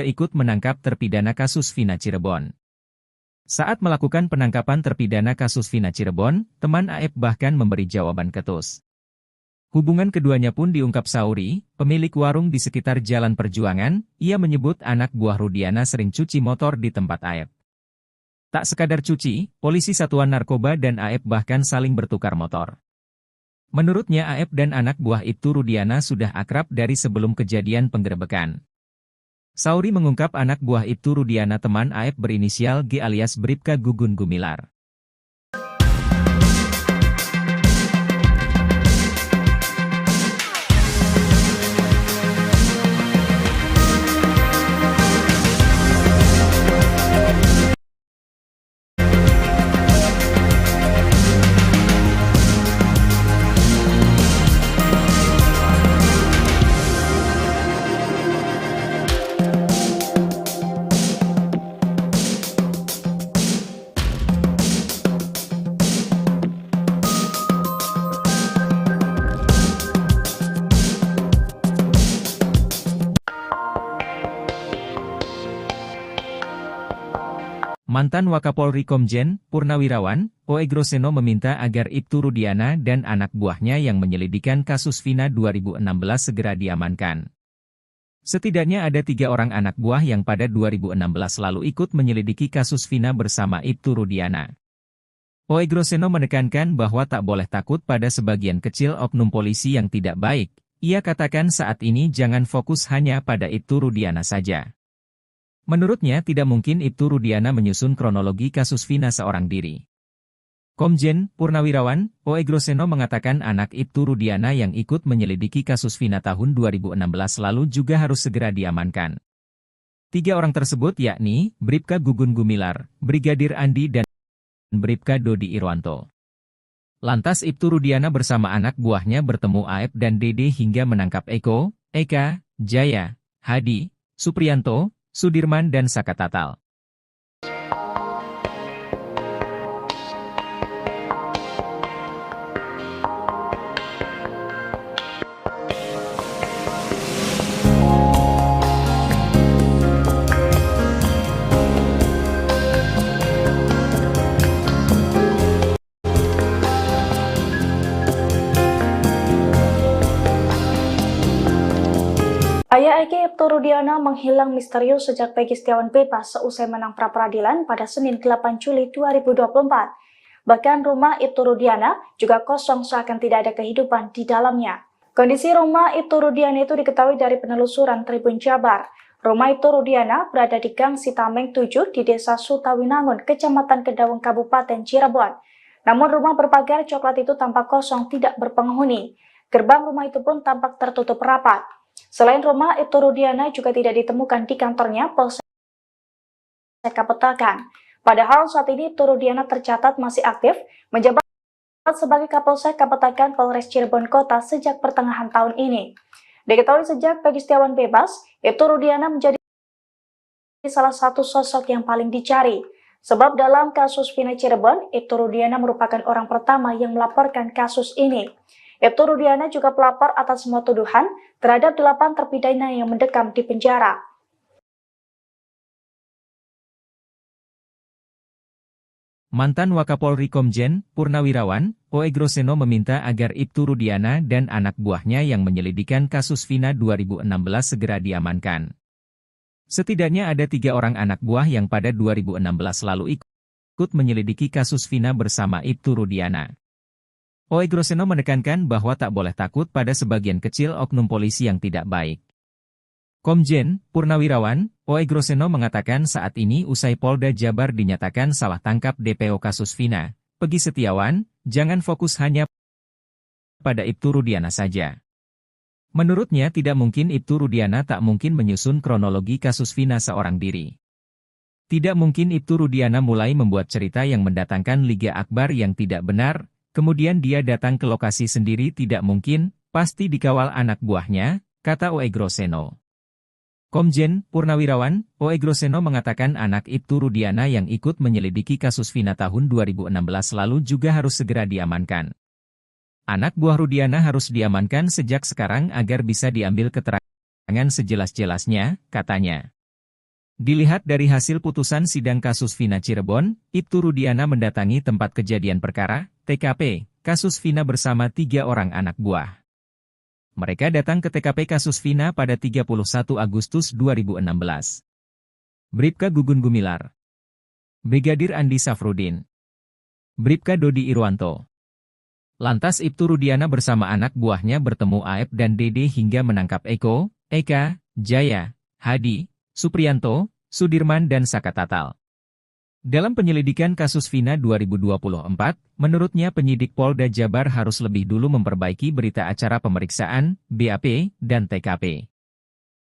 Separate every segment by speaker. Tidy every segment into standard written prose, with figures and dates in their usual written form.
Speaker 1: ikut menangkap terpidana kasus Vina Cirebon. Saat melakukan penangkapan terpidana kasus Vina Cirebon, teman Aep bahkan memberi jawaban ketus. Hubungan keduanya pun diungkap Sauri, pemilik warung di sekitar Jalan Perjuangan. Ia menyebut anak buah Rudiana sering cuci motor di tempat Aep. Tak sekadar cuci, polisi Satuan Narkoba dan Aep bahkan saling bertukar motor. Menurutnya Aep dan anak buah Ibtu Rudiana sudah akrab dari sebelum kejadian penggerebekan. Sauri mengungkap anak buah Ibtu Rudiana teman Aep berinisial G alias Bribka Gugun Gumilar. Mantan Wakapolri Komjen Purnawirawan Oegroseno meminta agar Ibtu Rudiana dan anak buahnya yang menyelidikan kasus Vina 2016 segera diamankan. Setidaknya ada 3 orang anak buah yang pada 2016 lalu ikut menyelidiki kasus Vina bersama Ibtu Rudiana. Oegroseno menekankan bahwa tak boleh takut pada sebagian kecil oknum polisi yang tidak baik. Ia katakan saat ini jangan fokus hanya pada Ibtu Rudiana saja. Menurutnya tidak mungkin Ibtu Rudiana menyusun kronologi kasus Vina seorang diri. Komjen Purnawirawan Oegroseno mengatakan anak Ibtu Rudiana yang ikut menyelidiki kasus Vina tahun 2016 lalu juga harus segera diamankan. 3 orang tersebut yakni Bribka Gugun Gumilar, Brigadir Andi dan Bribka Dodi Irwanto. Lantas Ibtu Rudiana bersama anak buahnya bertemu Aep dan Dede hingga menangkap Eko, Eka, Jaya, Hadi, Supriyanto, Sudirman dan Saka Tatal.
Speaker 2: Ayah Eki Ibtu Rudiana menghilang misterius sejak Peggy Setiawan bebas seusai menang pra-peradilan pada Senin 8 Juli 2024. Bahkan rumah Ibtu Rudiana juga kosong seakan tidak ada kehidupan di dalamnya. Kondisi rumah Ibtu Rudiana itu diketahui dari penelusuran Tribun Jabar. Rumah Ibtu Rudiana berada di Gang Sitameng 7 di Desa Sutawinangun, Kecamatan Kedawung, Kabupaten Cirebon. Namun rumah berpagar coklat itu tampak kosong, tidak berpenghuni. Gerbang rumah itu pun tampak tertutup rapat. Selain rumah, Ibtu Rudiana juga tidak ditemukan di kantornya Polsek Kapetakan. Padahal saat ini Ibtu Rudiana tercatat masih aktif menjabat sebagai Kapolsek Kapetakan Polres Cirebon Kota sejak pertengahan tahun ini. Diketahui sejak Peggy Setiawan bebas, Ibtu Rudiana menjadi salah satu sosok yang paling dicari. Sebab dalam kasus Vina Cirebon, Ibtu Rudiana merupakan orang pertama yang melaporkan kasus ini. Ibtu Rudiana juga pelapor atas semua tuduhan terhadap 8 terpidana yang mendekam di penjara.
Speaker 1: Mantan Wakapolri Komjen Purnawirawan Oegroseno meminta agar Ibtu Rudiana dan anak buahnya yang menyelidikan kasus Vina 2016 segera diamankan. Setidaknya ada 3 orang anak buah yang pada 2016 lalu ikut menyelidiki kasus Vina bersama Ibtu Rudiana. Oegroseno menekankan bahwa tak boleh takut pada sebagian kecil oknum polisi yang tidak baik. Komjen Purnawirawan Oegroseno mengatakan saat ini usai Polda Jabar dinyatakan salah tangkap DPO kasus Vina, Peggy Setiawan, jangan fokus hanya pada Ibtu Rudiana saja. Menurutnya tidak mungkin Ibtu Rudiana tak mungkin menyusun kronologi kasus Vina seorang diri. Tidak mungkin Ibtu Rudiana mulai membuat cerita yang mendatangkan Liga Akbar yang tidak benar, kemudian dia datang ke lokasi sendiri, tidak mungkin, pasti dikawal anak buahnya, kata Oegroseno. Komjen Purnawirawan Oegroseno mengatakan anak Ibtu Rudiana yang ikut menyelidiki kasus Vina tahun 2016 lalu juga harus segera diamankan. Anak buah Rudiana harus diamankan sejak sekarang agar bisa diambil keterangan sejelas-jelasnya, katanya. Dilihat dari hasil putusan sidang kasus Vina Cirebon, Ibtu Rudiana mendatangi tempat kejadian perkara, TKP, kasus Vina bersama 3 orang anak buah. Mereka datang ke TKP kasus Vina pada 31 Agustus 2016. Bribka Gugun Gumilar, Brigadir Andi Safrudin, Bribka Dodi Irwanto. Lantas Ibtu Rudiana bersama anak buahnya bertemu Aep dan Dede hingga menangkap Eko, Eka, Jaya, Hadi, Supriyanto, Sudirman dan Saka Tatal. Dalam penyelidikan kasus Vina 2024, menurutnya penyidik Polda Jabar harus lebih dulu memperbaiki berita acara pemeriksaan, BAP, dan TKP.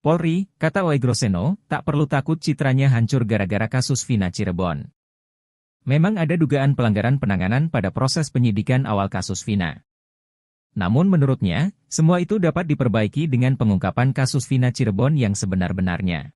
Speaker 1: Polri, kata Oegroseno, tak perlu takut citranya hancur gara-gara kasus Vina Cirebon. Memang ada dugaan pelanggaran penanganan pada proses penyidikan awal kasus Vina. Namun menurutnya, semua itu dapat diperbaiki dengan pengungkapan kasus Vina Cirebon yang sebenar-benarnya.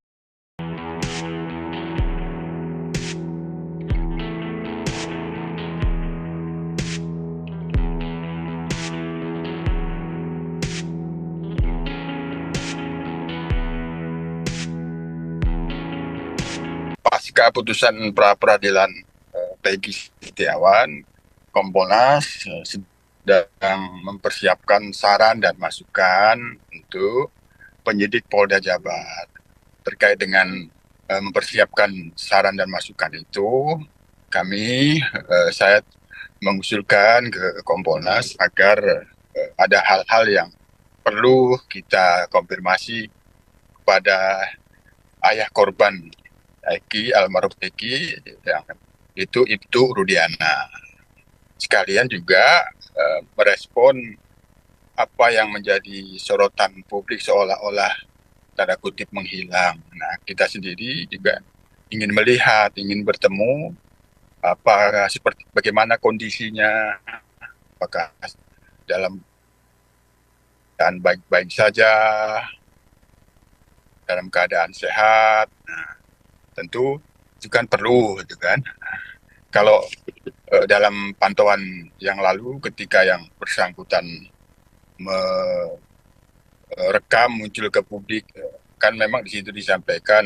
Speaker 3: Pasca putusan pra-peradilan Peggy Setiawan, Kompolnas sedang mempersiapkan saran dan masukan untuk penyidik Polda Jabar. Terkait dengan mempersiapkan saran dan masukan itu, saya mengusulkan ke Kompolnas agar ada hal-hal yang perlu kita konfirmasi kepada ayah korban Eki, almarhum Eki, yang itu Ibtu Rudiana. Sekalian juga merespon apa yang menjadi sorotan publik seolah-olah tanda kutip menghilang. Nah, kita sendiri juga ingin melihat, ingin bertemu bagaimana kondisinya, apakah dalam keadaan baik-baik saja, dalam keadaan sehat. Nah, tentu itu kan perlu, gitu kan. Kalau dalam pantauan yang lalu, ketika yang bersangkutan merekam muncul ke publik, kan memang di situ disampaikan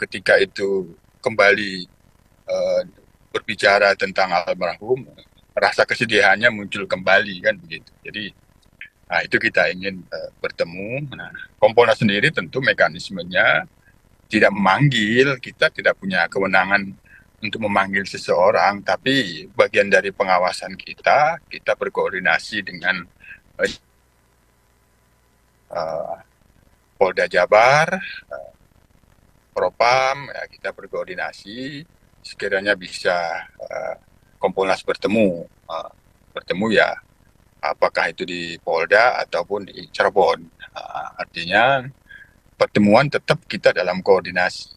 Speaker 3: ketika itu kembali berbicara tentang almarhum, rasa kesedihannya muncul kembali, kan begitu. Jadi, nah itu kita ingin bertemu. Nah, Kompolnas sendiri tentu mekanismenya tidak memanggil, kita tidak punya kewenangan untuk memanggil seseorang, tapi bagian dari pengawasan kita berkoordinasi dengan Polda Jabar, Propam, ya, kita berkoordinasi, sekiranya bisa Kompolnas bertemu ya, apakah itu di Polda ataupun di Cirebon. Artinya pertemuan tetap kita dalam koordinasi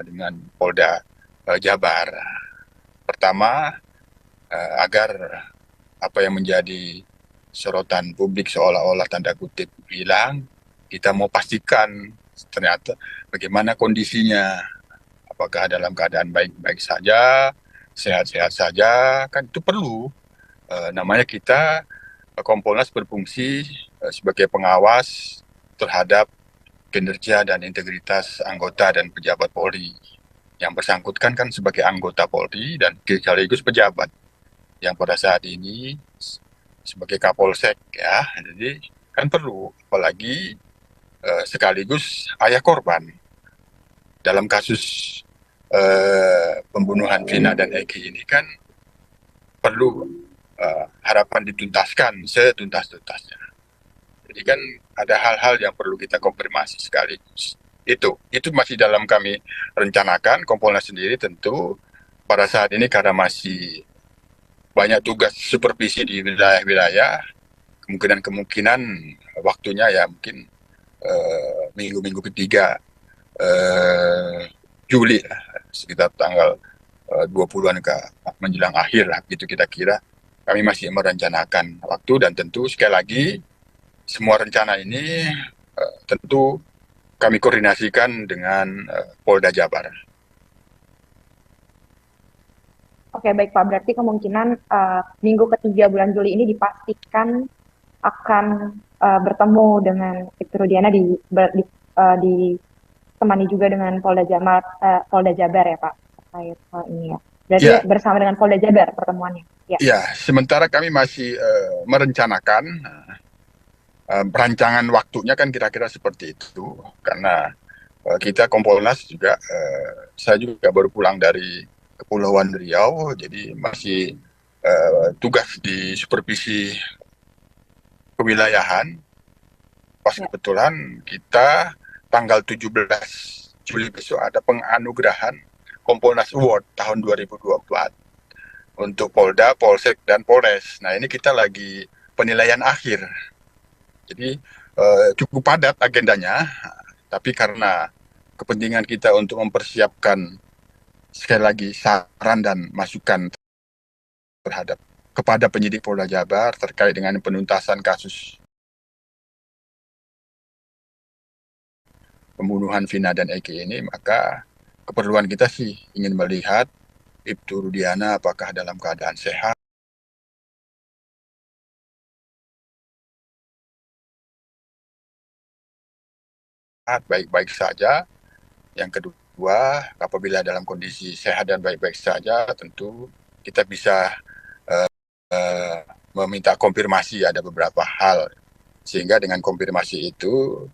Speaker 3: dengan Polda Jabar. Pertama, agar apa yang menjadi sorotan publik seolah-olah tanda kutip hilang, kita mau pastikan ternyata bagaimana kondisinya. Apakah dalam keadaan baik-baik saja, sehat-sehat saja, kan itu perlu. Namanya kita, Kompolnas berfungsi sebagai pengawas terhadap kinerja dan integritas anggota dan pejabat Polri. Yang bersangkutan kan sebagai anggota Polri dan sekaligus pejabat yang pada saat ini sebagai Kapolsek, ya. Jadi kan perlu, apalagi sekaligus ayah korban dalam kasus pembunuhan Vina dan Eki ini, kan perlu harapan dituntaskan setuntas-tuntasnya. Jadi kan ada hal-hal yang perlu kita konfirmasi sekaligus. Itu masih dalam kami rencanakan. Kompolnas sendiri tentu pada saat ini karena masih banyak tugas supervisi di wilayah-wilayah, kemungkinan waktunya ya mungkin minggu-minggu ketiga Juli, sekitar tanggal 20-an ke menjelang akhir lah, gitu kita kira. Kami masih merencanakan waktu, dan tentu sekali lagi semua rencana ini tentu kami koordinasikan dengan Polda Jabar.
Speaker 4: Oke, baik Pak. Berarti kemungkinan minggu ketiga bulan Juli ini dipastikan akan bertemu dengan Ibtu Rudiana di temani juga dengan Polda Jabar ya Pak terkait hal ini ya. Berarti
Speaker 3: Ya,
Speaker 4: bersama dengan Polda Jabar pertemuannya. Ya.
Speaker 3: ya, sementara kami masih merencanakan perancangan waktunya kan kira-kira seperti itu, karena kita Kompolnas juga, saya juga baru pulang dari Kepulauan Riau, jadi masih tugas di supervisi kewilayahan. Pas
Speaker 4: Ya.
Speaker 3: kebetulan kita tanggal 17 Juli besok ada penganugerahan Kompolnas Award tahun 2024 untuk Polda, Polsek, dan Polres. Nah, ini kita lagi penilaian akhir. Jadi cukup padat agendanya, tapi karena kepentingan kita untuk mempersiapkan sekali lagi saran dan masukan terhadap kepada penyidik Polda Jabar terkait dengan penuntasan kasus pembunuhan Vina dan Eki ini, maka keperluan kita sih ingin melihat Ibtu Rudiana apakah dalam keadaan sehat, baik-baik saja. Yang kedua, apabila dalam kondisi sehat dan baik-baik saja, tentu kita bisa meminta konfirmasi ada beberapa hal, sehingga dengan konfirmasi itu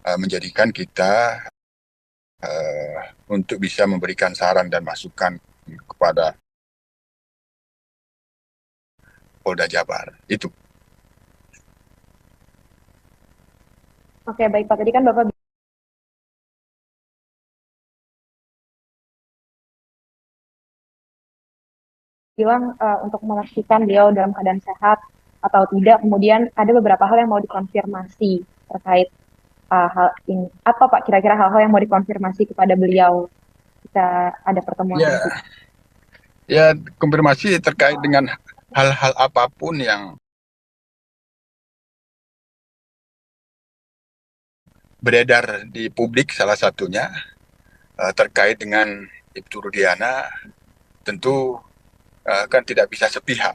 Speaker 3: menjadikan kita untuk bisa memberikan saran dan masukan kepada Polda Jabar. Itu.
Speaker 4: Oke, baik Pak. Tadi kan Bapak bilang untuk memastikan beliau dalam keadaan sehat atau tidak. Kemudian ada beberapa hal yang mau dikonfirmasi terkait hal ini. Apa Pak kira-kira hal-hal yang mau dikonfirmasi kepada beliau kita ada pertemuan
Speaker 3: Ya,
Speaker 4: nanti?
Speaker 3: ya, konfirmasi terkait dengan hal-hal apapun yang beredar di publik, salah satunya terkait dengan Ibtu Rudiana, tentu kan tidak bisa sepihak.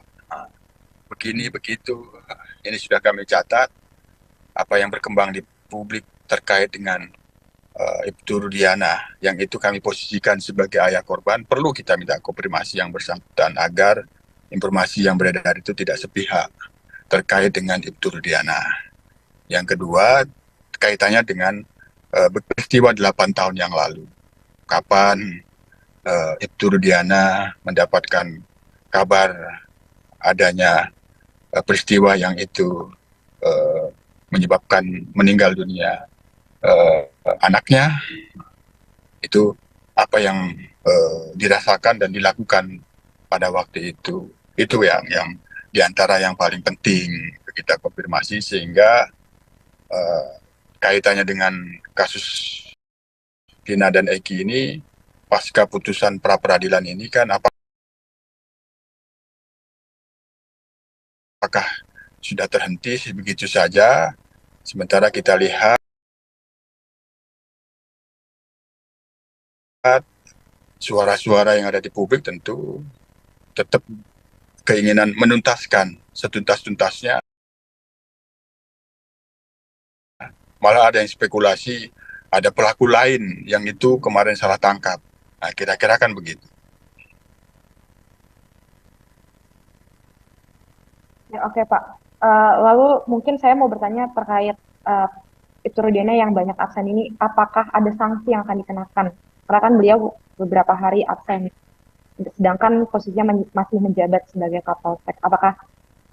Speaker 3: Begini, begitu, ini sudah kami catat. Apa yang berkembang di publik terkait dengan Ibtu Rudiana, yang itu kami posisikan sebagai ayah korban, perlu kita minta konfirmasi yang bersangkutan agar informasi yang beredar itu tidak sepihak terkait dengan Ibtu Rudiana. Yang kedua, kaitannya dengan peristiwa 8 tahun yang lalu. Kapan Ibtu Rudiana mendapatkan kabar adanya peristiwa yang itu menyebabkan meninggal dunia anaknya, itu apa yang dirasakan dan dilakukan pada waktu itu. Itu yang diantara yang paling penting kita konfirmasi, sehingga kaitannya dengan kasus Vina dan Eki ini, pasca putusan pra peradilan ini kan apakah sudah terhenti begitu saja, sementara kita lihat suara-suara yang ada di publik tentu tetap keinginan menuntaskan setuntas-tuntasnya. Malah ada yang spekulasi ada pelaku lain yang itu kemarin salah tangkap. Nah, kira-kira kan begitu.
Speaker 4: Ya, oke Pak. Lalu mungkin saya mau bertanya terkait Ibtu Rudiana yang banyak absen ini, apakah ada sanksi yang akan dikenakan? Karena kan beliau beberapa hari absen, sedangkan posisinya masih menjabat sebagai Kapolsek. Apakah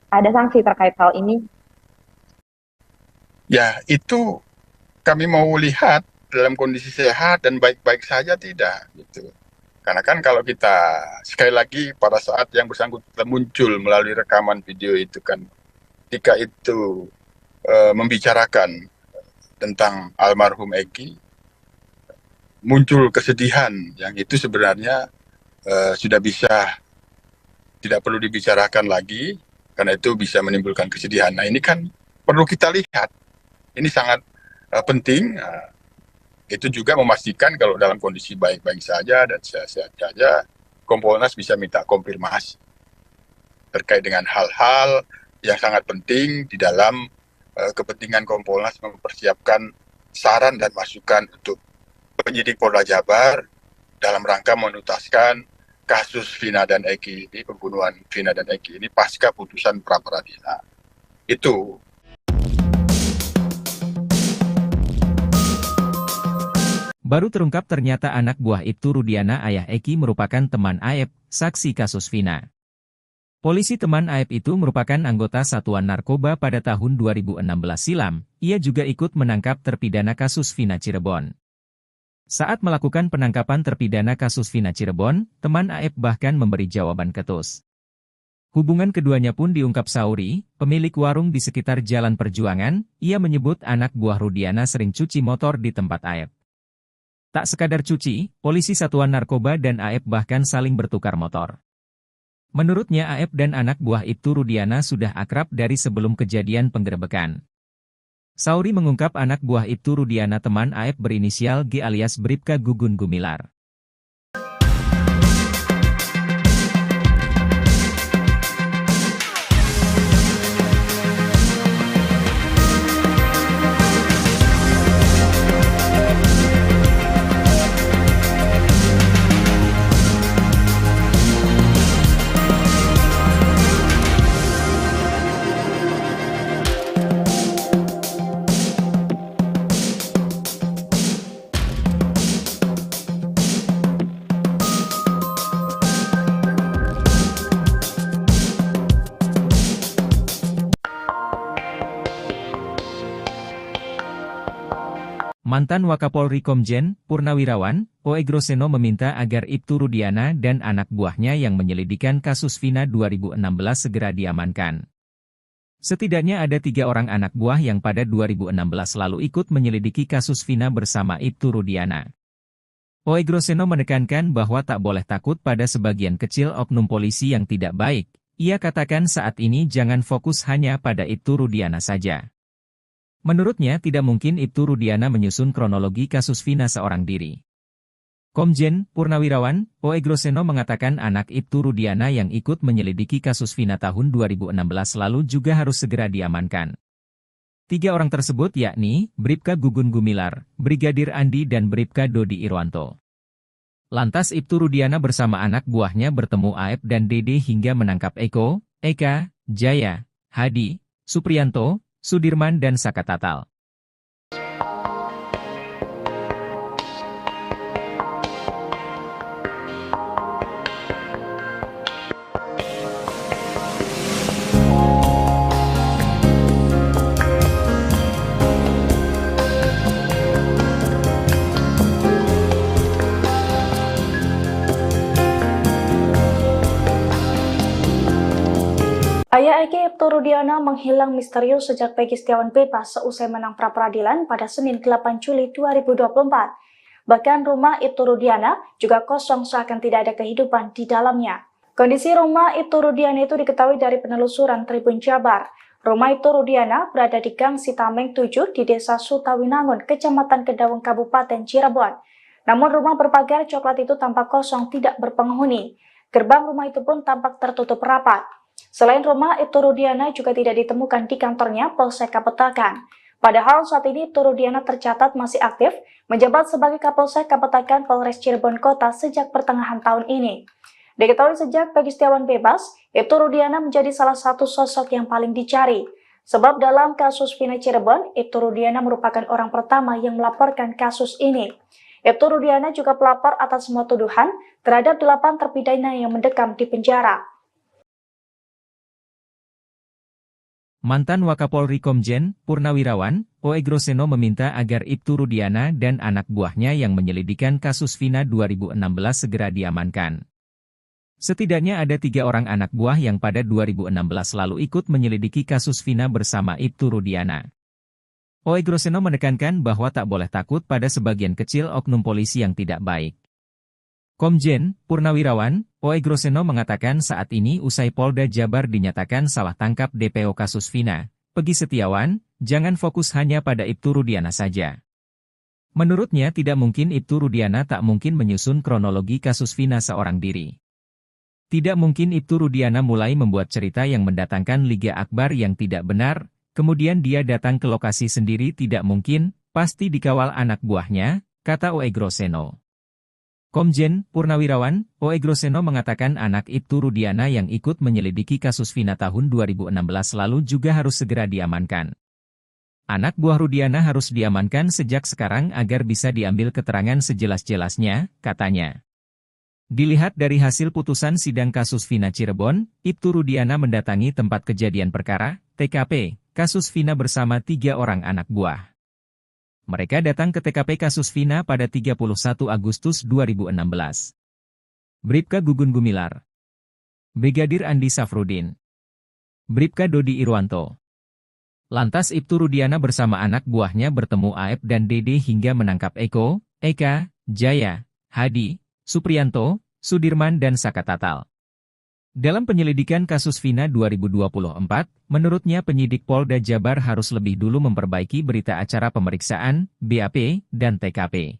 Speaker 4: ada sanksi terkait hal ini?
Speaker 3: Ya, itu kami mau lihat dalam kondisi sehat dan baik-baik saja tidak, gitu. Karena kan kalau kita sekali lagi pada saat yang bersangkutan muncul melalui rekaman video itu kan, ketika itu membicarakan tentang almarhum Eki, muncul kesedihan yang itu sebenarnya sudah bisa tidak perlu dibicarakan lagi, karena itu bisa menimbulkan kesedihan. Nah, ini kan perlu kita lihat. Ini sangat penting. Itu juga memastikan kalau dalam kondisi baik-baik saja dan sehat-sehat saja, Kompolnas bisa minta konfirmasi terkait dengan hal-hal yang sangat penting di dalam kepentingan Kompolnas mempersiapkan saran dan masukan untuk penyidik Polda Jabar dalam rangka menuntaskan kasus Vina dan Eki ini, pembunuhan Vina dan Eki ini pasca putusan pra peradilan. Itu.
Speaker 1: Baru terungkap ternyata anak buah Ibtu Rudiana ayah Eki merupakan teman Aep, saksi kasus Vina. Polisi teman Aep itu merupakan anggota Satuan Narkoba pada tahun 2016 silam. Ia juga ikut menangkap terpidana kasus Vina Cirebon. Saat melakukan penangkapan terpidana kasus Vina Cirebon, teman Aep bahkan memberi jawaban ketus. Hubungan keduanya pun diungkap Sauri, pemilik warung di sekitar Jalan Perjuangan. Ia menyebut anak buah Rudiana sering cuci motor di tempat Aep. Tak sekadar cuci, polisi Satuan Narkoba dan Aep bahkan saling bertukar motor. Menurutnya Aep dan anak buah Ibtu Rudiana sudah akrab dari sebelum kejadian penggerebekan. Sauri mengungkap anak buah Ibtu Rudiana teman Aep berinisial G alias Bribka Gugun Gumilar. Mantan Wakapolri Komjen Purnawirawan O.E. Groseno meminta agar Ibtu Rudiana dan anak buahnya yang menyelidikan kasus Vina 2016 segera diamankan. Setidaknya ada 3 orang anak buah yang pada 2016 lalu ikut menyelidiki kasus Vina bersama Ibtu Rudiana. O.E. Groseno menekankan bahwa tak boleh takut pada sebagian kecil oknum polisi yang tidak baik. Ia katakan saat ini jangan fokus hanya pada Ibtu Rudiana saja. Menurutnya tidak mungkin Ibtu Rudiana menyusun kronologi kasus Vina seorang diri. Komjen Purnawirawan O.E. Groseno mengatakan anak Ibtu Rudiana yang ikut menyelidiki kasus Vina tahun 2016 lalu juga harus segera diamankan. 3 orang tersebut yakni Bribka Gugun Gumilar, Brigadir Andi dan Bribka Dodi Irwanto. Lantas Ibtu Rudiana bersama anak buahnya bertemu Aep dan Dede hingga menangkap Eko, Eka, Jaya, Hadi, Supriyanto, Sudirman dan Saka Tatal.
Speaker 2: Ayah Eki Ibtu Rudiana menghilang misterius sejak Peggy Setiawan bebas seusai menang pra-peradilan pada Senin 8 Juli 2024. Bahkan rumah Ibtu Rudiana juga kosong seakan tidak ada kehidupan di dalamnya. Kondisi rumah Ibtu Rudiana itu diketahui dari penelusuran Tribun Jabar. Rumah Ibtu Rudiana berada di Gang Sitameng 7 di Desa Sutawinangun, Kecamatan Kedawung, Kabupaten Cirebon. Namun rumah berpagar coklat itu tampak kosong, tidak berpenghuni. Gerbang rumah itu pun tampak tertutup rapat. Selain rumah, Ibtu Rudiana juga tidak ditemukan di kantornya Polsek Kapetakan. Padahal saat ini Ibtu Rudiana tercatat masih aktif menjabat sebagai Kapolsek Kapetakan Polres Cirebon Kota sejak pertengahan tahun ini. Diketahui sejak Peggy Setiawan bebas, Ibtu Rudiana menjadi salah satu sosok yang paling dicari. Sebab dalam kasus Vina Cirebon, Ibtu Rudiana merupakan orang pertama yang melaporkan kasus ini. Ibtu Rudiana juga pelapor atas semua tuduhan terhadap 8 terpidana yang mendekam di penjara.
Speaker 1: Mantan Wakapolri Komjen Purnawirawan O.E. Groseno meminta agar Ibtu Rudiana dan anak buahnya yang menyelidikan kasus Vina 2016 segera diamankan. Setidaknya ada 3 orang anak buah yang pada 2016 lalu ikut menyelidiki kasus Vina bersama Ibtu Rudiana. O.E. Groseno menekankan bahwa tak boleh takut pada sebagian kecil oknum polisi yang tidak baik. Komjen Purnawirawan O.E. Groseno mengatakan saat ini usai Polda Jabar dinyatakan salah tangkap DPO kasus Vina, Peggy Setiawan, jangan fokus hanya pada Ibtu Rudiana saja. Menurutnya tidak mungkin Ibtu Rudiana tak mungkin menyusun kronologi kasus Vina seorang diri. Tidak mungkin Ibtu Rudiana mulai membuat cerita yang mendatangkan Liga Akbar yang tidak benar, kemudian dia datang ke lokasi sendiri, tidak mungkin, pasti dikawal anak buahnya, kata Oegroseno. Komjen Purnawirawan Oegroseno mengatakan anak Ibtu Rudiana yang ikut menyelidiki kasus Vina tahun 2016 lalu juga harus segera diamankan. Anak buah Rudiana harus diamankan sejak sekarang agar bisa diambil keterangan sejelas-jelasnya, katanya. Dilihat dari hasil putusan sidang kasus Vina Cirebon, Ibtu Rudiana mendatangi tempat kejadian perkara, TKP, kasus Vina bersama 3 orang anak buah. Mereka datang ke TKP kasus Vina pada 31 Agustus 2016. Bribka Gugun Gumilar, Brigadir Andi Safrudin, Bribka Dodi Irwanto. Lantas Ibtu Rudiana bersama anak buahnya bertemu Aep dan Dede hingga menangkap Eko, Eka, Jaya, Hadi, Supriyanto, Sudirman dan Saka Tatal. Dalam penyelidikan kasus Vina 2024, menurutnya penyidik Polda Jabar harus lebih dulu memperbaiki berita acara pemeriksaan, BAP, dan TKP.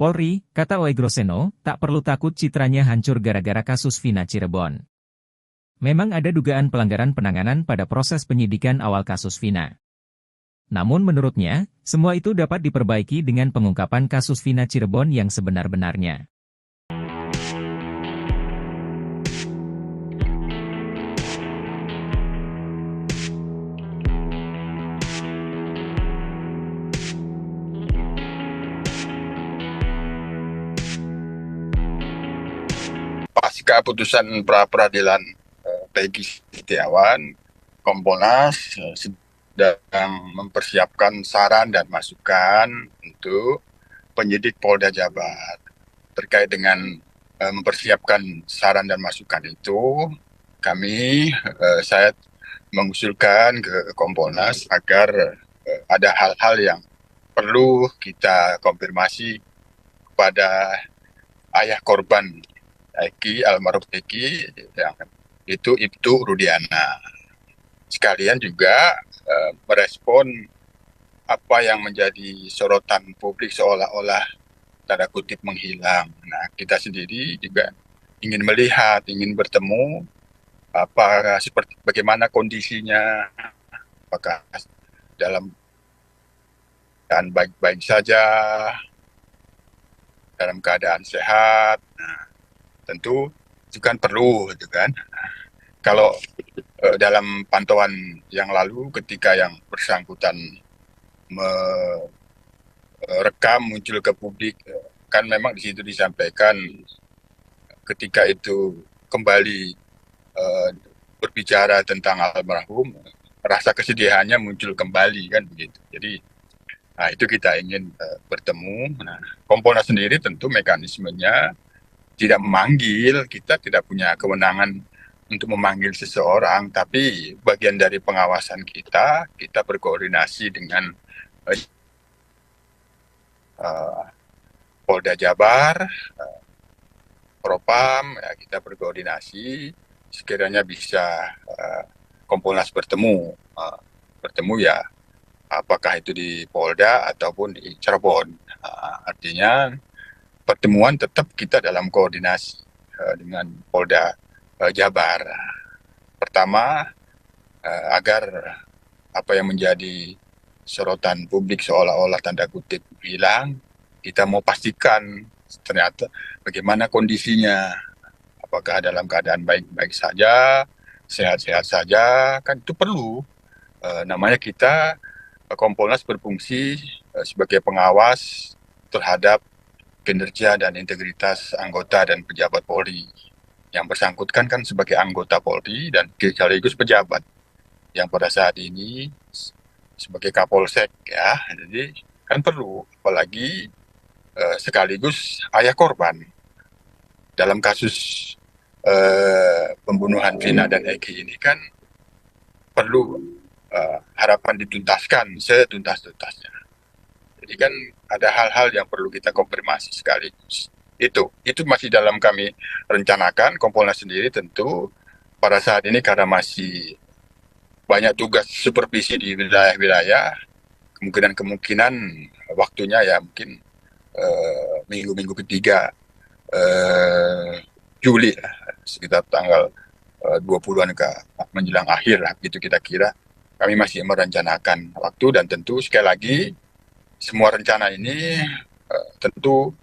Speaker 1: Polri, kata Oegroseno, tak perlu takut citranya hancur gara-gara kasus Vina Cirebon. Memang ada dugaan pelanggaran penanganan pada proses penyidikan awal kasus Vina. Namun menurutnya, semua itu dapat diperbaiki dengan pengungkapan kasus Vina Cirebon yang sebenar-benarnya.
Speaker 3: Pasca putusan pra-peradilan Peggy Setiawan, Kompolnas sedang mempersiapkan saran dan masukan untuk penyidik Polda Jabar. Terkait dengan mempersiapkan saran dan masukan itu, saya mengusulkan ke Kompolnas agar ada hal-hal yang perlu kita konfirmasi kepada ayah korban Eki, almarhum Eki, yang itu Ibtu Rudiana. Sekalian juga merespon apa yang menjadi sorotan publik seolah-olah tanda kutip menghilang. Nah, kita sendiri juga ingin melihat, ingin bertemu, bagaimana kondisinya, apakah dalam keadaan baik-baik saja, dalam keadaan sehat. Nah, tentu itu kan perlu, gitu kan. Kalau dalam pantauan yang lalu, ketika yang bersangkutan merekam muncul ke publik, kan memang di situ disampaikan ketika itu kembali berbicara tentang almarhum, rasa kesedihannya muncul kembali, kan begitu. Jadi, nah itu kita ingin bertemu. Nah, Kompolnas sendiri tentu mekanismenya tidak memanggil, kita tidak punya kewenangan untuk memanggil seseorang, tapi bagian dari pengawasan kita berkoordinasi dengan Polda Jabar, Propam, ya, kita berkoordinasi, sekiranya bisa Kompolnas bertemu ya, apakah itu di Polda ataupun di Cirebon. Artinya pertemuan tetap kita dalam koordinasi dengan Polda Jabar. Pertama, agar apa yang menjadi sorotan publik seolah-olah tanda kutip hilang, kita mau pastikan ternyata bagaimana kondisinya. Apakah dalam keadaan baik-baik saja, sehat-sehat saja, kan itu perlu. Namanya kita, Kompolnas berfungsi sebagai pengawas terhadap kinerja dan integritas anggota dan pejabat Polri. Yang bersangkutan kan sebagai anggota Polri dan sekaligus pejabat yang pada saat ini sebagai Kapolsek, ya. Jadi kan perlu, apalagi sekaligus ayah korban dalam kasus pembunuhan Vina dan Eki ini, kan perlu harapan dituntaskan setuntas-tuntasnya. Jadi kan ada hal-hal yang perlu kita konfirmasi sekaligus. Itu masih dalam kami rencanakan. Kompolnas sendiri tentu pada saat ini karena masih banyak tugas supervisi di wilayah-wilayah, kemungkinan waktunya ya mungkin minggu-minggu ketiga Juli, sekitar tanggal 20-an ke menjelang akhir lah, gitu kita kira. Kami masih merencanakan waktu, dan tentu sekali lagi semua rencana ini tentu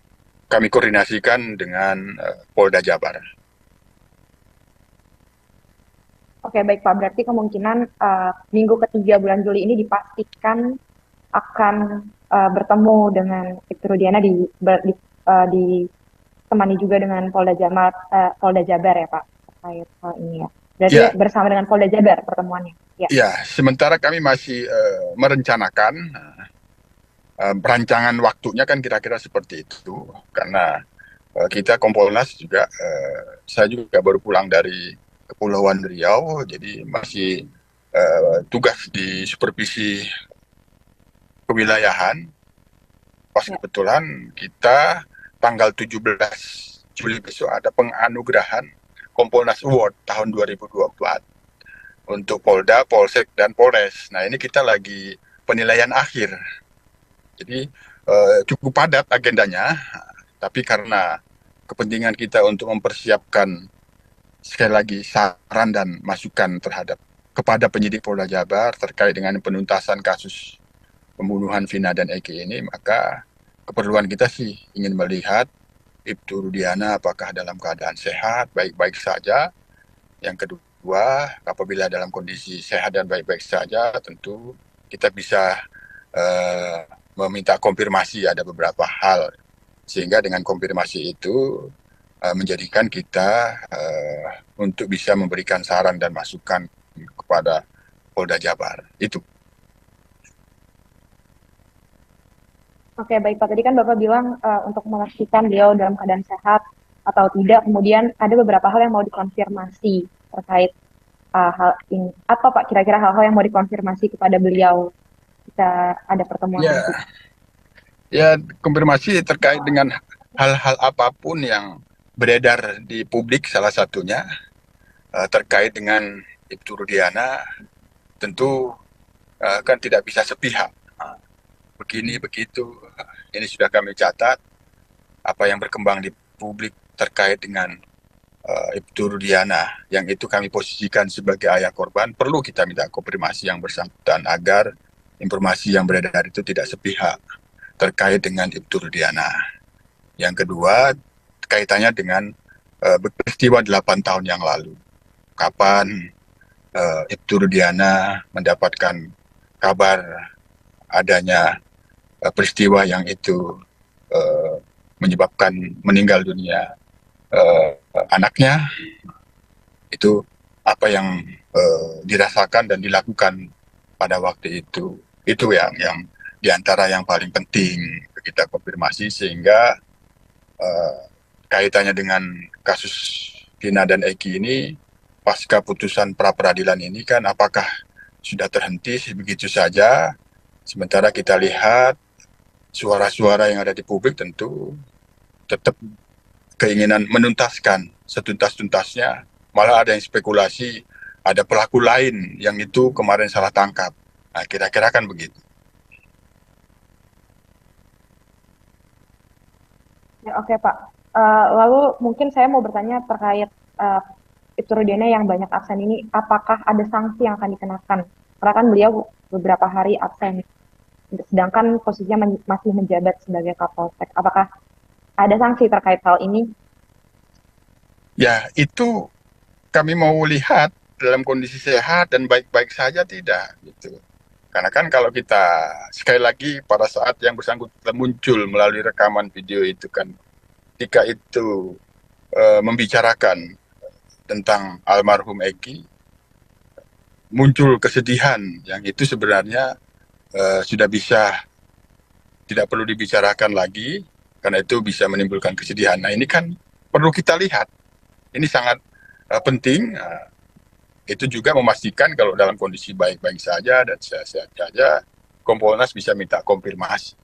Speaker 3: kami koordinasikan dengan Polda Jabar.
Speaker 4: Oke, baik Pak. Berarti kemungkinan minggu ketiga bulan Juli ini dipastikan akan bertemu dengan Ibtu Rudiana ditemani juga dengan Polda Jabar ya Pak terkait hal ini ya. Berarti
Speaker 3: Ya,
Speaker 4: bersama dengan Polda Jabar pertemuannya. Ya.
Speaker 3: ya, sementara kami masih merencanakan perancangan waktunya kan kira-kira seperti itu, karena kita Kompolnas juga, saya juga baru pulang dari Kepulauan Riau, jadi masih tugas di supervisi kewilayahan. Pas
Speaker 4: Ya.
Speaker 3: kebetulan kita tanggal 17 Juli besok ada penganugerahan Kompolnas Award tahun 2024 untuk Polda, Polsek, dan Polres. Nah ini kita lagi penilaian akhir. Jadi cukup padat agendanya, tapi karena kepentingan kita untuk mempersiapkan sekali lagi saran dan masukan kepada penyidik Polda Jabar terkait dengan penuntasan kasus pembunuhan Vina dan Eki ini, maka keperluan kita sih ingin melihat Ibtu Rudiana apakah dalam keadaan sehat, baik-baik saja. Yang kedua, apabila dalam kondisi sehat dan baik-baik saja, tentu kita bisa meminta konfirmasi ada beberapa hal, sehingga dengan konfirmasi itu menjadikan kita untuk bisa memberikan saran dan masukan kepada Polda Jabar. Itu.
Speaker 4: Oke, baik Pak. Tadi kan Bapak bilang untuk memastikan beliau dalam keadaan sehat atau tidak, kemudian ada beberapa hal yang mau dikonfirmasi terkait hal ini. Apa Pak kira-kira hal-hal yang mau dikonfirmasi kepada beliau jika ada pertemuan
Speaker 3: Ya,
Speaker 4: nanti?
Speaker 3: ya, konfirmasi terkait dengan hal-hal apapun yang beredar di publik, salah satunya terkait dengan Ibtu Rudiana, tentu kan tidak bisa sepihak. Begini, begitu, ini sudah kami catat, apa yang berkembang di publik terkait dengan Ibtu Rudiana, yang itu kami posisikan sebagai ayah korban, perlu kita minta konfirmasi yang bersangkutan agar informasi yang beredar itu tidak sepihak terkait dengan Ibtu Rudiana. Yang kedua, kaitannya dengan peristiwa 8 tahun yang lalu. Kapan Ibtu Rudiana mendapatkan kabar adanya peristiwa yang itu menyebabkan meninggal dunia anaknya, itu apa yang dirasakan dan dilakukan pada waktu itu. Itu yang diantara yang paling penting kita konfirmasi, sehingga kaitannya dengan kasus Vina dan Eki ini, pasca putusan pra-peradilan ini kan apakah sudah terhenti begitu saja, sementara kita lihat suara-suara yang ada di publik tentu tetap keinginan menuntaskan setuntas-tuntasnya, malah ada yang spekulasi ada pelaku lain yang itu kemarin salah tangkap. Nah, kira-kira kan begitu.
Speaker 4: Ya, oke Pak. Lalu mungkin saya mau bertanya terkait Ibtu Rudiana yang banyak absen ini, apakah ada sanksi yang akan dikenakan? Karena kan beliau beberapa hari absen, sedangkan posisinya masih menjabat sebagai Kapolsek. Apakah ada sanksi terkait hal ini?
Speaker 3: Ya, itu kami mau lihat dalam kondisi sehat dan baik-baik saja tidak, gitu. Karena kan kalau kita sekali lagi pada saat yang bersangkutan muncul melalui rekaman video itu kan, ketika itu membicarakan tentang almarhum Eki, muncul kesedihan yang itu sebenarnya sudah bisa tidak perlu dibicarakan lagi, karena itu bisa menimbulkan kesedihan. Nah ini kan perlu kita lihat, ini sangat penting. Itu juga memastikan kalau dalam kondisi baik-baik saja dan sehat-sehat saja, Kompolnas bisa minta konfirmasi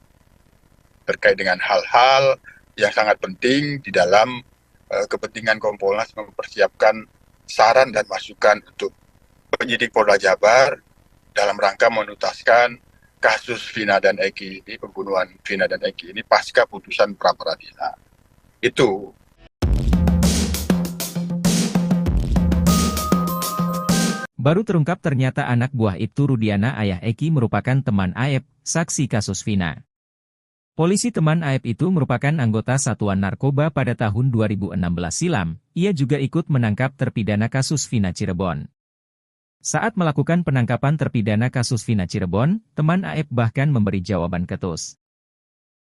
Speaker 3: terkait dengan hal-hal yang sangat penting di dalam kepentingan Kompolnas mempersiapkan saran dan masukan untuk penyidik Polda Jabar dalam rangka menuntaskan kasus Vina dan Eki ini, pembunuhan Vina dan Eki ini pasca putusan pra-peradilan. Itu.
Speaker 1: Baru terungkap ternyata anak buah Ibtu Rudiana ayah Eki merupakan teman Aep, saksi kasus Vina. Polisi teman Aep itu merupakan anggota Satuan Narkoba pada tahun 2016 silam. Ia juga ikut menangkap terpidana kasus Vina Cirebon. Saat melakukan penangkapan terpidana kasus Vina Cirebon, teman Aep bahkan memberi jawaban ketus.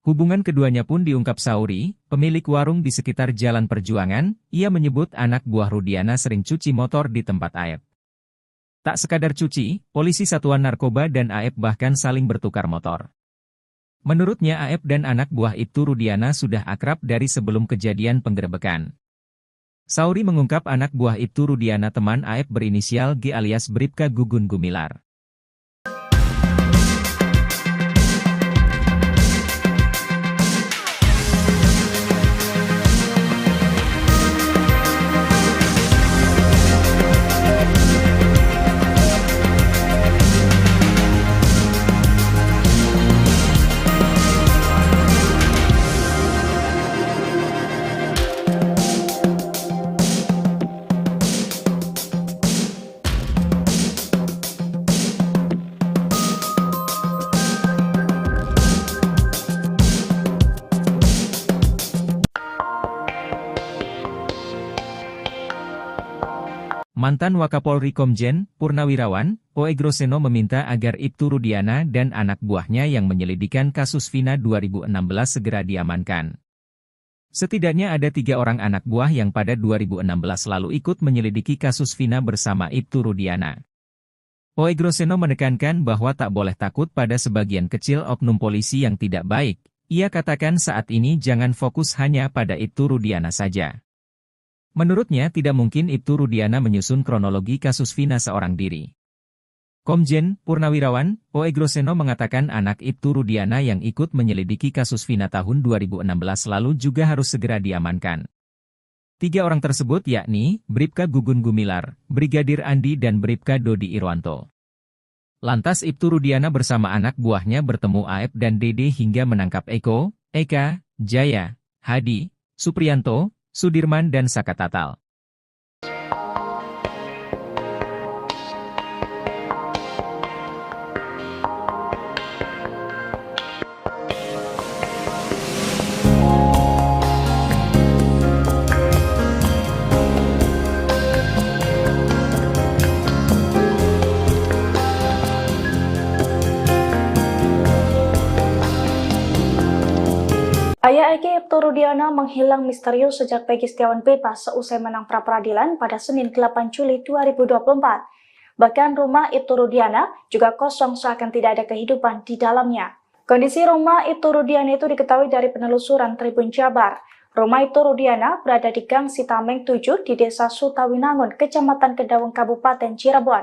Speaker 1: Hubungan keduanya pun diungkap Sauri, pemilik warung di sekitar Jalan Perjuangan. Ia menyebut anak buah Rudiana sering cuci motor di tempat Aep. Tak sekadar cuci, polisi Satuan Narkoba dan Aep bahkan saling bertukar motor. Menurutnya Aep dan anak buah Ibtu Rudiana sudah akrab dari sebelum kejadian penggerebekan. Sauri mengungkap anak buah Ibtu Rudiana teman Aep berinisial G alias Bribka Gugun Gumilar. Mantan Wakapolri Komjen Purnawirawan Oegroseno meminta agar Ibtu Rudiana dan anak buahnya yang menyelidikan kasus Vina 2016 segera diamankan. Setidaknya ada 3 orang anak buah yang pada 2016 lalu ikut menyelidiki kasus Vina bersama Ibtu Rudiana. Oegroseno menekankan bahwa tak boleh takut pada sebagian kecil oknum polisi yang tidak baik. Ia katakan saat ini jangan fokus hanya pada Ibtu Rudiana saja. Menurutnya tidak mungkin Ibtu Rudiana menyusun kronologi kasus Vina seorang diri. Komjen Purnawirawan Oegroseno mengatakan anak Ibtu Rudiana yang ikut menyelidiki kasus Vina tahun 2016 lalu juga harus segera diamankan. 3 orang tersebut yakni Bribka Gugun Gumilar, Brigadir Andi dan Bribka Dodi Irwanto. Lantas Ibtu Rudiana bersama anak buahnya bertemu Aep dan Dede hingga menangkap Eko, Eka, Jaya, Hadi, Supriyanto, Sudirman dan Saka Tatal.
Speaker 2: Ayah Eki Ibtu Rudiana menghilang misterius sejak Peggy Setiawan bebas seusai menang pra-peradilan pada Senin 8 Juli 2024. Bahkan rumah Ibtu Rudiana juga kosong seakan tidak ada kehidupan di dalamnya. Kondisi rumah Ibtu Rudiana itu diketahui dari penelusuran Tribun Jabar. Rumah Ibtu Rudiana berada di Gang Sitameng 7 di Desa Sutawinangun, Kecamatan Kedawung, Kabupaten Cirebon.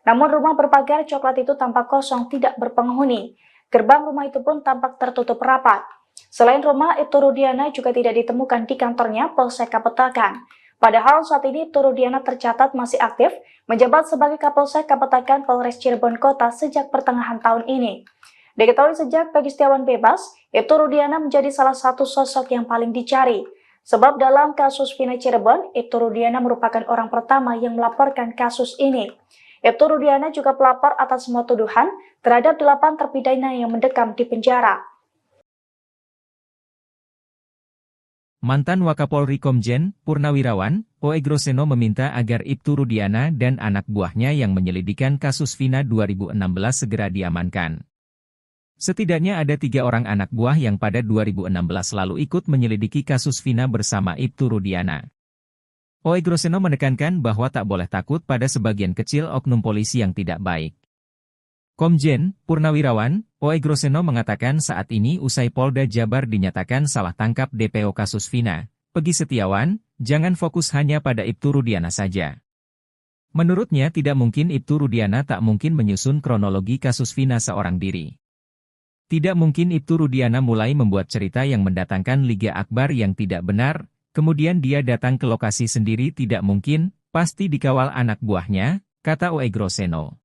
Speaker 2: Namun rumah berpagar coklat itu tampak kosong tidak berpenghuni. Gerbang rumah itu pun tampak tertutup rapat. Selain rumah, Ibtu Rudiana juga tidak ditemukan di kantornya Polsek Kapetakan. Padahal saat ini Ibtu Rudiana tercatat masih aktif menjabat sebagai Kapolsek Kapetakan Polres Cirebon Kota sejak pertengahan tahun ini. Diketahui sejak Peggy Setiawan bebas, Ibtu Rudiana menjadi salah satu sosok yang paling dicari. Sebab dalam kasus Vina Cirebon, Ibtu Rudiana merupakan orang pertama yang melaporkan kasus ini. Ibtu Rudiana juga pelapor atas semua tuduhan terhadap 8 terpidana yang mendekam di penjara.
Speaker 1: Mantan Wakapolri Komjen Purnawirawan Oegroseno meminta agar Ibtu Rudiana dan anak buahnya yang menyelidikan kasus Vina 2016 segera diamankan. Setidaknya ada 3 orang anak buah yang pada 2016 lalu ikut menyelidiki kasus Vina bersama Ibtu Rudiana. Oegroseno menekankan bahwa tak boleh takut pada sebagian kecil oknum polisi yang tidak baik. Komjen Purnawirawan Oegroseno mengatakan saat ini usai Polda Jabar dinyatakan salah tangkap DPO kasus Vina, Peggy Setiawan, jangan fokus hanya pada Ibtu Rudiana saja. Menurutnya tidak mungkin Ibtu Rudiana tak mungkin menyusun kronologi kasus Vina seorang diri. Tidak mungkin Ibtu Rudiana mulai membuat cerita yang mendatangkan Liga Akbar yang tidak benar, kemudian dia datang ke lokasi sendiri tidak mungkin, pasti dikawal anak buahnya, kata Oegroseno.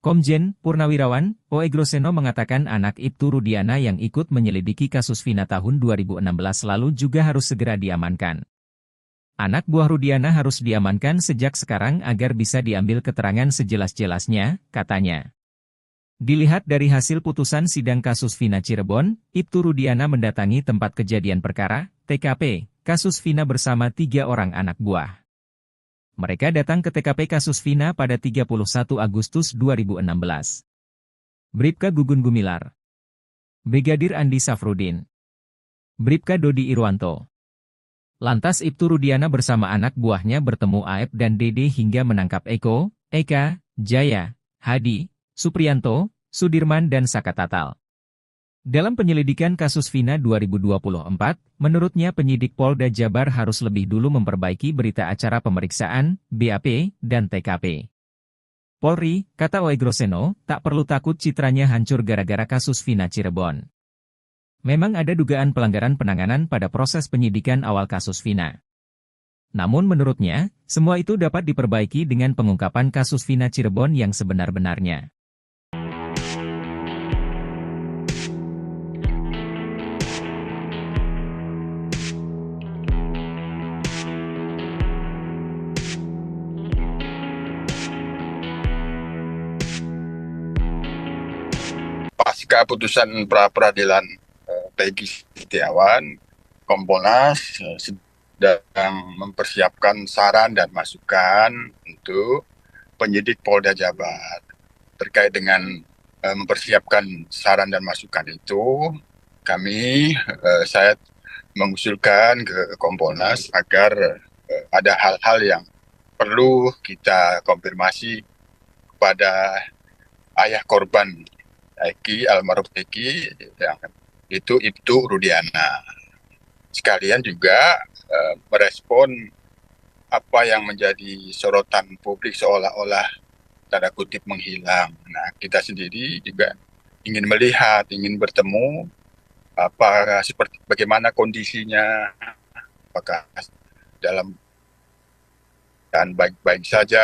Speaker 1: Komjen Purnawirawan Oegroseno mengatakan anak Ibtu Rudiana yang ikut menyelidiki kasus Vina tahun 2016 lalu juga harus segera diamankan. Anak buah Rudiana harus diamankan sejak sekarang agar bisa diambil keterangan sejelas-jelasnya, katanya. Dilihat dari hasil putusan sidang kasus Vina Cirebon, Ibtu Rudiana mendatangi tempat kejadian perkara, TKP, kasus Vina bersama 3 orang anak buah. Mereka datang ke TKP kasus Vina pada 31 Agustus 2016. Bribka Gugun Gumilar, Brigadir Andi Safrudin, Bribka Dodi Irwanto. Lantas Ibtu Rudiana bersama anak buahnya bertemu Aep dan Dede hingga menangkap Eko, Eka, Jaya, Hadi, Supriyanto, Sudirman dan Saka Tatal. Dalam penyelidikan kasus Vina 2024, menurutnya penyidik Polda Jabar harus lebih dulu memperbaiki berita acara pemeriksaan, BAP, dan TKP. Polri, kata Oegroseno, tak perlu takut citranya hancur gara-gara kasus Vina Cirebon. Memang ada dugaan pelanggaran penanganan pada proses penyidikan awal kasus Vina. Namun menurutnya, semua itu dapat diperbaiki dengan pengungkapan kasus Vina Cirebon yang sebenar-benarnya.
Speaker 3: Pasca putusan pra-peradilan Peggy Setiawan, Kompolnas sedang mempersiapkan saran dan masukan untuk penyidik Polda Jabar. Terkait dengan mempersiapkan saran dan masukan itu, saya mengusulkan ke Kompolnas agar ada hal-hal yang perlu kita konfirmasi kepada ayah korban almarhum Eki, yang itu Ibtu Rudiana. Sekalian juga merespon apa yang menjadi sorotan publik seolah-olah tanda kutip menghilang. Nah, kita sendiri juga ingin melihat, ingin bertemu bagaimana kondisinya, apakah dalam keadaan baik-baik saja,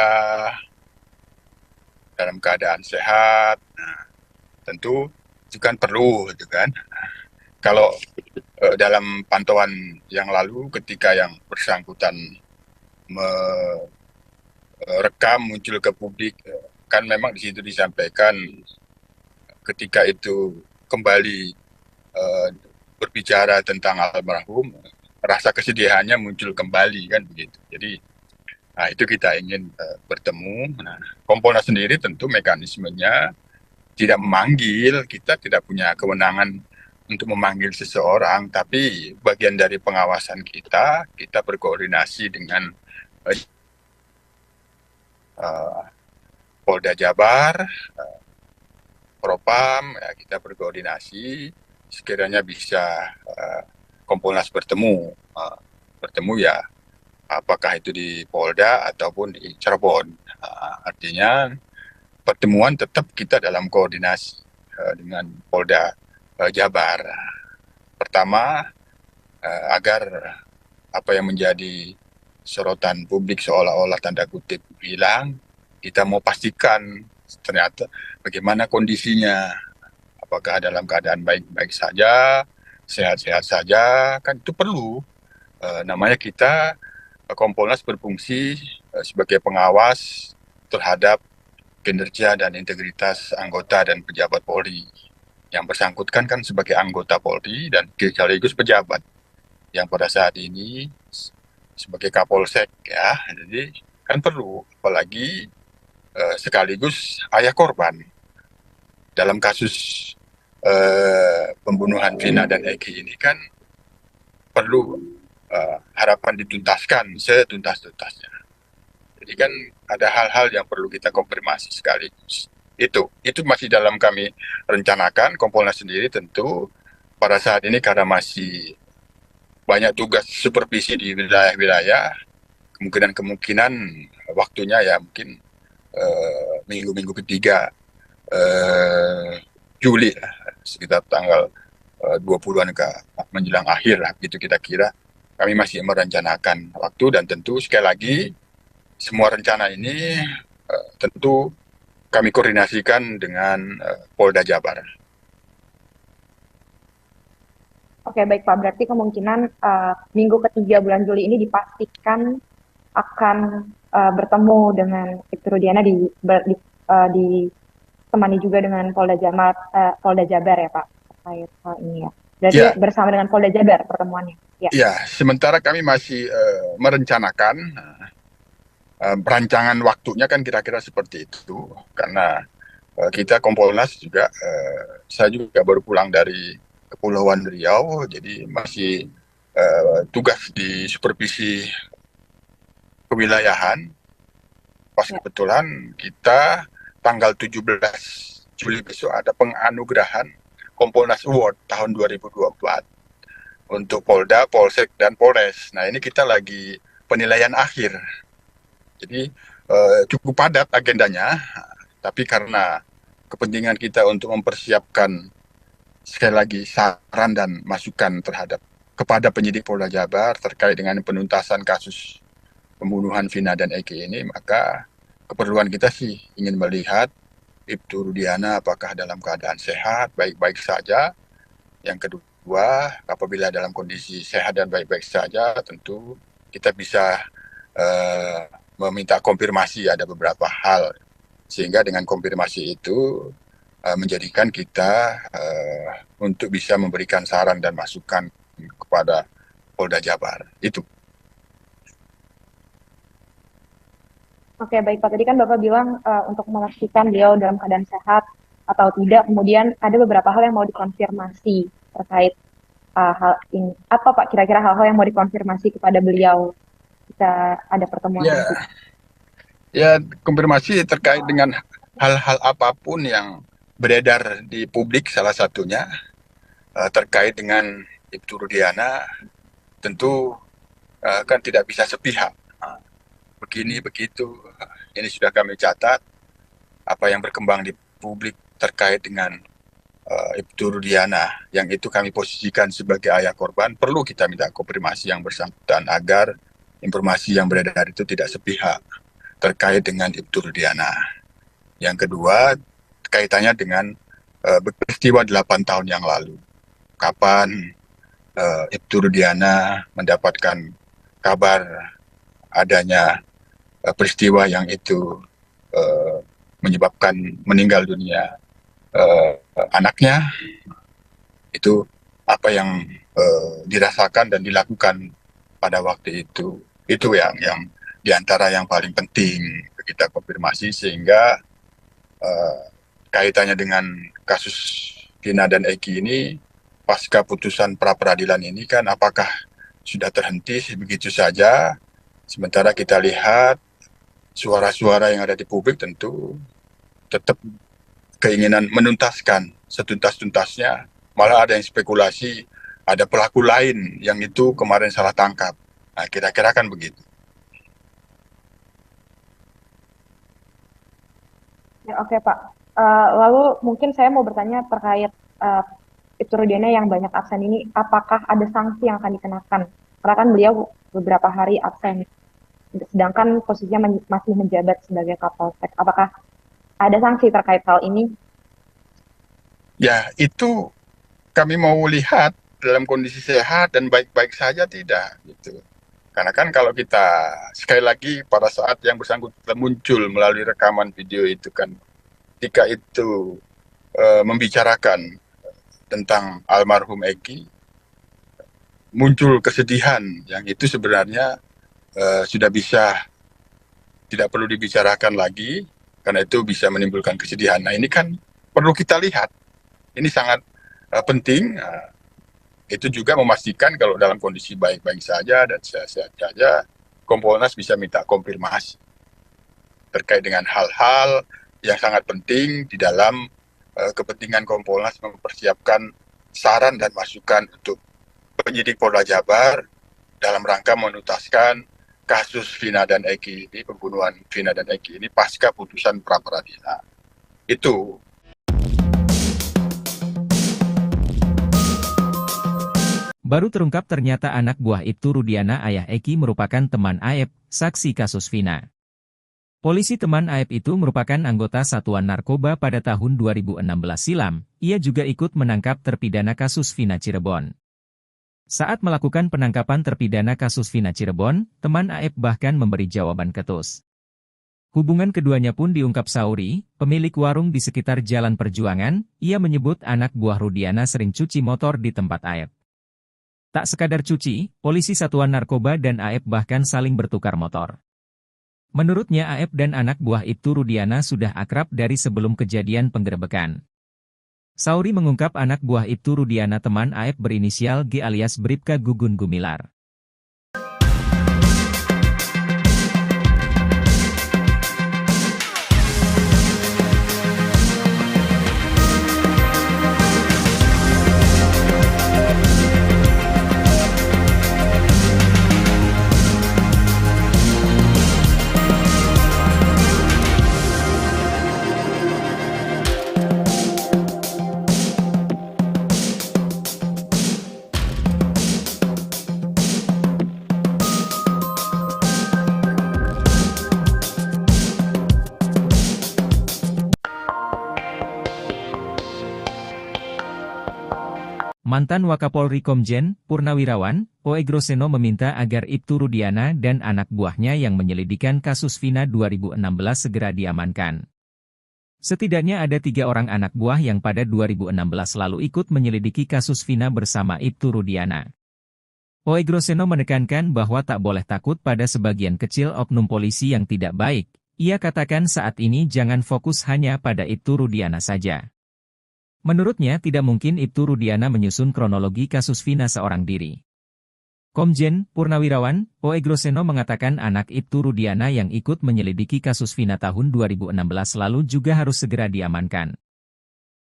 Speaker 3: dalam keadaan sehat. Nah, tentu itu kan perlu, gitu kan. Kalau dalam pantauan yang lalu, ketika yang bersangkutan merekam muncul ke publik, kan memang di situ disampaikan ketika itu kembali berbicara tentang almarhum, rasa kesedihannya muncul kembali, kan begitu. Jadi, nah itu kita ingin bertemu. Nah, Kompolnas sendiri tentu mekanismenya tidak memanggil, kita tidak punya kewenangan untuk memanggil seseorang, tapi bagian dari pengawasan kita berkoordinasi dengan Polda Jabar, Propam, ya, kita berkoordinasi, sekiranya bisa Kompolnas bertemu ya, apakah itu di Polda ataupun di Cirebon. Artinya pertemuan tetap kita dalam koordinasi dengan Polda Jabar. Pertama, agar apa yang menjadi sorotan publik seolah-olah tanda kutip hilang, kita mau pastikan ternyata bagaimana kondisinya, apakah dalam keadaan baik-baik saja, sehat-sehat saja, kan itu perlu. Namanya kita Kompolnas berfungsi sebagai pengawas terhadap kinerja dan integritas anggota dan pejabat Polri. Yang bersangkutan kan sebagai anggota Polri dan sekaligus pejabat yang pada saat ini sebagai Kapolsek, ya. Jadi kan perlu, apalagi sekaligus ayah korban dalam kasus pembunuhan Vina dan Eki ini, kan perlu harapan dituntaskan setuntas-tuntasnya. Jadi kan ada hal-hal yang perlu kita konfirmasi sekaligus. Itu masih dalam kami rencanakan. Kompolnas sendiri tentu pada saat ini karena masih banyak tugas supervisi di wilayah-wilayah, kemungkinan waktunya ya mungkin minggu-minggu ketiga Juli, sekitar tanggal 20-an ke menjelang akhir lah, gitu kita kira. Kami masih merencanakan waktu, dan tentu sekali lagi semua rencana ini tentu kami koordinasikan dengan Polda Jabar.
Speaker 4: Oke, baik Pak. Berarti kemungkinan minggu ketiga bulan Juli ini dipastikan akan bertemu dengan Ibtu Rudiana di ditemani juga dengan Polda Jabar ya Pak terkait hal ini ya. Berarti
Speaker 3: Ya,
Speaker 4: bersama dengan Polda Jabar pertemuannya. Ya.
Speaker 3: ya. Sementara kami masih merencanakan perancangan waktunya kan kira-kira seperti itu, karena kita Kompolnas juga, saya juga baru pulang dari Kepulauan Riau, jadi masih tugas di supervisi kewilayahan. Pas
Speaker 4: Ya.
Speaker 3: kebetulan kita tanggal 17 Juli besok ada penganugerahan Kompolnas Award tahun 2024 untuk Polda, Polsek, dan Polres. Nah, ini kita lagi penilaian akhir. Jadi cukup padat agendanya, tapi karena kepentingan kita untuk mempersiapkan sekali lagi saran dan masukan kepada penyidik Polda Jabar terkait dengan penuntasan kasus pembunuhan Vina dan Eki ini, maka keperluan kita sih ingin melihat Ibtu Rudiana apakah dalam keadaan sehat, baik-baik saja. Yang kedua, apabila dalam kondisi sehat dan baik-baik saja, tentu kita bisa meminta konfirmasi ada beberapa hal. Sehingga dengan konfirmasi itu menjadikan kita untuk bisa memberikan saran dan masukan kepada Polda Jabar. Itu.
Speaker 4: Oke, baik Pak. Tadi kan Bapak bilang untuk memastikan beliau dalam keadaan sehat atau tidak, kemudian ada beberapa hal yang mau dikonfirmasi terkait hal ini. Apa Pak kira-kira hal-hal yang mau dikonfirmasi kepada beliau jika ada pertemuan
Speaker 3: Ya,
Speaker 4: nanti?
Speaker 3: ya, konfirmasi terkait dengan hal-hal apapun yang beredar di publik, salah satunya terkait dengan Ibtu Rudiana, tentu kan tidak bisa sepihak. Begini, begitu, ini sudah kami catat, apa yang berkembang di publik terkait dengan Ibtu Rudiana, yang itu kami posisikan sebagai ayah korban, perlu kita minta konfirmasi yang bersangkutan agar informasi yang beredar itu tidak sepihak terkait dengan Ibtu Rudiana. Yang kedua, kaitannya dengan peristiwa 8 tahun yang lalu. Kapan Ibtu Rudiana mendapatkan kabar adanya peristiwa yang itu menyebabkan meninggal dunia anaknya, itu apa yang dirasakan dan dilakukan pada waktu itu. Itu yang diantara yang paling penting kita konfirmasi, sehingga kaitannya dengan kasus Vina dan Eki ini, pasca putusan pra-peradilan ini kan apakah sudah terhenti begitu saja, sementara kita lihat suara-suara yang ada di publik tentu tetap keinginan menuntaskan setuntas-tuntasnya, malah ada yang spekulasi ada pelaku lain yang itu kemarin salah tangkap. Nah, kira-kira kan begitu.
Speaker 4: Ya, oke Pak. Lalu mungkin saya mau bertanya terkait Ibtu Rudiana yang banyak absen ini, apakah ada sanksi yang akan dikenakan? Karena kan beliau beberapa hari absen, sedangkan posisinya masih menjabat sebagai Kapolsek. Apakah ada sanksi terkait hal ini?
Speaker 3: Ya, itu kami mau lihat dalam kondisi sehat dan baik-baik saja tidak, gitu. Karena kan kalau kita sekali lagi pada saat yang bersangkutan muncul melalui rekaman video itu kan, ketika itu membicarakan tentang almarhum Eki, muncul kesedihan yang itu sebenarnya sudah bisa tidak perlu dibicarakan lagi, karena itu bisa menimbulkan kesedihan. Nah, ini kan perlu kita lihat. Ini sangat penting. Itu juga memastikan kalau dalam kondisi baik-baik saja dan sehat-sehat saja, Kompolnas bisa minta konfirmasi terkait dengan hal-hal yang sangat penting di dalam kepentingan Kompolnas mempersiapkan saran dan masukan untuk penyidik Polda Jabar dalam rangka menuntaskan kasus Vina dan Eki ini, pembunuhan Vina dan Eki ini pasca putusan pra-peradilan. Itu.
Speaker 1: Baru terungkap ternyata anak buah Ibtu Rudiana ayah Eki merupakan teman Aep, saksi kasus Vina. Polisi teman Aep itu merupakan anggota Satuan Narkoba pada tahun 2016 silam. Ia juga ikut menangkap terpidana kasus Vina Cirebon. Saat melakukan penangkapan terpidana kasus Vina Cirebon, teman Aep bahkan memberi jawaban ketus. Hubungan keduanya pun diungkap Sauri, pemilik warung di sekitar Jalan Perjuangan. Ia menyebut anak buah Rudiana sering cuci motor di tempat Aep. Tak sekadar cuci, polisi Satuan Narkoba dan Aep bahkan saling bertukar motor. Menurutnya Aep dan anak buah Ibtu Rudiana sudah akrab dari sebelum kejadian penggerebekan. Sauri mengungkap anak buah Ibtu Rudiana teman Aep berinisial G alias Bribka Gugun Gumilar. Mantan Wakapolri Komjen Purnawirawan, Oegroseno meminta agar Ibtu Rudiana dan anak buahnya yang menyelidikan kasus Vina 2016 segera diamankan. Setidaknya ada 3 orang anak buah yang pada 2016 lalu ikut menyelidiki kasus Vina bersama Ibtu Rudiana. Oegroseno menekankan bahwa tak boleh takut pada sebagian kecil oknum polisi yang tidak baik. Ia katakan saat ini jangan fokus hanya pada Ibtu Rudiana saja. Menurutnya tidak mungkin Ibtu Rudiana menyusun kronologi kasus Vina seorang diri. Komjen Purnawirawan, Oegroseno mengatakan anak Ibtu Rudiana yang ikut menyelidiki kasus Vina tahun 2016 lalu juga harus segera diamankan.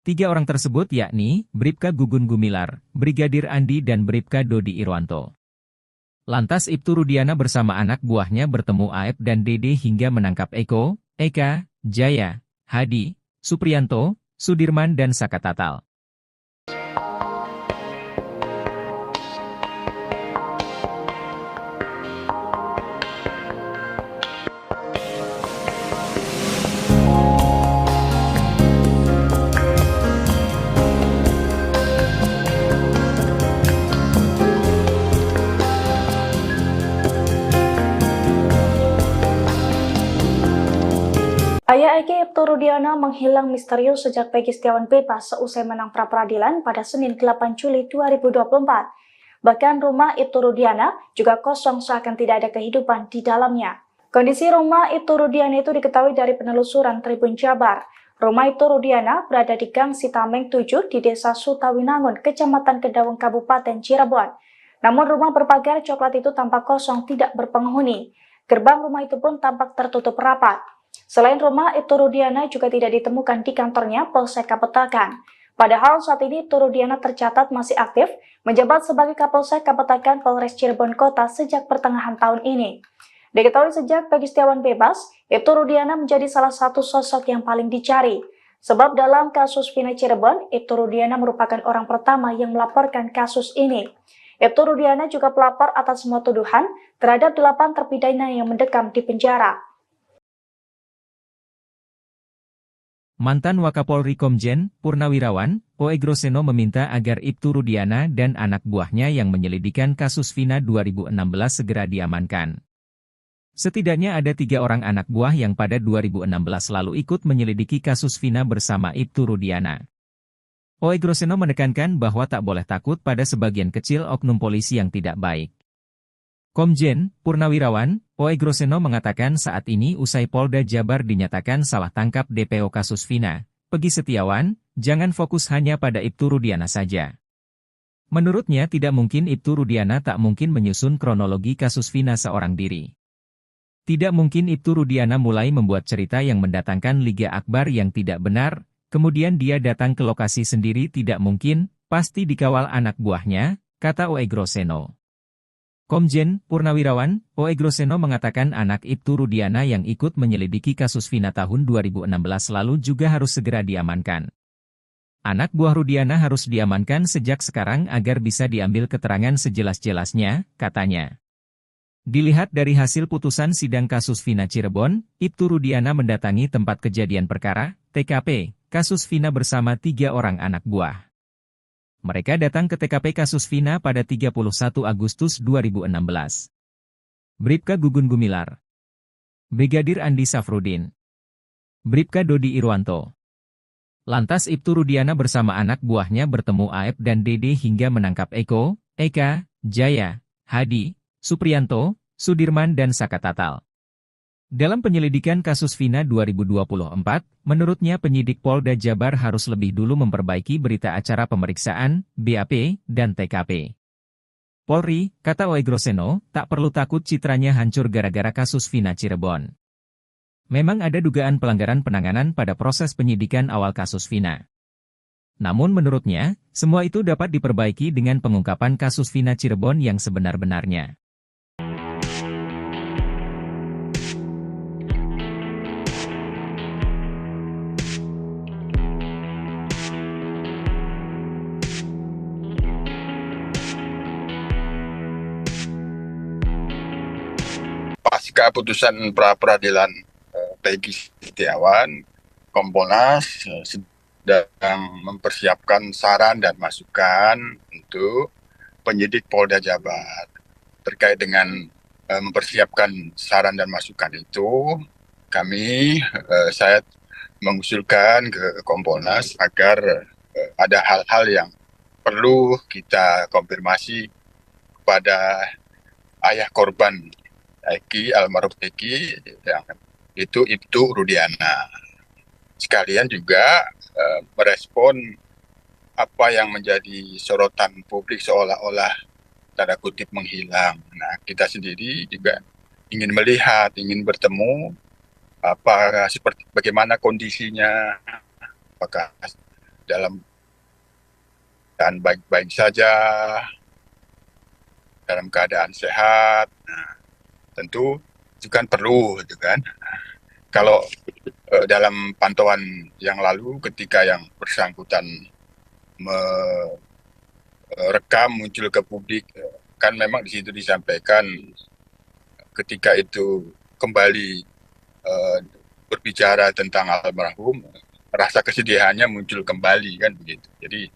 Speaker 1: 3 orang tersebut yakni, Bribka Gugun Gumilar, Brigadir Andi dan Bribka Dodi Irwanto. Lantas Ibtu Rudiana bersama anak buahnya bertemu Aep dan Dede hingga menangkap Eko, Eka, Jaya, Hadi, Supriyanto, Sudirman dan Saka Tatal.
Speaker 2: Ayah Eki Ibtu Rudiana menghilang misterius sejak Peggy Setiawan bebas seusai menang pra-peradilan pada Senin 8 Juli 2024. Bahkan rumah Ibtu Rudiana juga kosong seakan tidak ada kehidupan di dalamnya. Kondisi rumah Ibtu Rudiana itu diketahui dari penelusuran Tribun Jabar. Rumah Ibtu Rudiana berada di Gang Sitameng 7 di Desa Sutawinangun, Kecamatan Kedawung, Kabupaten Cirebon. Namun rumah berpagar coklat itu tampak kosong, tidak berpenghuni. Gerbang rumah itu pun tampak tertutup rapat. Selain rumah, Ibtu Rudiana juga tidak ditemukan di kantornya Polsek Kapetakan. Padahal saat ini Ibtu Rudiana tercatat masih aktif menjabat sebagai Kapolsek Kapetakan Polres Cirebon Kota sejak pertengahan tahun ini. Diketahui sejak Peggy Setiawan bebas, Ibtu Rudiana menjadi salah satu sosok yang paling dicari. Sebab dalam kasus Vina Cirebon, Ibtu Rudiana merupakan orang pertama yang melaporkan kasus ini. Ibtu Rudiana juga pelapor atas semua tuduhan terhadap 8 terpidana yang mendekam di penjara.
Speaker 1: Mantan Wakapolri Komjen Purnawirawan, Oegroseno meminta agar Ibtu Rudiana dan anak buahnya yang menyelidikan kasus Vina 2016 segera diamankan. Setidaknya ada 3 orang anak buah yang pada 2016 lalu ikut menyelidiki kasus Vina bersama Ibtu Rudiana. Oegroseno menekankan bahwa tak boleh takut pada sebagian kecil oknum polisi yang tidak baik. Komjen Purnawirawan, Oegroseno mengatakan saat ini usai Polda Jabar dinyatakan salah tangkap DPO kasus Vina, Peggy Setiawan, jangan fokus hanya pada Ibtu Rudiana saja. Menurutnya tidak mungkin Ibtu Rudiana tak mungkin menyusun kronologi kasus Vina seorang diri. Tidak mungkin Ibtu Rudiana mulai membuat cerita yang mendatangkan Liga Akbar yang tidak benar, kemudian dia datang ke lokasi sendiri, tidak mungkin, pasti dikawal anak buahnya, kata Oegroseno. Komjen Purnawirawan, Oegroseno mengatakan anak Ibtu Rudiana yang ikut menyelidiki kasus Vina tahun 2016 lalu juga harus segera diamankan. Anak buah Rudiana harus diamankan sejak sekarang agar bisa diambil keterangan sejelas-jelasnya, katanya. Dilihat dari hasil putusan sidang kasus Vina Cirebon, Ibtu Rudiana mendatangi tempat kejadian perkara, TKP, kasus Vina bersama 3 orang anak buah. Mereka datang ke TKP kasus Vina pada 31 Agustus 2016. Bribka Gugun Gumilar, Brigadir Andi Safrudin, Bribka Dodi Irwanto. Lantas Ibtu Rudiana bersama anak buahnya bertemu Aep dan Dede hingga menangkap Eko, Eka, Jaya, Hadi, Supriyanto, Sudirman dan Saka Tatal. Dalam penyelidikan kasus Vina 2024, menurutnya penyidik Polda Jabar harus lebih dulu memperbaiki berita acara pemeriksaan, BAP, dan TKP. Polri, kata Oegroseno, tak perlu takut citranya hancur gara-gara kasus Vina Cirebon. Memang ada dugaan pelanggaran penanganan pada proses penyidikan awal kasus Vina. Namun menurutnya, semua itu dapat diperbaiki dengan pengungkapan kasus Vina Cirebon yang sebenar-benarnya.
Speaker 3: Pasca putusan pra-peradilan Peggy Setiawan, Kompolnas sedang mempersiapkan saran dan masukan untuk penyidik Polda Jabar. Terkait dengan mempersiapkan saran dan masukan itu, saya mengusulkan ke Kompolnas agar ada hal-hal yang perlu kita konfirmasi kepada ayah korban Eki, almarhum Eki, yang itu Ibtu Rudiana. Sekalian juga merespon apa yang menjadi sorotan publik seolah-olah tanda kutip menghilang. Nah, kita sendiri juga ingin melihat, ingin bertemu bagaimana kondisinya, apakah dalam keadaan baik-baik saja, dalam keadaan sehat. Nah, tentu itu kan perlu, gitu kan. Kalau dalam pantauan yang lalu ketika yang bersangkutan merekam muncul ke publik, kan memang di situ disampaikan ketika itu kembali berbicara tentang almarhum, rasa kesedihannya muncul kembali, kan begitu. Jadi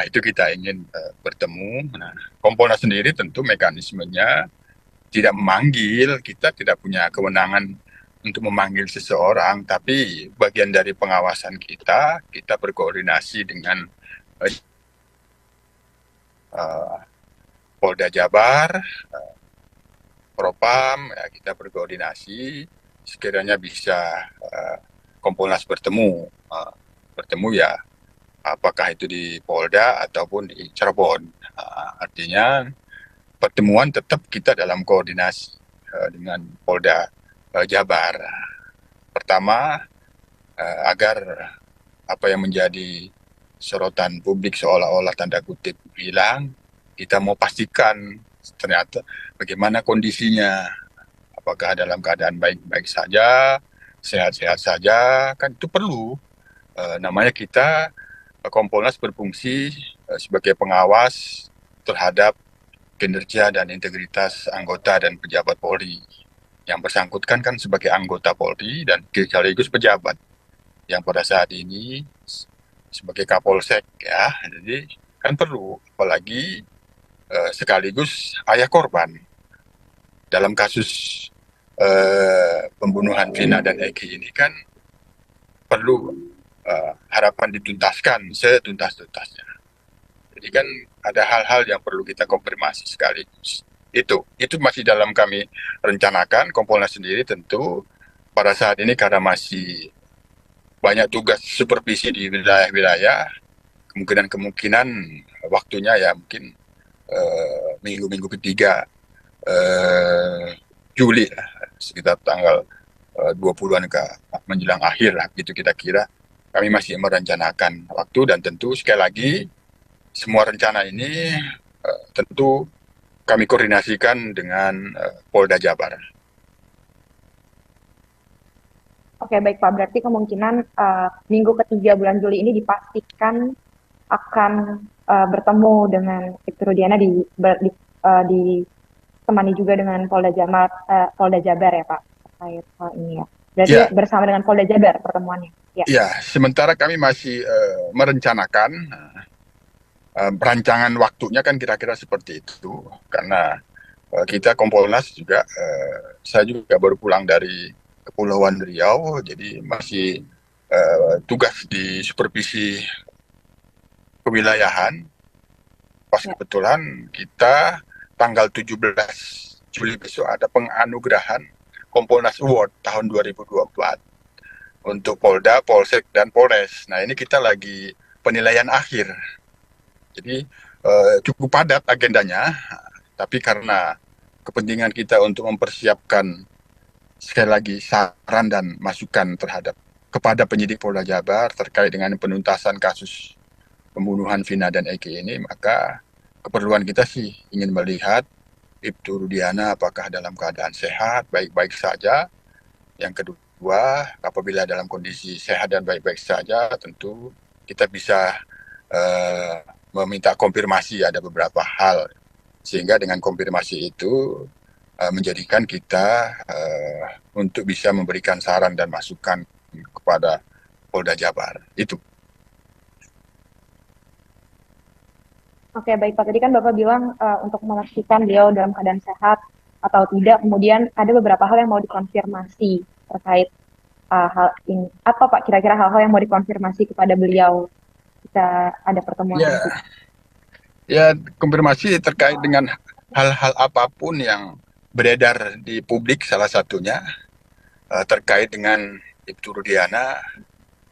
Speaker 3: itu kita ingin bertemu. Nah, Kompolnas sendiri tentu mekanismenya tidak memanggil, kita tidak punya kewenangan untuk memanggil seseorang, tapi bagian dari pengawasan kita berkoordinasi dengan Polda Jabar, Propam, ya, kita berkoordinasi, sekiranya bisa Kompolnas bertemu ya, apakah itu di Polda ataupun di Cirebon. Artinya pertemuan tetap kita dalam koordinasi dengan Polda Jabar. Pertama, agar apa yang menjadi sorotan publik seolah-olah tanda kutip hilang, kita mau pastikan ternyata bagaimana kondisinya. Apakah dalam keadaan baik-baik saja, sehat-sehat saja, kan itu perlu. Namanya kita, Kompolnas berfungsi sebagai pengawas terhadap kinerja dan integritas anggota dan pejabat Polri. Yang bersangkutan kan sebagai anggota Polri dan sekaligus pejabat yang pada saat ini sebagai Kapolsek, ya. Jadi kan perlu, apalagi sekaligus ayah korban dalam kasus pembunuhan Vina dan Eki ini, kan perlu harapan dituntaskan setuntas-tuntasnya. Jadi kan ada hal-hal yang perlu kita konfirmasi sekaligus. Itu masih dalam kami rencanakan. Kompolnas sendiri tentu pada saat ini karena masih banyak tugas supervisi di wilayah-wilayah, kemungkinan waktunya ya mungkin minggu-minggu ketiga Juli, sekitar tanggal 20-an ke menjelang akhir lah, gitu kita kira. Kami masih merencanakan waktu, dan tentu sekali lagi semua rencana ini tentu kami koordinasikan dengan Polda Jabar.
Speaker 4: Oke, baik Pak. Berarti kemungkinan minggu ketiga bulan Juli ini dipastikan akan bertemu dengan Ibtu Rudiana ditemani juga dengan Polda Jabar ya Pak, terkait hal ini ya. Berarti bersama dengan Polda Jabar pertemuannya.
Speaker 3: Ya, sementara kami masih merencanakan. Perancangan waktunya kan kira-kira seperti itu, karena kita Kompolnas juga, saya juga baru pulang dari Kepulauan Riau, jadi masih tugas di supervisi kewilayahan. Pas kebetulan kita tanggal 17 Juli besok ada penganugerahan Kompolnas Award tahun 2024 untuk Polda, Polsek, dan Polres. Nah ini kita lagi penilaian akhir. Jadi cukup padat agendanya, tapi karena kepentingan kita untuk mempersiapkan sekali lagi saran dan masukan kepada penyidik Polda Jabar terkait dengan penuntasan kasus pembunuhan Vina dan Eki ini, maka keperluan kita sih ingin melihat Ibtu Rudiana apakah dalam keadaan sehat, baik-baik saja. Yang kedua, apabila dalam kondisi sehat dan baik-baik saja, tentu kita bisa meminta konfirmasi ada beberapa hal. Sehingga dengan konfirmasi itu menjadikan kita untuk bisa memberikan saran dan masukan kepada Polda Jabar. Itu.
Speaker 4: Oke, baik Pak. Tadi kan Bapak bilang untuk memastikan beliau dalam keadaan sehat atau tidak, kemudian ada beberapa hal yang mau dikonfirmasi terkait hal ini. Apa Pak kira-kira hal-hal yang mau dikonfirmasi kepada beliau jika ada pertemuan nanti?
Speaker 3: Ya, konfirmasi terkait dengan hal-hal apapun yang beredar di publik, salah satunya terkait dengan Ibtu Rudiana,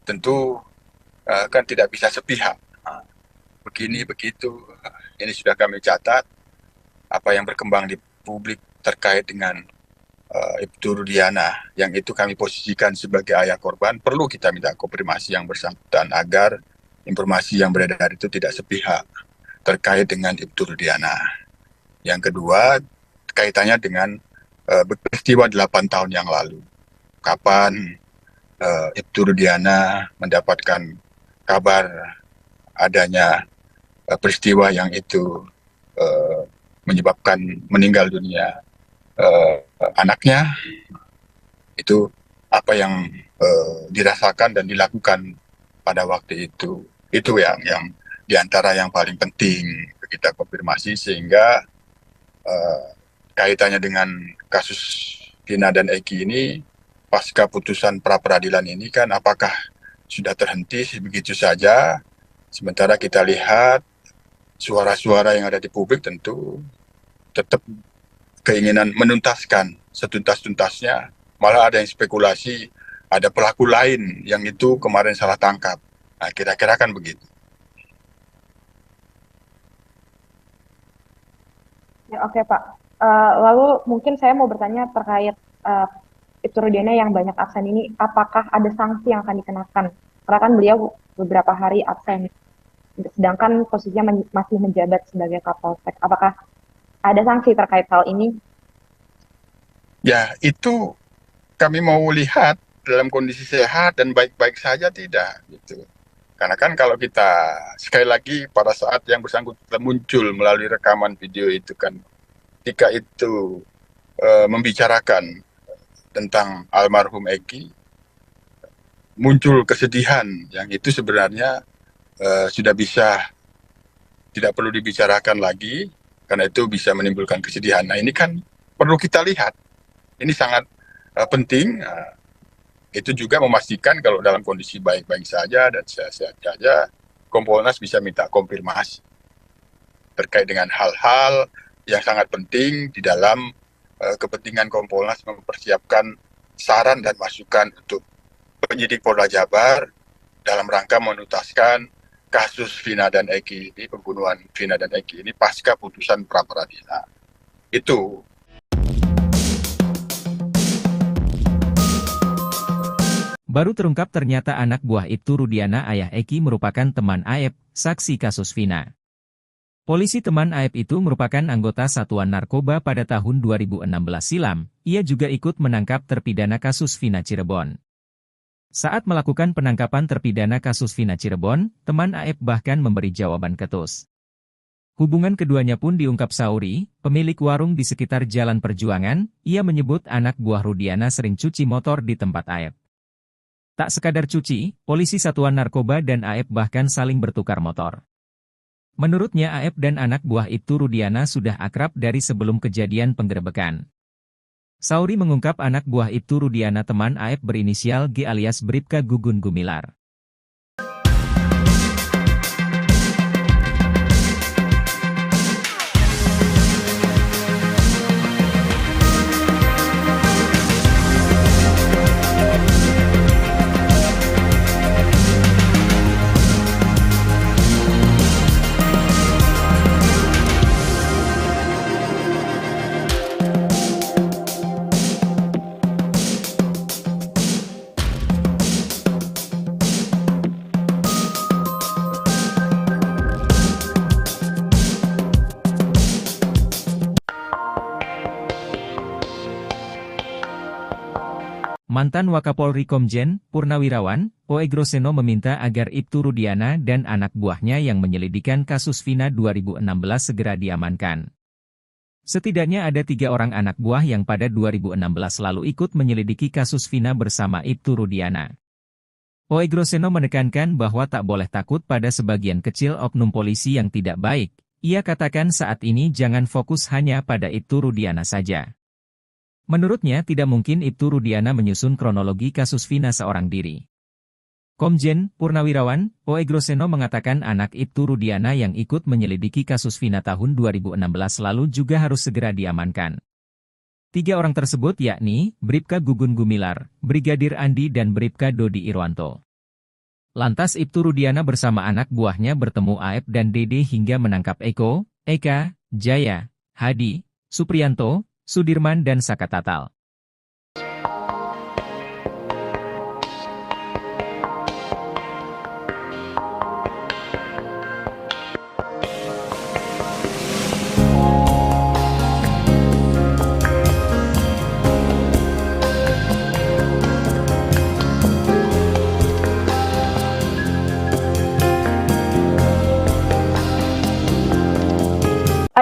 Speaker 3: tentu kan tidak bisa sepihak. Begini, begitu, ini sudah kami catat, apa yang berkembang di publik terkait dengan Ibtu Rudiana, yang itu kami posisikan sebagai ayah korban, perlu kita minta konfirmasi yang bersangkutan agar informasi yang beredar itu tidak sepihak terkait dengan Ibtu Rudiana. Yang kedua, kaitannya dengan peristiwa 8 tahun yang lalu. Kapan Ibtu Rudiana mendapatkan kabar adanya peristiwa yang itu menyebabkan meninggal dunia anaknya, itu apa yang dirasakan dan dilakukan pada waktu itu. Itu yang diantara yang paling penting kita konfirmasi, sehingga kaitannya dengan kasus Vina dan Eki ini pasca putusan pra peradilan ini kan apakah sudah terhenti begitu saja, sementara kita lihat suara-suara yang ada di publik tentu tetap keinginan menuntaskan setuntas-tuntasnya, malah ada yang spekulasi ada pelaku lain yang itu kemarin salah tangkap. Nah, kira-kira kan begitu.
Speaker 4: Ya, oke Pak. Lalu mungkin saya mau bertanya terkait Ibtu Rudiana yang banyak absen ini, apakah ada sanksi yang akan dikenakan? Karena kan beliau beberapa hari absen, sedangkan posisinya masih menjabat sebagai Kapolsek. Apakah ada sanksi terkait hal ini?
Speaker 3: Ya, itu kami mau lihat dalam kondisi sehat dan baik-baik saja tidak, gitu. Karena kan kalau kita sekali lagi pada saat yang bersangkutan muncul melalui rekaman video itu kan, ketika itu membicarakan tentang almarhum Eki, muncul kesedihan yang itu sebenarnya sudah bisa tidak perlu dibicarakan lagi, karena itu bisa menimbulkan kesedihan. Nah ini kan perlu kita lihat, ini sangat penting. Itu juga memastikan kalau dalam kondisi baik-baik saja dan sehat-sehat saja, Kompolnas bisa minta konfirmasi terkait dengan hal-hal yang sangat penting di dalam kepentingan Kompolnas mempersiapkan saran dan masukan untuk penyidik Polda Jabar dalam rangka menuntaskan kasus Vina dan Eki ini, pembunuhan Vina dan Eki ini pasca putusan pra peradilan. Itu.
Speaker 1: Baru terungkap ternyata anak buah Ibtu Rudiana ayah Eki merupakan teman Aep, saksi kasus Vina. Polisi teman Aep itu merupakan anggota Satuan Narkoba pada tahun 2016 silam. Ia juga ikut menangkap terpidana kasus Vina Cirebon. Saat melakukan penangkapan terpidana kasus Vina Cirebon, teman Aep bahkan memberi jawaban ketus. Hubungan keduanya pun diungkap Sauri, pemilik warung di sekitar Jalan Perjuangan. Ia menyebut anak buah Rudiana sering cuci motor di tempat Aep. Tak sekadar cuci, polisi Satuan Narkoba dan Aep bahkan saling bertukar motor. Menurutnya Aep dan anak buah Ibtu Rudiana sudah akrab dari sebelum kejadian penggerebekan. Sauri mengungkap anak buah Ibtu Rudiana teman Aep berinisial G alias Bribka Gugun Gumilar. Mantan Wakapolri Komjen Purnawirawan Oegroseno meminta agar Ibtu Rudiana dan anak buahnya yang menyelidikan kasus Vina 2016 segera diamankan. Setidaknya ada 3 orang anak buah yang pada 2016 lalu ikut menyelidiki kasus Vina bersama Ibtu Rudiana. Oegroseno menekankan bahwa tak boleh takut pada sebagian kecil oknum polisi yang tidak baik. Ia katakan saat ini jangan fokus hanya pada Ibtu Rudiana saja. Menurutnya tidak mungkin Ibtu Rudiana menyusun kronologi kasus Vina seorang diri. Komjen Purnawirawan Oegroseno mengatakan anak Ibtu Rudiana yang ikut menyelidiki kasus Vina tahun 2016 lalu juga harus segera diamankan. 3 orang tersebut yakni Bribka Gugun Gumilar, Brigadir Andi dan Bribka Dodi Irwanto. Lantas Ibtu Rudiana bersama anak buahnya bertemu Aep dan Dede hingga menangkap Eko, Eka, Jaya, Hadi, Supriyanto, Sudirman dan Saka Tatal.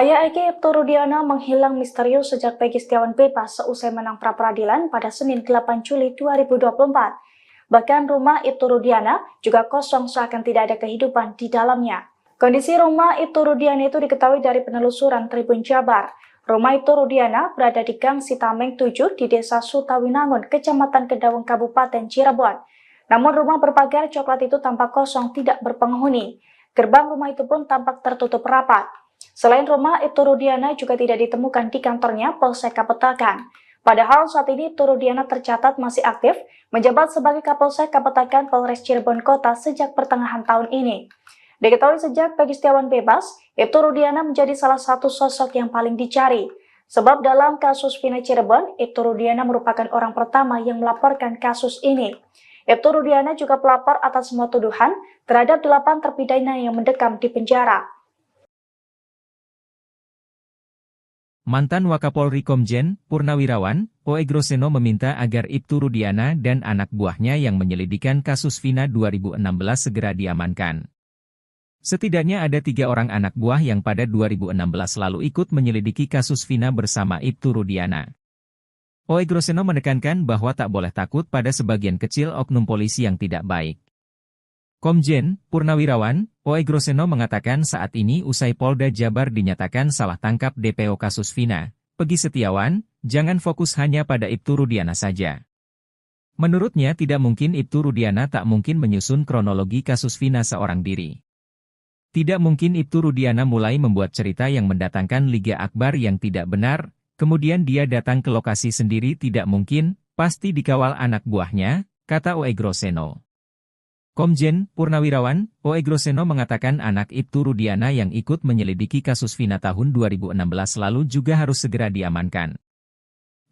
Speaker 2: Ayah Eki Ibtu Rudiana menghilang misterius sejak Peggy Setiawan bebas seusai menang pra-peradilan pada Senin 8 Juli 2024. Bahkan rumah Ibtu Rudiana juga kosong seakan tidak ada kehidupan di dalamnya. Kondisi rumah Ibtu Rudiana itu diketahui dari penelusuran Tribun Jabar. Rumah Ibtu Rudiana berada di Gang Sitameng 7 di Desa Sutawinangun, Kecamatan Kedawung, Kabupaten Cirebon. Namun rumah berpagar coklat itu tampak kosong, tidak berpenghuni. Gerbang rumah itu pun tampak tertutup rapat. Selain rumah, Ibtu Rudiana juga tidak ditemukan di kantornya Polsek Kapetakan. Padahal saat ini Ibtu Rudiana tercatat masih aktif menjabat sebagai Kapolsek Kapetakan Polres Cirebon Kota sejak pertengahan tahun ini. Diketahui sejak Peggy Setiawan bebas, Ibtu Rudiana menjadi salah satu sosok yang paling dicari. Sebab dalam kasus Vina Cirebon, Ibtu Rudiana merupakan orang pertama yang melaporkan kasus ini. Ibtu Rudiana juga pelapor atas semua tuduhan terhadap 8 terpidana yang mendekam di penjara.
Speaker 1: Mantan Wakapolri Komjen Purnawirawan Oegroseno meminta agar Ibtu Rudiana dan anak buahnya yang menyelidikan kasus Vina 2016 segera diamankan. Setidaknya ada 3 orang anak buah yang pada 2016 lalu ikut menyelidiki kasus Vina bersama Ibtu Rudiana. Oegroseno menekankan bahwa tak boleh takut pada sebagian kecil oknum polisi yang tidak baik. Komjen Purnawirawan Oegroseno mengatakan saat ini usai Polda Jabar dinyatakan salah tangkap DPO kasus Vina, Peggy Setiawan, jangan fokus hanya pada Ibtu Rudiana saja. Menurutnya tidak mungkin Ibtu Rudiana tak mungkin menyusun kronologi kasus Vina seorang diri. Tidak mungkin Ibtu Rudiana mulai membuat cerita yang mendatangkan Liga Akbar yang tidak benar, kemudian dia datang ke lokasi sendiri, tidak mungkin, pasti dikawal anak buahnya, kata Oegroseno. Komjen Purnawirawan Oegroseno mengatakan anak Ibtu Rudiana yang ikut menyelidiki kasus Vina tahun 2016 lalu juga harus segera diamankan.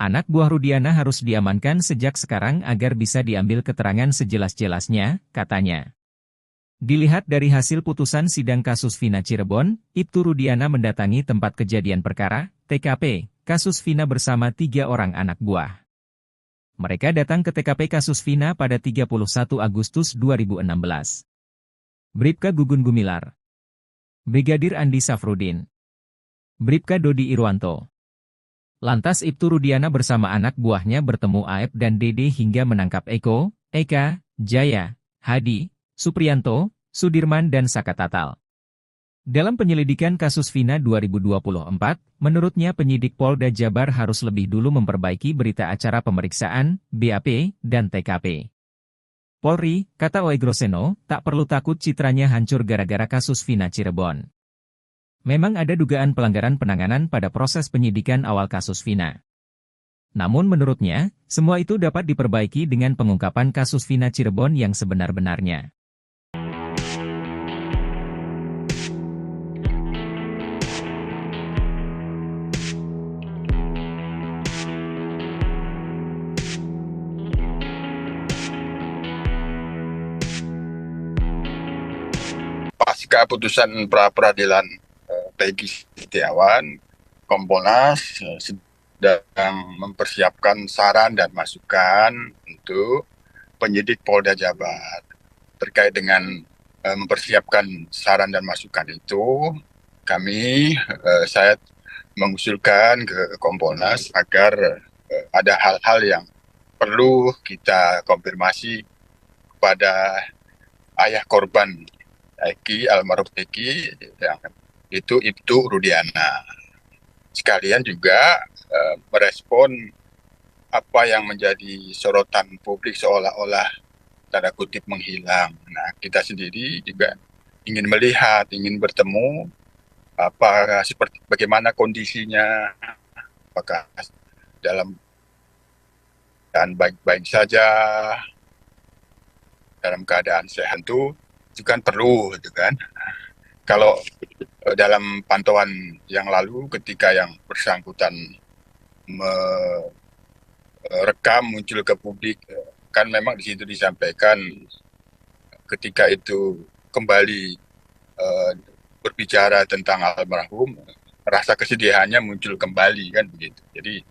Speaker 1: Anak buah Rudiana harus diamankan sejak sekarang agar bisa diambil keterangan sejelas-jelasnya, katanya. Dilihat dari hasil putusan sidang kasus Vina Cirebon, Ibtu Rudiana mendatangi tempat kejadian perkara, TKP, kasus Vina bersama 3 orang anak buah. Mereka datang ke TKP kasus Vina pada 31 Agustus 2016. Bribka Gugun Gumilar, Brigadir Andi Safrudin, Bribka Dodi Irwanto. Lantas Ibtu Rudiana bersama anak buahnya bertemu Aep dan Dede hingga menangkap Eko, Eka, Jaya, Hadi, Supriyanto, Sudirman dan Saka Tatal. Dalam penyelidikan kasus Vina 2024, menurutnya penyidik Polda Jabar harus lebih dulu memperbaiki berita acara pemeriksaan, BAP, dan TKP. Polri, kata Oegroseno, tak perlu takut citranya hancur gara-gara kasus Vina Cirebon. Memang ada dugaan pelanggaran penanganan pada proses penyidikan awal kasus Vina. Namun menurutnya, semua itu dapat diperbaiki dengan pengungkapan kasus Vina Cirebon yang sebenar-benarnya.
Speaker 3: Pasca putusan pra-peradilan Peggy Setiawan, Kompolnas sedang mempersiapkan saran dan masukan untuk penyidik Polda Jabar. Terkait dengan mempersiapkan saran dan masukan itu, saya mengusulkan ke Kompolnas agar ada hal-hal yang perlu kita konfirmasi kepada ayah korban almarhum Eki, yang itu Ibtu Rudiana. Sekalian juga merespon apa yang menjadi sorotan publik seolah-olah tanda kutip menghilang. Nah, kita sendiri juga ingin melihat, ingin bertemu bagaimana kondisinya, apakah dalam keadaan baik-baik saja, dalam keadaan sehat itu kan perlu, gitu kan. Kalau dalam pantauan yang lalu, ketika yang bersangkutan merekam muncul ke publik, kan memang di situ disampaikan ketika itu kembali berbicara tentang almarhum, rasa kesedihannya muncul kembali, kan begitu. Jadi,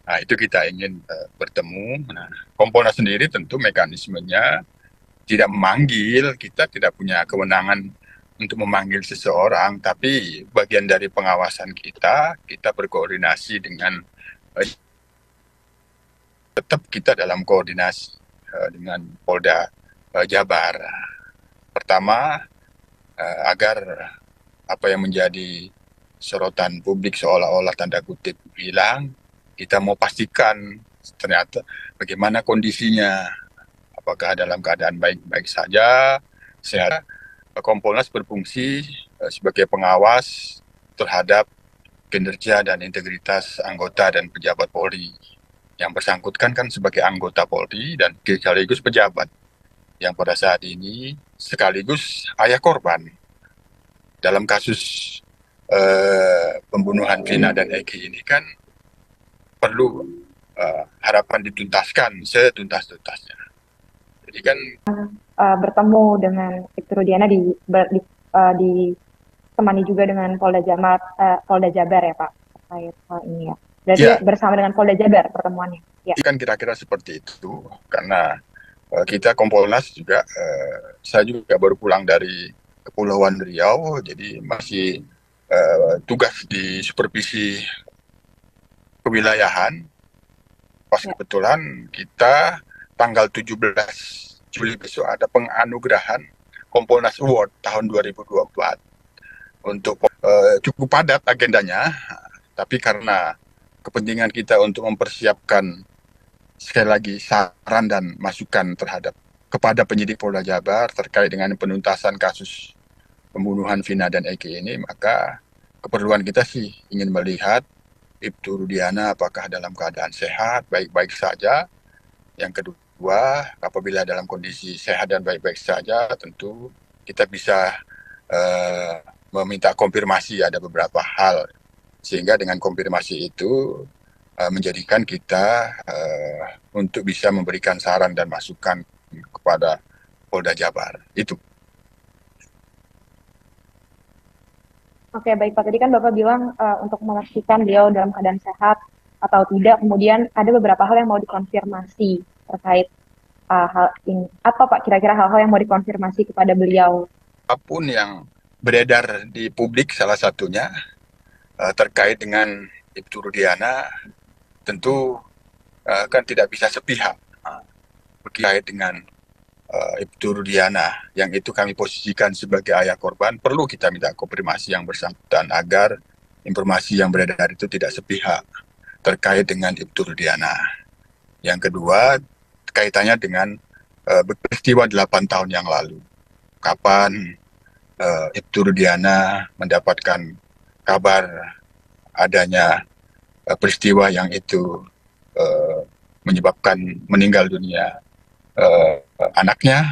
Speaker 3: nah itu kita ingin bertemu. Nah, Kompolnas sendiri tentu mekanismenya tidak memanggil, kita tidak punya kewenangan untuk memanggil seseorang, tapi bagian dari pengawasan kita berkoordinasi dengan tetap kita dalam koordinasi dengan Polda Jabar. Pertama, agar apa yang menjadi sorotan publik seolah-olah tanda kutip hilang, kita mau pastikan ternyata bagaimana kondisinya. Apakah dalam keadaan baik-baik saja, sehat. Kompolnas berfungsi sebagai pengawas terhadap kinerja dan integritas anggota dan pejabat Polri. Yang bersangkutan kan sebagai anggota Polri dan sekaligus pejabat yang pada saat ini sekaligus ayah korban. Dalam kasus pembunuhan Vina dan Eki ini kan perlu harapan dituntaskan setuntas-tuntasnya. Jadi kan
Speaker 4: bertemu dengan Ibtu Rudiana ditemani juga dengan Polda Jabar ya Pak terkait hal ini ya. Berarti
Speaker 3: ya,
Speaker 4: bersama dengan Polda Jabar pertemuannya. Ya.
Speaker 3: Kan kira-kira seperti itu karena kita Kompolnas juga saya juga baru pulang dari Kepulauan Riau, jadi masih tugas di supervisi kewilayahan. Pas kebetulan kita tanggal 17 Juli besok ada penganugerahan Kompolnas Award tahun 2024 untuk cukup padat agendanya, tapi karena kepentingan kita untuk mempersiapkan sekali lagi saran dan masukan kepada penyidik Polda Jabar terkait dengan penuntasan kasus pembunuhan Vina dan Eki ini, maka keperluan kita sih ingin melihat Ibtu Rudiana apakah dalam keadaan sehat, baik-baik saja. Yang kedua, apabila dalam kondisi sehat dan baik-baik saja, tentu kita bisa meminta konfirmasi ada beberapa hal. Sehingga dengan konfirmasi itu menjadikan kita untuk bisa memberikan saran dan masukan kepada Polda Jabar. Itu.
Speaker 4: Oke, baik Pak. Tadi kan Bapak bilang untuk memastikan beliau dalam keadaan sehat atau tidak, kemudian ada beberapa hal yang mau dikonfirmasi terkait hal ini. Apa Pak kira-kira hal-hal yang mau dikonfirmasi kepada beliau?
Speaker 3: Apapun yang beredar di publik, salah satunya terkait dengan Ibtu Rudiana, tentu kan tidak bisa sepihak terkait dengan Ibtu Rudiana, yang itu kami posisikan sebagai ayah korban, perlu kita minta konfirmasi yang bersangkutan agar informasi yang beredar itu tidak sepihak terkait dengan Ibtu Rudiana. Yang kedua, kaitannya dengan peristiwa 8 tahun yang lalu. Kapan Ibtu Rudiana mendapatkan kabar adanya peristiwa yang itu menyebabkan meninggal dunia anaknya,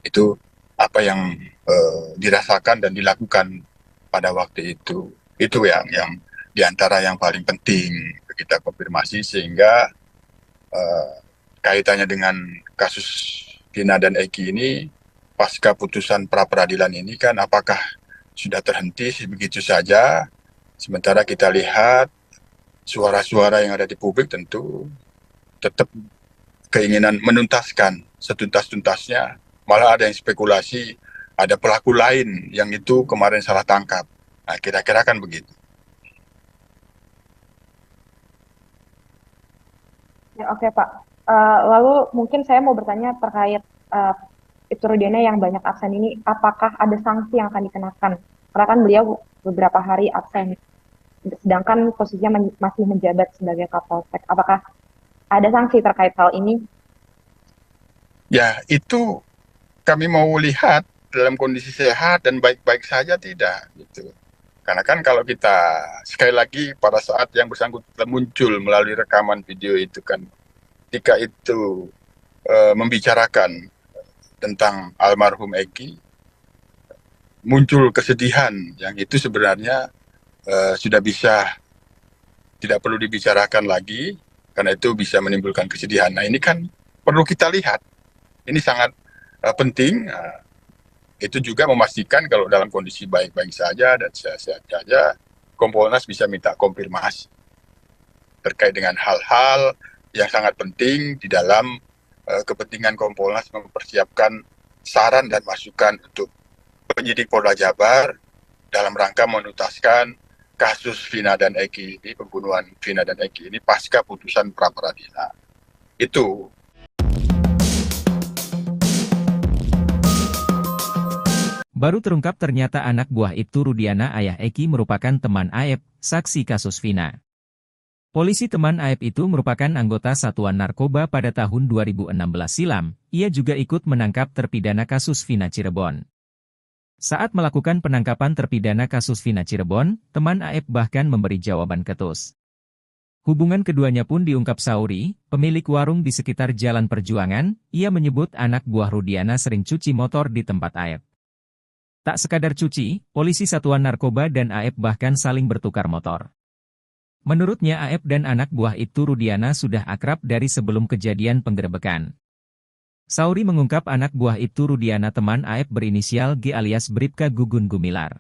Speaker 3: itu apa yang dirasakan dan dilakukan pada waktu itu. Itu yang diantara yang paling penting kita konfirmasi, sehingga kaitannya dengan kasus Vina dan Eki ini, pasca putusan pra-peradilan ini kan apakah sudah terhenti begitu saja, sementara kita lihat suara-suara yang ada di publik tentu tetap keinginan menuntaskan setuntas-tuntasnya, malah ada yang spekulasi ada pelaku lain yang itu kemarin salah tangkap. Nah, kira-kira kan begitu.
Speaker 4: Ya, oke Pak. Lalu mungkin saya mau bertanya terkait Ibtu Rudiana yang banyak absen ini, apakah ada sanksi yang akan dikenakan? Karena kan beliau beberapa hari absen, sedangkan posisinya masih menjabat sebagai Kapolsek. Apakah ada sanksi terkait hal ini?
Speaker 3: Ya, itu kami mau lihat dalam kondisi sehat dan baik-baik saja tidak, gitu. Karena kan kalau kita, sekali lagi pada saat yang bersangkutan muncul melalui rekaman video itu kan, ketika itu membicarakan tentang almarhum Eki, muncul kesedihan yang itu sebenarnya sudah bisa tidak perlu dibicarakan lagi, karena itu bisa menimbulkan kesedihan. Nah, ini kan perlu kita lihat. Ini sangat penting. Itu juga memastikan kalau dalam kondisi baik-baik saja dan sehat-sehat saja, Kompolnas bisa minta konfirmasi terkait dengan hal-hal yang sangat penting di dalam kepentingan Kompolnas mempersiapkan saran dan masukan untuk penyidik Polda Jabar dalam rangka menuntaskan kasus Vina dan Eki ini, pembunuhan Vina dan Eki ini pasca putusan pra-peradilan. Itu.
Speaker 1: Baru terungkap ternyata anak buah Ibtu Rudiana ayah Eki merupakan teman Aep, saksi kasus Vina. Polisi teman Aep itu merupakan anggota Satuan Narkoba pada tahun 2016 silam. Ia juga ikut menangkap terpidana kasus Vina Cirebon. Saat melakukan penangkapan terpidana kasus Vina Cirebon, teman Aep bahkan memberi jawaban ketus. Hubungan keduanya pun diungkap Sauri, pemilik warung di sekitar Jalan Perjuangan. Ia menyebut anak buah Rudiana sering cuci motor di tempat Aep. Tak sekadar cuci, polisi Satuan Narkoba dan Aep bahkan saling bertukar motor. Menurutnya Aep dan anak buah Ibtu Rudiana sudah akrab dari sebelum kejadian penggerebekan. Sauri mengungkap anak buah Ibtu Rudiana teman Aep berinisial G alias Bribka Gugun Gumilar.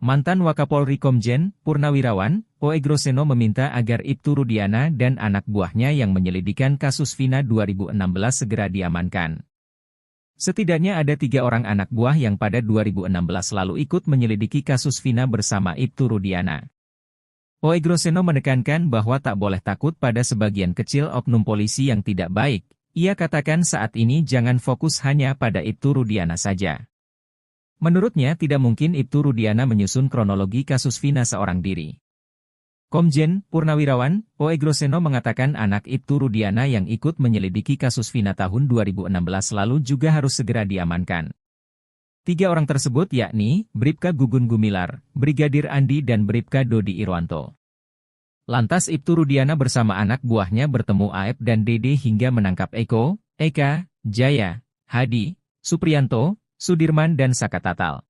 Speaker 1: Mantan Wakapolri Komjen, Purnawirawan, Oegroseno meminta agar Ibtu Rudiana dan anak buahnya yang menyelidikan kasus Vina 2016 segera diamankan. Setidaknya ada 3 orang anak buah yang pada 2016 lalu ikut menyelidiki kasus Vina bersama Ibtu Rudiana. Oegroseno menekankan bahwa tak boleh takut pada sebagian kecil oknum polisi yang tidak baik. Ia katakan saat ini jangan fokus hanya pada Ibtu Rudiana saja. Menurutnya tidak mungkin Ibtu Rudiana menyusun kronologi kasus Vina seorang diri. Komjen, Purnawirawan, Oegroseno mengatakan anak Ibtu Rudiana yang ikut menyelidiki kasus Vina tahun 2016 lalu juga harus segera diamankan. 3 orang tersebut yakni, Bribka Gugun Gumilar, Brigadir Andi dan Bribka Dodi Irwanto. Lantas Ibtu Rudiana bersama anak buahnya bertemu Aep dan Dede hingga menangkap Eko, Eka, Jaya, Hadi, Supriyanto, Sudirman dan Saka Tatal.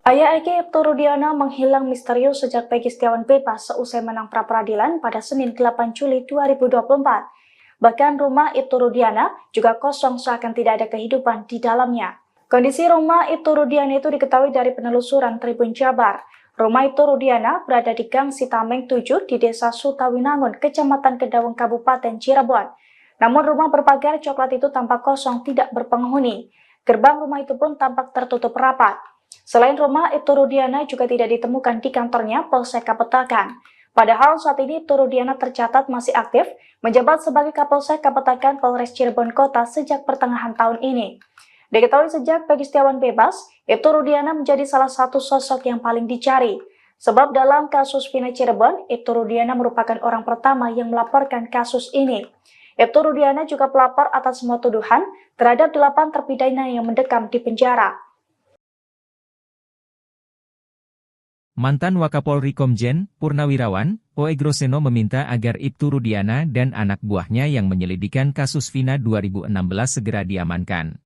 Speaker 2: Ayah Eki Ibtu Rudiana menghilang misterius sejak Peggy Setiawan bebas seusai menang pra-peradilan pada Senin 8 Juli 2024. Bahkan rumah Ibtu Rudiana juga kosong seakan tidak ada kehidupan di dalamnya. Kondisi rumah Ibtu Rudiana itu diketahui dari penelusuran Tribun Jabar. Rumah Ibtu Rudiana berada di Gang Sitameng 7 di Desa Sutawinangun, Kecamatan Kedawung, Kabupaten Cirebon. Namun rumah berpagar coklat itu tampak kosong, tidak berpenghuni. Gerbang rumah itu pun tampak tertutup rapat. Selain rumah, Ibtu Rudiana juga tidak ditemukan di kantornya Polsek Kapetakan. Padahal saat ini Ibtu Rudiana tercatat masih aktif menjabat sebagai Kapolsek Kapetakan Polres Cirebon Kota sejak pertengahan tahun ini. Diketahui sejak Peggy Setiawan bebas, Ibtu Rudiana menjadi salah satu sosok yang paling dicari. Sebab dalam kasus Vina Cirebon, Ibtu Rudiana merupakan orang pertama yang melaporkan kasus ini. Ibtu Rudiana juga pelapor atas semua tuduhan terhadap 8 terpidana yang mendekam di penjara.
Speaker 1: Mantan Wakapolri Komjen Purnawirawan Oegroseno meminta agar Ibtu Rudiana dan anak buahnya yang menyelidikan kasus Vina 2016 segera diamankan.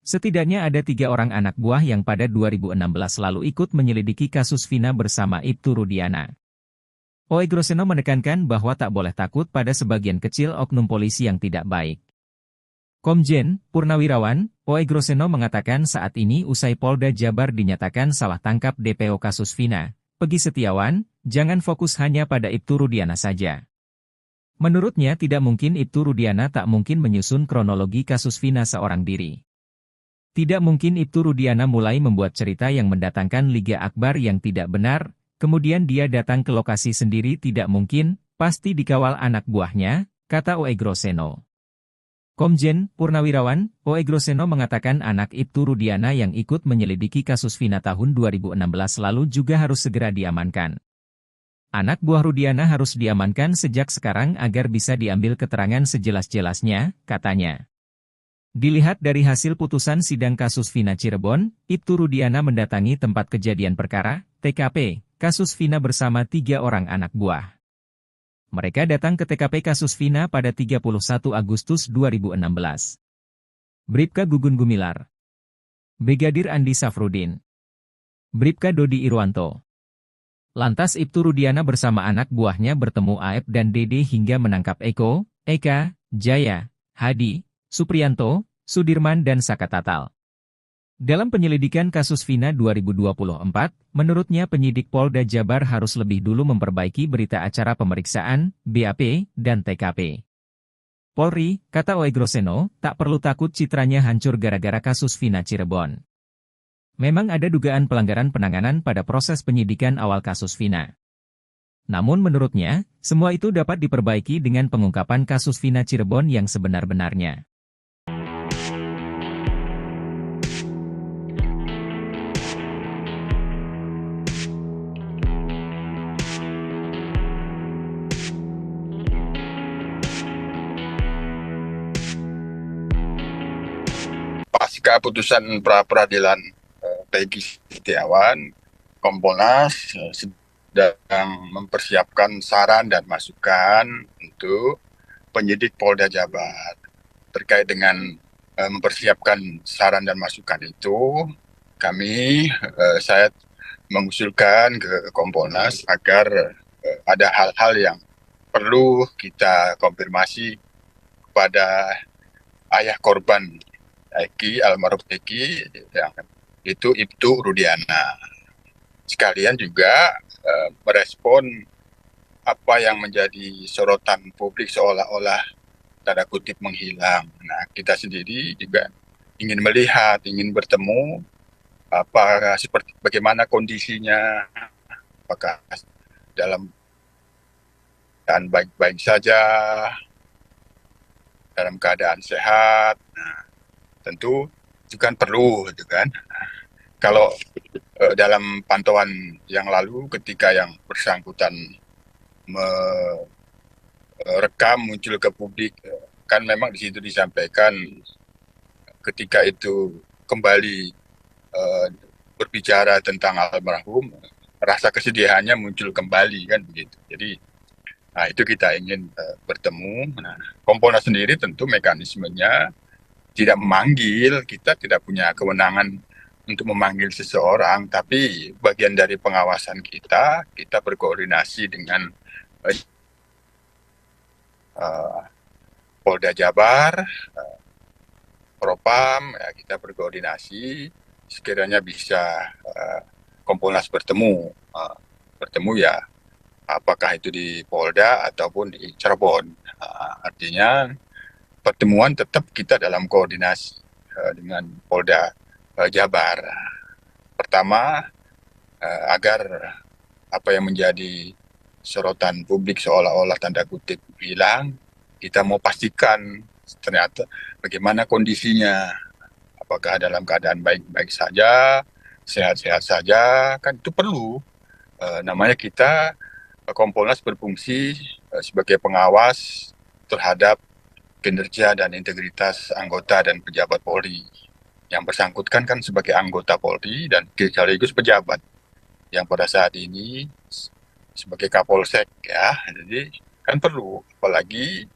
Speaker 1: Setidaknya ada 3 orang anak buah yang pada 2016 lalu ikut menyelidiki kasus Vina bersama Ibtu Rudiana. Oegroseno menekankan bahwa tak boleh takut pada sebagian kecil oknum polisi yang tidak baik. Komjen Purnawirawan Oegroseno mengatakan saat ini usai Polda Jabar dinyatakan salah tangkap DPO kasus Vina, Peggy Setiawan, jangan fokus hanya pada Ibtu Rudiana saja. Menurutnya tidak mungkin Ibtu Rudiana tak mungkin menyusun kronologi kasus Vina seorang diri. Tidak mungkin Ibtu Rudiana mulai membuat cerita yang mendatangkan Liga Akbar yang tidak benar, kemudian dia datang ke lokasi sendiri, tidak mungkin, pasti dikawal anak buahnya, kata Oegroseno. Komjen Purnawirawan Oegroseno mengatakan anak Ibtu Rudiana yang ikut menyelidiki kasus Vina tahun 2016 lalu juga harus segera diamankan. Anak buah Rudiana harus diamankan sejak sekarang agar bisa diambil keterangan sejelas-jelasnya, katanya. Dilihat dari hasil putusan sidang kasus Vina Cirebon, Ibtu Rudiana mendatangi tempat kejadian perkara, TKP, kasus Vina bersama 3 orang anak buah. Mereka datang ke TKP kasus Vina pada 31 Agustus 2016. Bribka Gugun Gumilar, Brigadir Andi Safrudin, Bribka Dodi Irwanto. Lantas Ibtu Rudiana bersama anak buahnya bertemu Aep dan Dede hingga menangkap Eko, Eka, Jaya, Hadi, Supriyanto, Sudirman dan Saka Tatal. Dalam penyelidikan kasus Vina 2024, menurutnya penyidik Polda Jabar harus lebih dulu memperbaiki berita acara pemeriksaan, BAP, dan TKP. Polri, kata Oegroseno, tak perlu takut citranya hancur gara-gara kasus Vina Cirebon. Memang ada dugaan pelanggaran penanganan pada proses penyidikan awal kasus Vina. Namun menurutnya, semua itu dapat diperbaiki dengan pengungkapan kasus Vina Cirebon yang sebenar-benarnya.
Speaker 3: Pasca putusan pra-peradilan Peggy Setiawan, Kompolnas sedang mempersiapkan saran dan masukan untuk penyidik Polda Jabar. Terkait dengan mempersiapkan saran dan masukan itu, saya mengusulkan ke Kompolnas agar ada hal-hal yang perlu kita konfirmasi kepada ayah korban Eki, almarhum Eki, yang itu Ibtu Rudiana. Sekalian juga merespon apa yang menjadi sorotan publik seolah-olah tanda kutip menghilang. Nah, kita sendiri juga ingin melihat, ingin bertemu, bagaimana kondisinya, apakah dalam keadaan baik-baik saja, dalam keadaan sehat. Nah, tentu itu kan perlu, gitu kan. Kalau dalam pantauan yang lalu ketika yang bersangkutan merekam muncul ke publik, kan memang di situ disampaikan ketika itu kembali berbicara tentang almarhum, rasa kesedihannya muncul kembali, kan begitu. Jadi itu kita ingin bertemu. Nah, Kompolnas sendiri tentu mekanismenya tidak memanggil, kita tidak punya kewenangan untuk memanggil seseorang, tapi bagian dari pengawasan kita berkoordinasi dengan uh, Polda Jabar, Propam, ya, kita berkoordinasi sekiranya bisa Kompolnas bertemu ya, apakah itu di Polda ataupun di Cirebon. Artinya pertemuan tetap kita dalam koordinasi dengan Polda Jabar. Pertama, agar apa yang menjadi sorotan publik seolah-olah tanda kutip hilang, kita mau pastikan ternyata bagaimana kondisinya, apakah dalam keadaan baik-baik saja, sehat-sehat saja, kan itu perlu. Namanya kita Kompolnas berfungsi sebagai pengawas terhadap kinerja dan integritas anggota dan pejabat Polri. Yang bersangkutan kan sebagai anggota Polri dan sekaligus pejabat yang pada saat ini sebagai Kapolsek ya. Jadi kan perlu, apalagi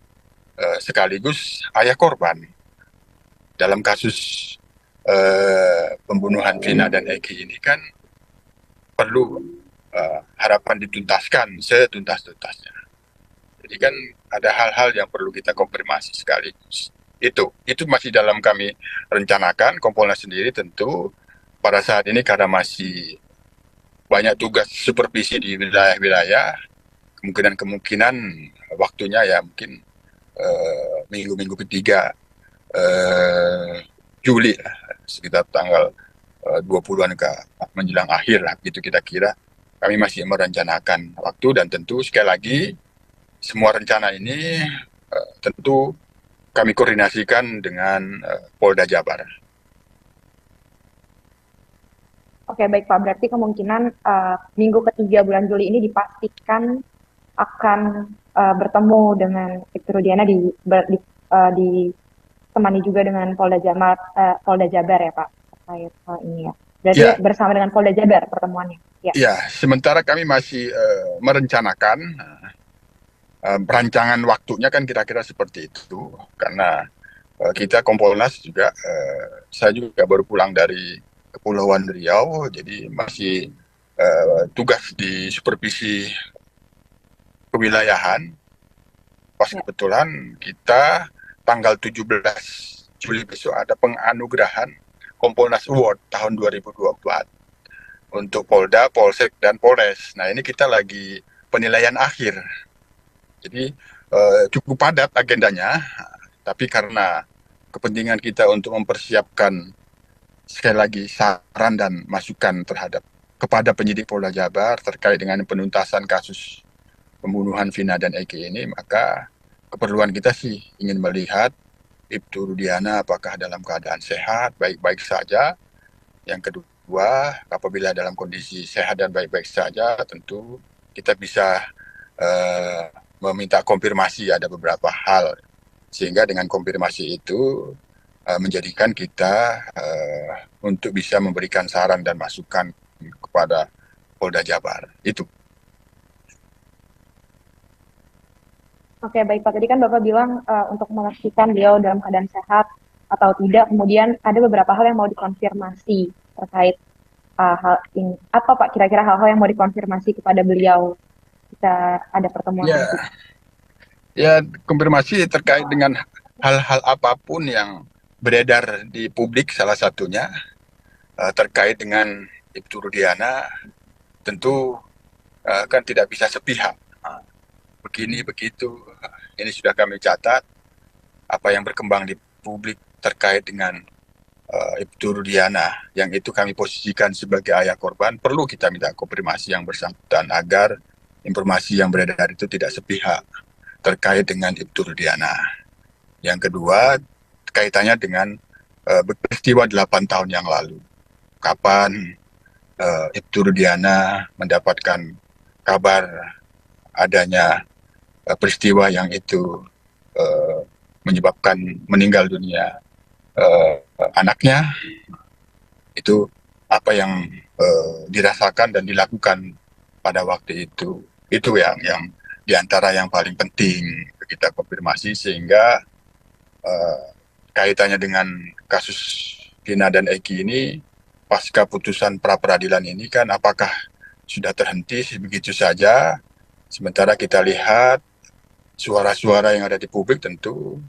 Speaker 3: sekaligus ayah korban dalam kasus pembunuhan Vina dan Eki ini kan perlu harapan dituntaskan setuntas-tuntasnya. Jadi kan ada hal-hal yang perlu kita konfirmasi sekaligus. Itu masih dalam kami rencanakan. Kompolnas sendiri tentu pada saat ini karena masih banyak tugas supervisi di wilayah-wilayah, kemungkinan waktunya ya mungkin minggu-minggu ketiga Juli sekitar tanggal 20-an ke menjelang akhir lah, gitu kita kira. Kami masih merencanakan waktu dan tentu sekali lagi semua rencana ini tentu kami koordinasikan dengan Polda Jabar.
Speaker 4: Oke, baik Pak. Berarti kemungkinan minggu ketiga bulan Juli ini dipastikan akan bertemu dengan Ibtu Rudiana ditemani juga dengan Polda Jabar ya Pak terkait hal ini ya. Berarti
Speaker 3: Ya.
Speaker 4: bersama dengan Polda Jabar pertemuannya. Ya.
Speaker 3: Ya, sementara kami masih merencanakan perancangan waktunya kan kira-kira seperti itu, karena kita Kompolnas juga, saya juga baru pulang dari Kepulauan Riau, jadi masih tugas di supervisi kewilayahan. Pas kebetulan kita tanggal 17 Juli besok ada penganugerahan Kompolnas Award tahun 2024 untuk Polda, Polsek, dan Polres. Nah ini kita lagi penilaian akhir. Jadi cukup padat agendanya, tapi karena kepentingan kita untuk mempersiapkan sekali lagi saran dan masukan kepada penyidik Polda Jabar terkait dengan penuntasan kasus pembunuhan Vina dan Eki ini, maka keperluan kita sih ingin melihat Ibtu Rudiana apakah dalam keadaan sehat, baik-baik saja. Yang kedua, apabila dalam kondisi sehat dan baik-baik saja, tentu kita bisa meminta konfirmasi ada beberapa hal, sehingga dengan konfirmasi itu menjadikan kita untuk bisa memberikan saran dan masukan kepada Polda Jabar. Itu.
Speaker 4: Oke, baik Pak. Tadi kan Bapak bilang untuk memastikan beliau dalam keadaan sehat atau tidak, kemudian ada beberapa hal yang mau dikonfirmasi terkait hal ini. Apa Pak kira-kira hal-hal yang mau dikonfirmasi kepada beliau jika ada pertemuan nanti?
Speaker 3: Ya, konfirmasi terkait dengan hal-hal apapun yang beredar di publik, salah satunya terkait dengan Ibtu Rudiana, tentu kan tidak bisa sepihak. Begini, begitu, ini sudah kami catat. Apa yang berkembang di publik terkait dengan Ibtu Rudiana, yang itu kami posisikan sebagai ayah korban, perlu kita minta konfirmasi yang bersangkutan agar informasi yang beredar itu tidak sepihak terkait dengan Ibtu Rudiana. Yang kedua, kaitannya dengan peristiwa 8 tahun yang lalu. Kapan Ibtu Rudiana mendapatkan kabar adanya peristiwa yang itu menyebabkan meninggal dunia anaknya, itu apa yang dirasakan dan dilakukan pada waktu itu. Itu yang diantara yang paling penting kita konfirmasi, sehingga kaitannya dengan kasus Vina dan Eki ini pasca putusan pra-peradilan ini kan apakah sudah terhenti begitu saja, sementara kita lihat suara-suara yang ada di publik tentu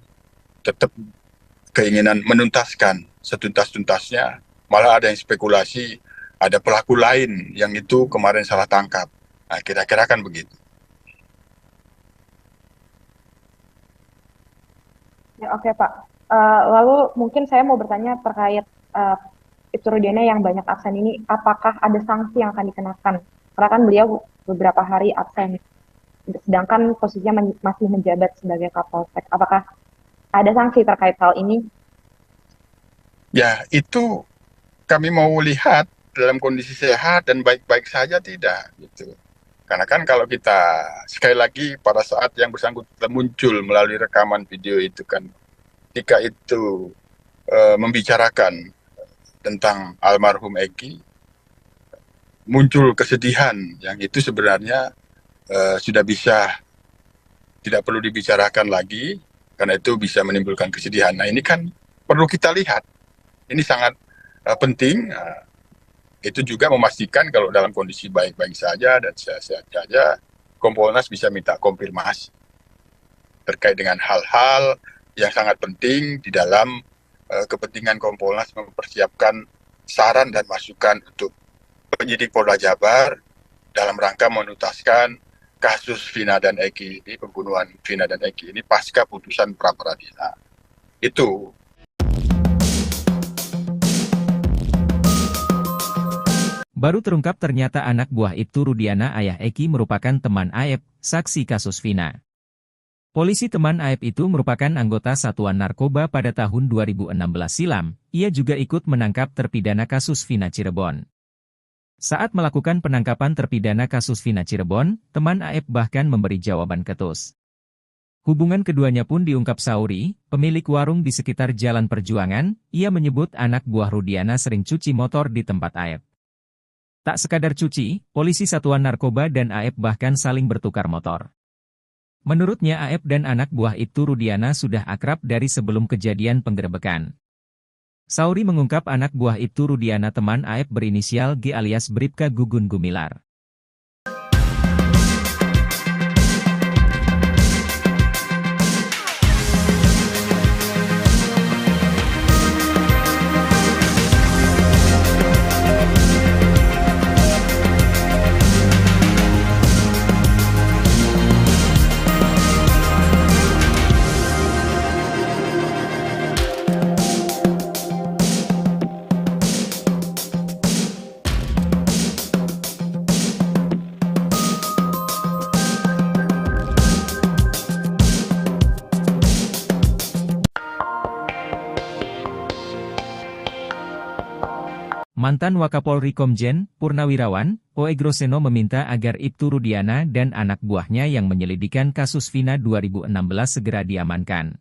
Speaker 3: tetap keinginan menuntaskan setuntas-tuntasnya, malah ada yang spekulasi ada pelaku lain yang itu kemarin salah tangkap. Nah, kira-kira kan begitu.
Speaker 4: Ya, oke Pak. Lalu mungkin saya mau bertanya terkait Ibtu Rudiana yang banyak absen ini, apakah ada sanksi yang akan dikenakan? Karena kan beliau beberapa hari absen, sedangkan posisinya masih menjabat sebagai Kapolsek. Apakah ada sanksi terkait hal ini?
Speaker 3: Ya, itu kami mau lihat dalam kondisi sehat dan baik-baik saja tidak gitu. Karena kan kalau kita sekali lagi pada saat yang bersangkutan muncul melalui rekaman video itu kan, ketika itu membicarakan tentang almarhum Eki, muncul kesedihan yang itu sebenarnya sudah bisa tidak perlu dibicarakan lagi karena itu bisa menimbulkan kesedihan. Nah ini kan perlu kita lihat, ini sangat penting. Itu juga memastikan kalau dalam kondisi baik-baik saja dan sehat-sehat saja, Kompolnas bisa minta konfirmasi terkait dengan hal-hal yang sangat penting di dalam kepentingan Kompolnas mempersiapkan saran dan masukan untuk penyidik Polda Jabar dalam rangka menuntaskan kasus Vina dan Eki ini, pembunuhan Vina dan Eki ini pasca putusan pra-peradilan. Itu.
Speaker 1: Baru terungkap ternyata anak buah Ibtu Rudiana ayah Eki merupakan teman Aep, saksi kasus Vina. Polisi teman Aep itu merupakan anggota Satuan Narkoba pada tahun 2016 silam. Ia juga ikut menangkap terpidana kasus Vina Cirebon. Saat melakukan penangkapan terpidana kasus Vina Cirebon, teman Aep bahkan memberi jawaban ketus. Hubungan keduanya pun diungkap Sauri, pemilik warung di sekitar Jalan Perjuangan. Ia menyebut anak buah Rudiana sering cuci motor di tempat Aep. Tak sekadar cuci, polisi Satuan Narkoba dan Aep bahkan saling bertukar motor. Menurutnya Aep dan anak buah Ibtu Rudiana sudah akrab dari sebelum kejadian penggerebekan. Sauri mengungkap anak buah Ibtu Rudiana teman Aep berinisial G alias Bribka Gugun Gumilar. Mantan Wakapolri Komjen, Purnawirawan, Oe Groseno meminta agar Ibtu Rudiana dan anak buahnya yang menyelidikan kasus Vina 2016 segera diamankan.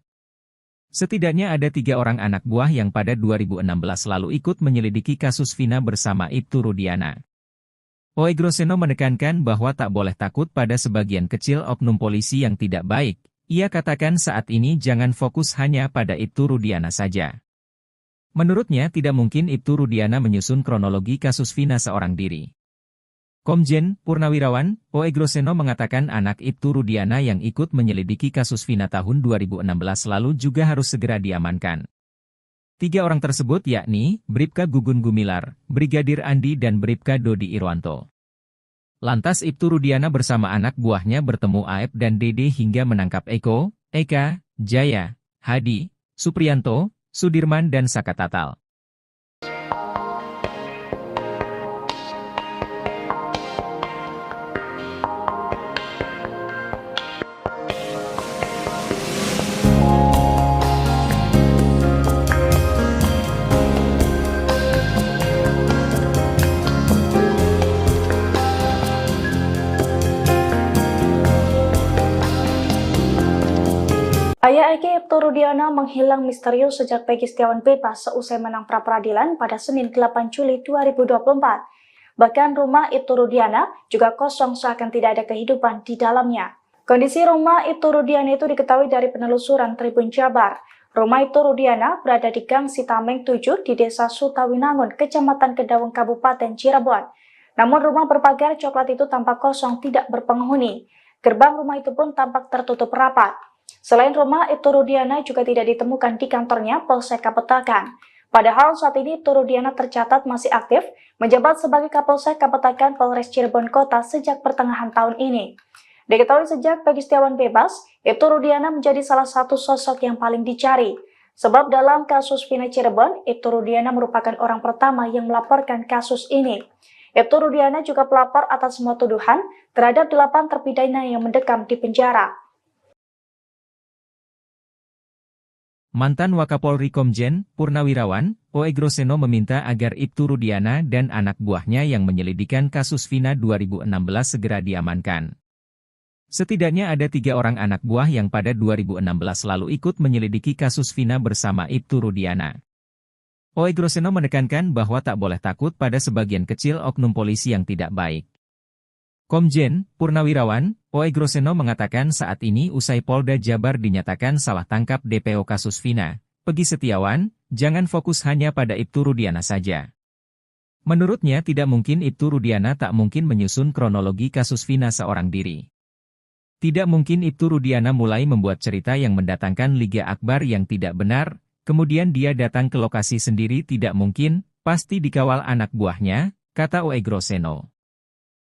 Speaker 1: Setidaknya ada 3 orang anak buah yang pada 2016 lalu ikut menyelidiki kasus Vina bersama Ibtu Rudiana. Oe Groseno menekankan bahwa tak boleh takut pada sebagian kecil oknum polisi yang tidak baik. Ia katakan saat ini jangan fokus hanya pada Ibtu Rudiana saja. Menurutnya tidak mungkin Ibtu Rudiana menyusun kronologi kasus Vina seorang diri. Komjen, Purnawirawan, Oe Groseno mengatakan anak Ibtu Rudiana yang ikut menyelidiki kasus Vina tahun 2016 lalu juga harus segera diamankan. 3 orang tersebut yakni, Bribka Gugun Gumilar, Brigadir Andi dan Bribka Dodi Irwanto. Lantas Ibtu Rudiana bersama anak buahnya bertemu Aep dan Dede hingga menangkap Eko, Eka, Jaya, Hadi, Supriyanto, Sudirman dan Saka Tatal.
Speaker 2: Ayah Eki Ibtu Rudiana menghilang misterius sejak Peggy Setiawan bebas seusai menang pra-peradilan pada Senin 8 Juli 2024. Bahkan rumah Ibtu Rudiana juga kosong seakan tidak ada kehidupan di dalamnya. Kondisi rumah Ibtu Rudiana itu diketahui dari penelusuran Tribun Jabar. Rumah Ibtu Rudiana berada di Gang Sitameng 7 di Desa Sutawinangun, Kecamatan Kedawung, Kabupaten Cirebon. Namun rumah berpagar coklat itu tampak kosong, tidak berpenghuni. Gerbang rumah itu pun tampak tertutup rapat. Selain rumah, Ibtu Rudiana juga tidak ditemukan di kantornya Polsek Kapetakan. Padahal saat ini Ibtu Rudiana tercatat masih aktif menjabat sebagai Kapolsek Kapetakan Polres Cirebon Kota sejak pertengahan tahun ini. Diketahui sejak Peggy Setiawan bebas, Ibtu Rudiana menjadi salah satu sosok yang paling dicari. Sebab dalam kasus Vina Cirebon, Ibtu Rudiana merupakan orang pertama yang melaporkan kasus ini. Ibtu Rudiana juga pelapor atas semua tuduhan terhadap 8 terpidana yang mendekam di penjara.
Speaker 1: Mantan Wakapolri Komjen Purnawirawan, Oegroseno meminta agar Ibtu Rudiana dan anak buahnya yang menyelidikan kasus Vina 2016 segera diamankan. Setidaknya ada 3 orang anak buah yang pada 2016 lalu ikut menyelidiki kasus Vina bersama Ibtu Rudiana. Oegroseno menekankan bahwa tak boleh takut pada sebagian kecil oknum polisi yang tidak baik. Komjen Purnawirawan, Oegroseno mengatakan saat ini usai Polda Jabar dinyatakan salah tangkap DPO kasus Vina, Peggy Setiawan, jangan fokus hanya pada Ibtu Rudiana saja. Menurutnya tidak mungkin Ibtu Rudiana tak mungkin menyusun kronologi kasus Vina seorang diri. Tidak mungkin Ibtu Rudiana mulai membuat cerita yang mendatangkan Liga Akbar yang tidak benar, kemudian dia datang ke lokasi sendiri, tidak mungkin, pasti dikawal anak buahnya, kata Oegroseno.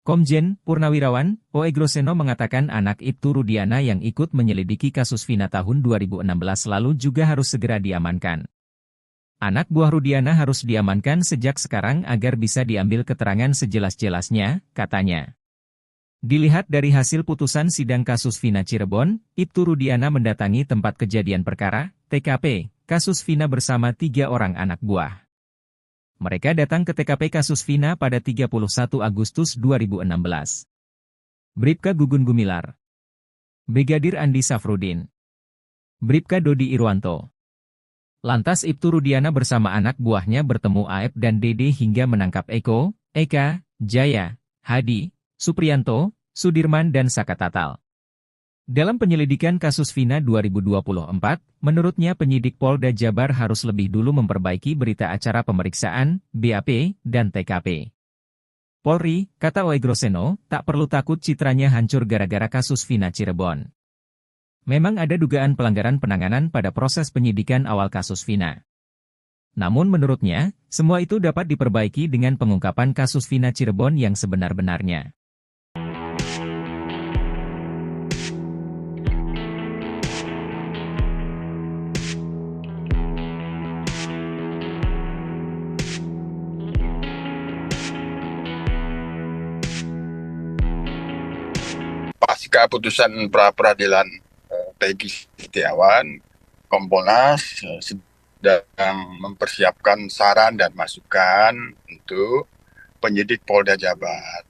Speaker 1: Komjen Purnawirawan, Oegroseno mengatakan anak Ibtu Rudiana yang ikut menyelidiki kasus Vina tahun 2016 lalu juga harus segera diamankan. Anak buah Rudiana harus diamankan sejak sekarang agar bisa diambil keterangan sejelas-jelasnya, katanya. Dilihat dari hasil putusan sidang kasus Vina Cirebon, Ibtu Rudiana mendatangi tempat kejadian perkara, TKP, kasus Vina bersama 3 orang anak buah. Mereka datang ke TKP kasus Vina pada 31 Agustus 2016. Bribka Gugun Gumilar, Brigadir Andi Safrudin, Bribka Dodi Irwanto. Lantas Ibtu Rudiana bersama anak buahnya bertemu Aep dan Dede hingga menangkap Eko, Eka, Jaya, Hadi, Supriyanto, Sudirman dan Saka Tatal. Dalam penyelidikan kasus Vina 2024, menurutnya penyidik Polda Jabar harus lebih dulu memperbaiki berita acara pemeriksaan, BAP, dan TKP. Polri, kata Oegroseno, tak perlu takut citranya hancur gara-gara kasus Vina Cirebon. Memang ada dugaan pelanggaran penanganan pada proses penyidikan awal kasus Vina. Namun menurutnya, semua itu dapat diperbaiki dengan pengungkapan kasus Vina Cirebon yang sebenar-benarnya.
Speaker 3: Pasca putusan pra-peradilan Peggy Setiawan, Kompolnas sedang mempersiapkan saran dan masukan untuk penyidik Polda Jabar.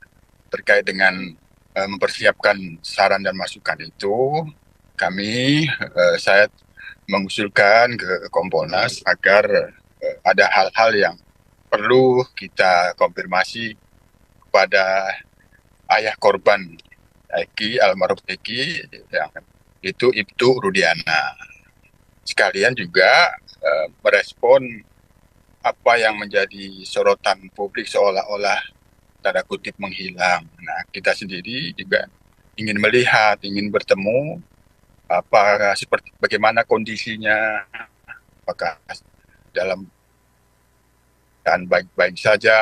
Speaker 3: Terkait dengan mempersiapkan saran dan masukan itu, saya mengusulkan ke Kompolnas agar ada hal-hal yang perlu kita konfirmasi kepada ayah korban Eki, almarhum Eki, yang itu Ibtu Rudiana. Sekalian juga merespon apa yang menjadi sorotan publik seolah-olah tanda kutip menghilang. Nah, kita sendiri juga ingin melihat, ingin bertemu, bagaimana kondisinya, apakah dalam keadaan baik-baik saja,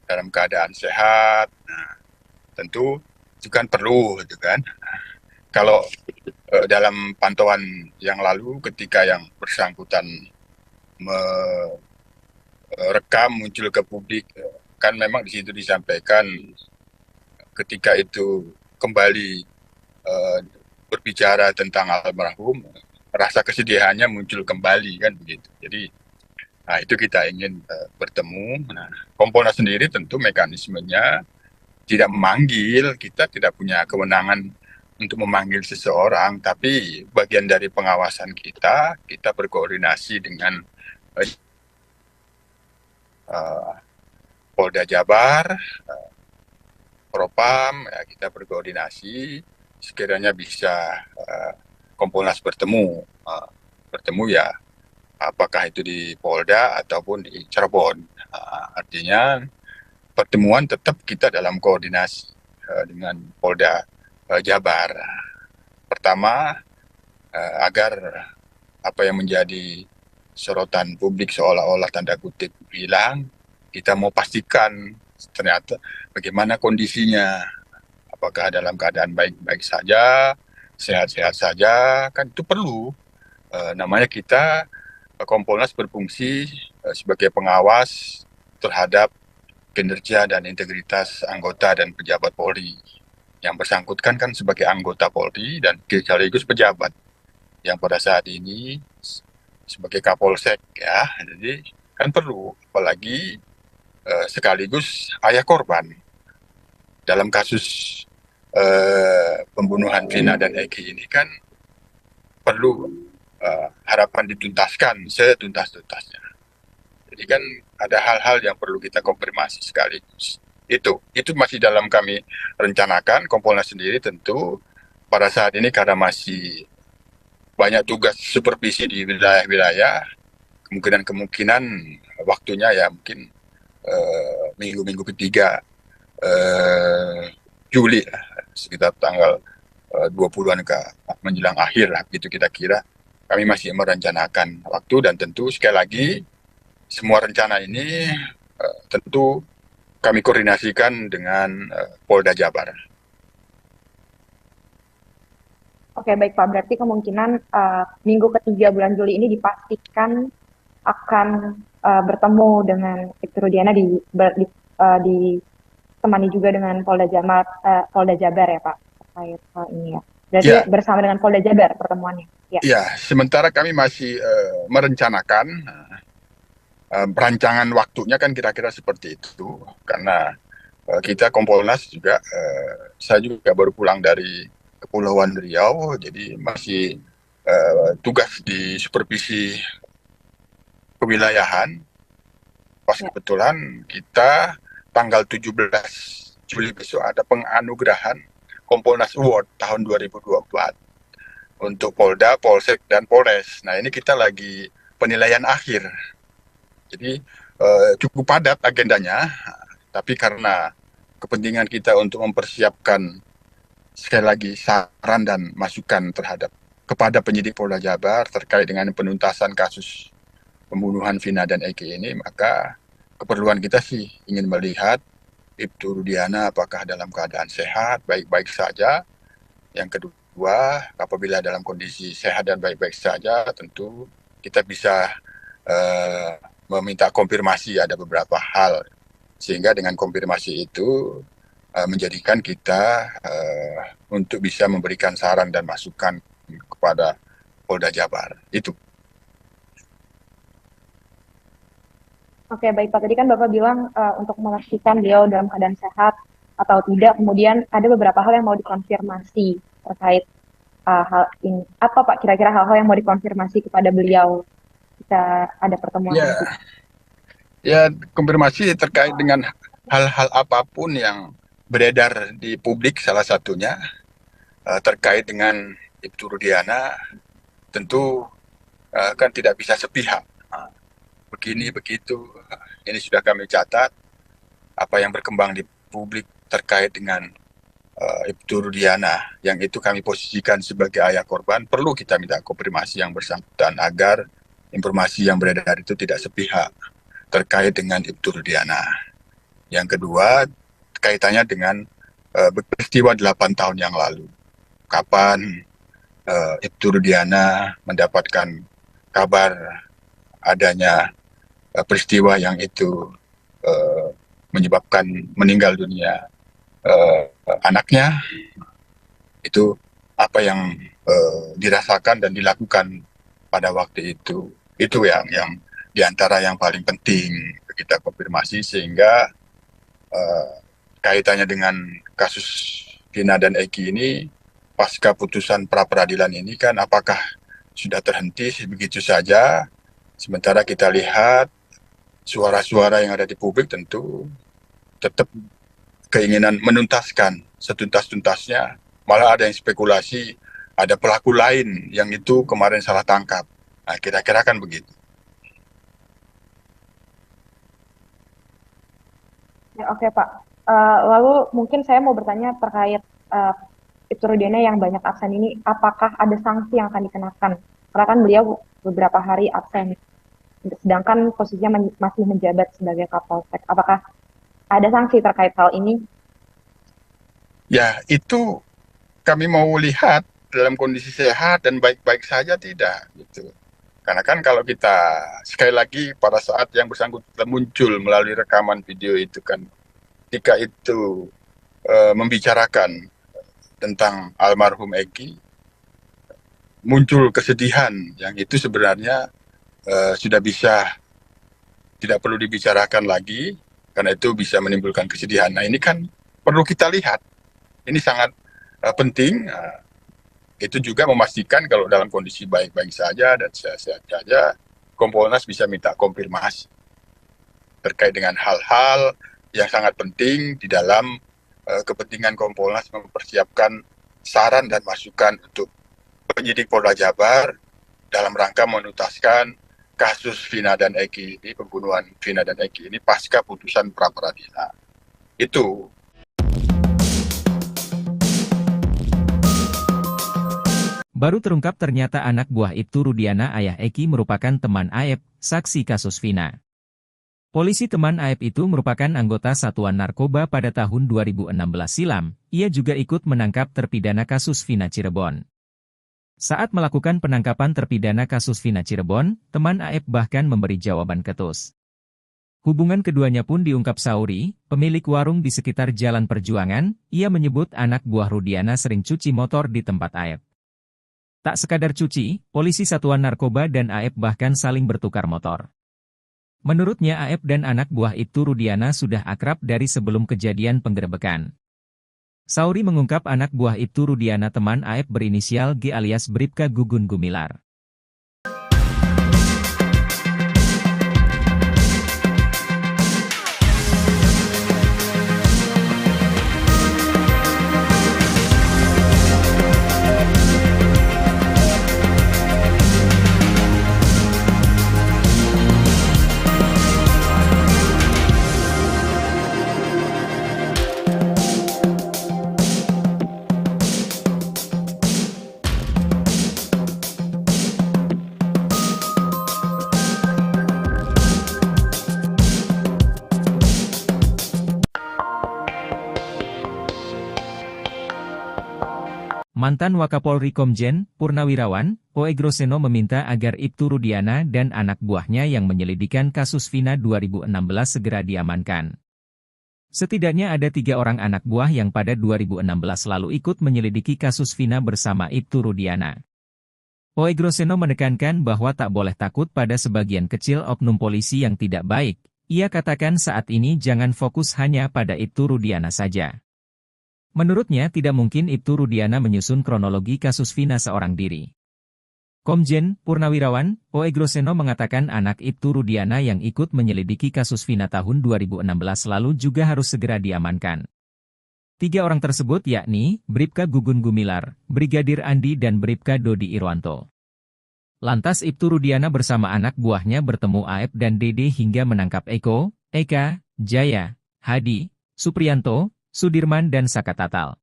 Speaker 3: dalam keadaan sehat. Nah, tentu itu kan perlu, gitu kan. Kalau dalam pantauan yang lalu, ketika yang bersangkutan merekam muncul ke publik, kan memang di situ disampaikan ketika itu kembali berbicara tentang almarhum, rasa kesedihannya muncul kembali, kan begitu. Jadi, nah itu kita ingin bertemu. Nah, Kompolnas sendiri tentu mekanismenya tidak memanggil, kita tidak punya kewenangan untuk memanggil seseorang, tapi bagian dari pengawasan kita berkoordinasi dengan Polda Jabar, Propam, ya, kita berkoordinasi, sekiranya bisa Kompolnas bertemu ya apakah itu di Polda ataupun di Cirebon. Artinya pertemuan tetap kita dalam koordinasi dengan Polda Jabar. Pertama, agar apa yang menjadi sorotan publik seolah-olah tanda kutip hilang, kita mau pastikan ternyata bagaimana kondisinya, apakah dalam keadaan baik-baik saja, sehat-sehat saja, kan itu perlu. Namanya kita Kompolnas berfungsi sebagai pengawas terhadap kinerja dan integritas anggota dan pejabat Polri. Yang bersangkutan kan sebagai anggota Polri dan sekaligus pejabat yang pada saat ini sebagai Kapolsek ya. Jadi kan perlu, apalagi sekaligus ayah korban dalam kasus pembunuhan Vina dan Eki ini kan perlu harapan dituntaskan setuntas-tuntasnya. Jadi kan ada hal-hal yang perlu kita konfirmasi sekaligus. Itu masih dalam kami rencanakan. Kompolnas sendiri tentu pada saat ini karena masih banyak tugas supervisi di wilayah-wilayah, kemungkinan waktunya ya mungkin minggu-minggu ketiga Juli sekitar tanggal 20-an ke menjelang akhir lah, gitu kita kira. Kami masih merencanakan waktu dan tentu sekali lagi semua rencana ini tentu kami koordinasikan dengan Polda Jabar.
Speaker 4: Oke, baik Pak. Berarti kemungkinan minggu ketiga bulan Juli ini dipastikan akan bertemu dengan Ibtu Rudiana ditemani juga dengan Polda Jabar ya Pak, terkait hal ini ya. Berarti
Speaker 3: Ya.
Speaker 4: bersama dengan Polda Jabar pertemuannya. Ya.
Speaker 3: Ya, sementara kami masih merencanakan perancangan waktunya kan kira-kira seperti itu, karena kita Kompolnas juga, saya juga baru pulang dari Kepulauan Riau, jadi masih tugas di supervisi kewilayahan. Pas kebetulan kita tanggal 17 Juli besok ada penganugerahan Kompolnas Award tahun 2024 untuk Polda, Polsek, dan Polres. Nah ini kita lagi penilaian akhir. Jadi cukup padat agendanya, tapi karena kepentingan kita untuk mempersiapkan sekali lagi saran dan masukan kepada penyidik Polda Jabar terkait dengan penuntasan kasus pembunuhan Vina dan Eki ini, maka keperluan kita sih ingin melihat Ibtu Rudiana apakah dalam keadaan sehat, baik-baik saja. Yang kedua, apabila dalam kondisi sehat dan baik-baik saja, tentu kita bisa meminta konfirmasi ada beberapa hal, sehingga dengan konfirmasi itu menjadikan kita untuk bisa memberikan saran dan masukan kepada Polda Jabar. Itu.
Speaker 4: Oke, baik Pak. Tadi kan Bapak bilang untuk memastikan beliau dalam keadaan sehat atau tidak, kemudian ada beberapa hal yang mau dikonfirmasi terkait hal ini. Apa Pak kira-kira hal-hal yang mau dikonfirmasi kepada beliau jika ada pertemuan nanti?
Speaker 3: Ya, konfirmasi terkait dengan hal-hal apapun yang beredar di publik, salah satunya terkait dengan Ibtu Rudiana, tentu kan tidak bisa sepihak. Begini, begitu, ini sudah kami catat. Apa yang berkembang di publik terkait dengan Ibtu Rudiana, yang itu kami posisikan sebagai ayah korban, perlu kita minta konfirmasi yang bersangkutan agar informasi yang beredar itu tidak sepihak terkait dengan Ibtu Rudiana. Yang kedua, kaitannya dengan peristiwa 8 tahun yang lalu. Kapan Ibtu Rudiana mendapatkan kabar adanya peristiwa yang itu menyebabkan meninggal dunia anaknya, itu apa yang dirasakan dan dilakukan pada waktu itu. Itu yang diantara yang paling penting kita konfirmasi, sehingga kaitannya dengan kasus Vina dan Eki ini, pasca putusan pra-peradilan ini kan apakah sudah terhenti begitu saja, sementara kita lihat suara-suara yang ada di publik tentu tetap keinginan menuntaskan setuntas-tuntasnya. Malah ada yang spekulasi ada pelaku lain yang itu kemarin salah tangkap. Nah, kira-kira kan begitu.
Speaker 4: Ya, oke Pak. Lalu mungkin saya mau bertanya terkait Ibtu Rudiana yang banyak absen ini, apakah ada sanksi yang akan dikenakan? Karena kan beliau beberapa hari absen, sedangkan posisinya masih menjabat sebagai Kapolsek. Apakah ada sanksi terkait hal ini?
Speaker 3: Ya, itu kami mau lihat dalam kondisi sehat dan baik-baik saja tidak gitu. Karena kan kalau kita sekali lagi pada saat yang bersangkutan muncul melalui rekaman video itu kan, ketika itu membicarakan tentang almarhum Eki, muncul kesedihan yang itu sebenarnya sudah bisa tidak perlu dibicarakan lagi karena itu bisa menimbulkan kesedihan. Nah, ini kan perlu kita lihat. Ini sangat penting. Itu juga memastikan kalau dalam kondisi baik-baik saja dan sehat-sehat saja, Kompolnas bisa minta konfirmasi terkait dengan hal-hal yang sangat penting di dalam kepentingan Kompolnas mempersiapkan saran dan masukan untuk penyidik Polda Jabar dalam rangka menuntaskan kasus Vina dan Eki ini, pembunuhan Vina dan Eki ini pasca putusan pra peradilan. Itu.
Speaker 1: Baru terungkap ternyata anak buah Ibtu Rudiana ayah Eki merupakan teman Aep, saksi kasus Vina. Polisi teman Aep itu merupakan anggota Satuan Narkoba pada tahun 2016 silam, ia juga ikut menangkap terpidana kasus Vina Cirebon. Saat melakukan penangkapan terpidana kasus Vina Cirebon, teman Aep bahkan memberi jawaban ketus. Hubungan keduanya pun diungkap Sauri, pemilik warung di sekitar Jalan Perjuangan, ia menyebut anak buah Rudiana sering cuci motor di tempat Aep. Tak sekadar cuci, polisi Satuan Narkoba dan Aep bahkan saling bertukar motor. Menurutnya Aep dan anak buah Ibtu Rudiana sudah akrab dari sebelum kejadian penggerebekan. Sauri mengungkap anak buah Ibtu Rudiana teman Aep berinisial G alias Bribka Gugun Gumilar. Mantan Wakapolri Komjen, Purnawirawan, Oegroseno meminta agar Ibtu Rudiana dan anak buahnya yang menyelidikan kasus Vina 2016 segera diamankan. Setidaknya ada 3 orang anak buah yang pada 2016 lalu ikut menyelidiki kasus Vina bersama Ibtu Rudiana. Oegroseno menekankan bahwa tak boleh takut pada sebagian kecil oknum polisi yang tidak baik. Ia katakan saat ini jangan fokus hanya pada Ibtu Rudiana saja. Menurutnya tidak mungkin Ibtu Rudiana menyusun kronologi kasus Vina seorang diri. Komjen, Purnawirawan, Oegroseno mengatakan anak Ibtu Rudiana yang ikut menyelidiki kasus Vina tahun 2016 lalu juga harus segera diamankan. 3 orang tersebut yakni, Bribka Gugun Gumilar, Brigadir Andi dan Bribka Dodi Irwanto. Lantas Ibtu Rudiana bersama anak buahnya bertemu Aep dan Dede hingga menangkap Eko, Eka, Jaya, Hadi, Supriyanto, Sudirman dan Saka Tatal.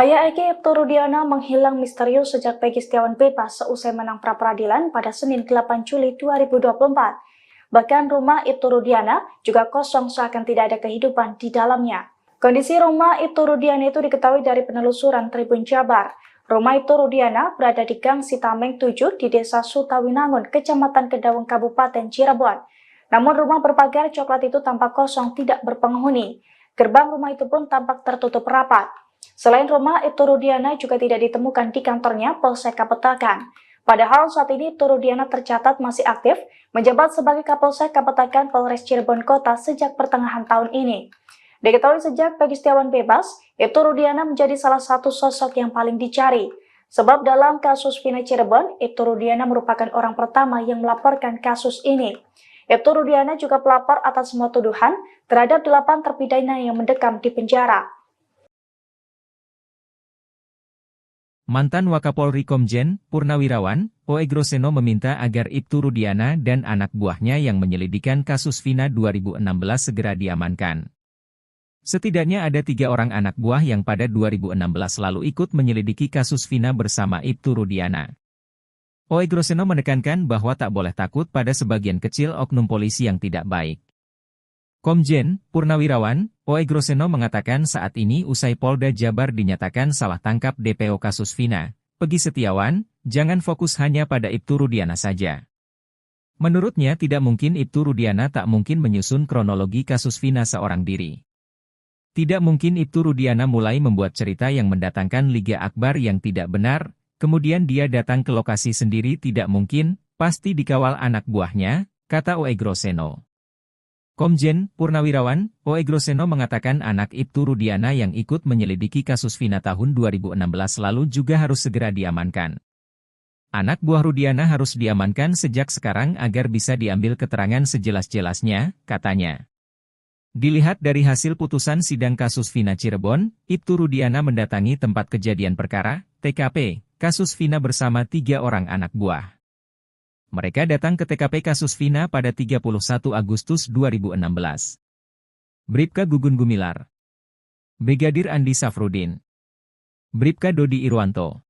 Speaker 2: Ayah Eki Ibtu Rudiana menghilang misterius sejak Peggy Setiawan bebas seusai menang pra-peradilan pada Senin 8 Juli 2024. Bahkan rumah Ibtu Rudiana juga kosong seakan tidak ada kehidupan di dalamnya. Kondisi rumah Ibtu Rudiana itu diketahui dari penelusuran Tribun Jabar. Rumah Ibtu Rudiana berada di Gang Sitameng 7 di Desa Sutawinangun, Kecamatan Kedawung, Kabupaten Cirebon. Namun rumah berpagar coklat itu tampak kosong, tidak berpenghuni. Gerbang rumah itu pun tampak tertutup rapat. Selain rumah, Ibtu Rudiana juga tidak ditemukan di kantornya Polsek Kapetakan. Padahal saat ini Ibtu Rudiana tercatat masih aktif menjabat sebagai Kapolsek Kapetakan Polres Cirebon Kota sejak pertengahan tahun ini. Diketahui sejak Peggy Setiawan bebas, Ibtu Rudiana menjadi salah satu sosok yang paling dicari. Sebab dalam kasus Vina Cirebon, Ibtu Rudiana merupakan orang pertama yang melaporkan kasus ini. Ibtu Rudiana juga pelapor atas semua tuduhan terhadap 8 terpidana yang mendekam di penjara.
Speaker 1: Mantan Wakapolri Komjen Purnawirawan Oegroseno meminta agar Ibtu Rudiana dan anak buahnya yang menyelidikan kasus Vina 2016 segera diamankan. Setidaknya ada 3 orang anak buah yang pada 2016 lalu ikut menyelidiki kasus Vina bersama Ibtu Rudiana. Oegroseno menekankan bahwa tak boleh takut pada sebagian kecil oknum polisi yang tidak baik. Komjen Purnawirawan Oegroseno mengatakan saat ini usai Polda Jabar dinyatakan salah tangkap DPO kasus Vina, Peggy Setiawan, jangan fokus hanya pada Ibtu Rudiana saja. Menurutnya tidak mungkin Ibtu Rudiana tak mungkin menyusun kronologi kasus Vina seorang diri. Tidak mungkin Ibtu Rudiana mulai membuat cerita yang mendatangkan Liga Akbar yang tidak benar, kemudian dia datang ke lokasi sendiri tidak mungkin, pasti dikawal anak buahnya, kata Oegroseno. Komjen Purnawirawan Oegroseno mengatakan anak Ibtu Rudiana yang ikut menyelidiki kasus Vina tahun 2016 lalu juga harus segera diamankan. Anak buah Rudiana harus diamankan sejak sekarang agar bisa diambil keterangan sejelas-jelasnya, katanya. Dilihat dari hasil putusan sidang kasus Vina Cirebon, Ibtu Rudiana mendatangi tempat kejadian perkara, TKP, kasus Vina bersama 3 orang anak buah. Mereka datang ke TKP kasus Vina pada 31 Agustus 2016. Bribka Gugun Gumilar, Brigadir Andi Safrudin, Bribka Dodi Irwanto.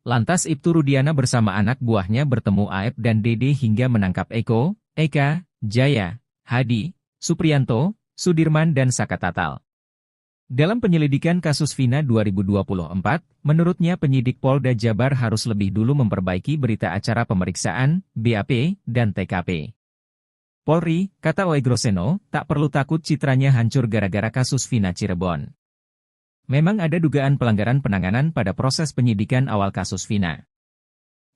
Speaker 1: Lantas Ibtu Rudiana bersama anak buahnya bertemu Aep dan Dede hingga menangkap Eko, Eka, Jaya, Hadi, Supriyanto, Sudirman dan Saka Tatal. Dalam penyelidikan kasus Vina 2024, menurutnya penyidik Polda Jabar harus lebih dulu memperbaiki berita acara pemeriksaan, BAP, dan TKP. Polri, kata Oegroseno, tak perlu takut citranya hancur gara-gara kasus Vina Cirebon. Memang ada dugaan pelanggaran penanganan pada proses penyidikan awal kasus Vina.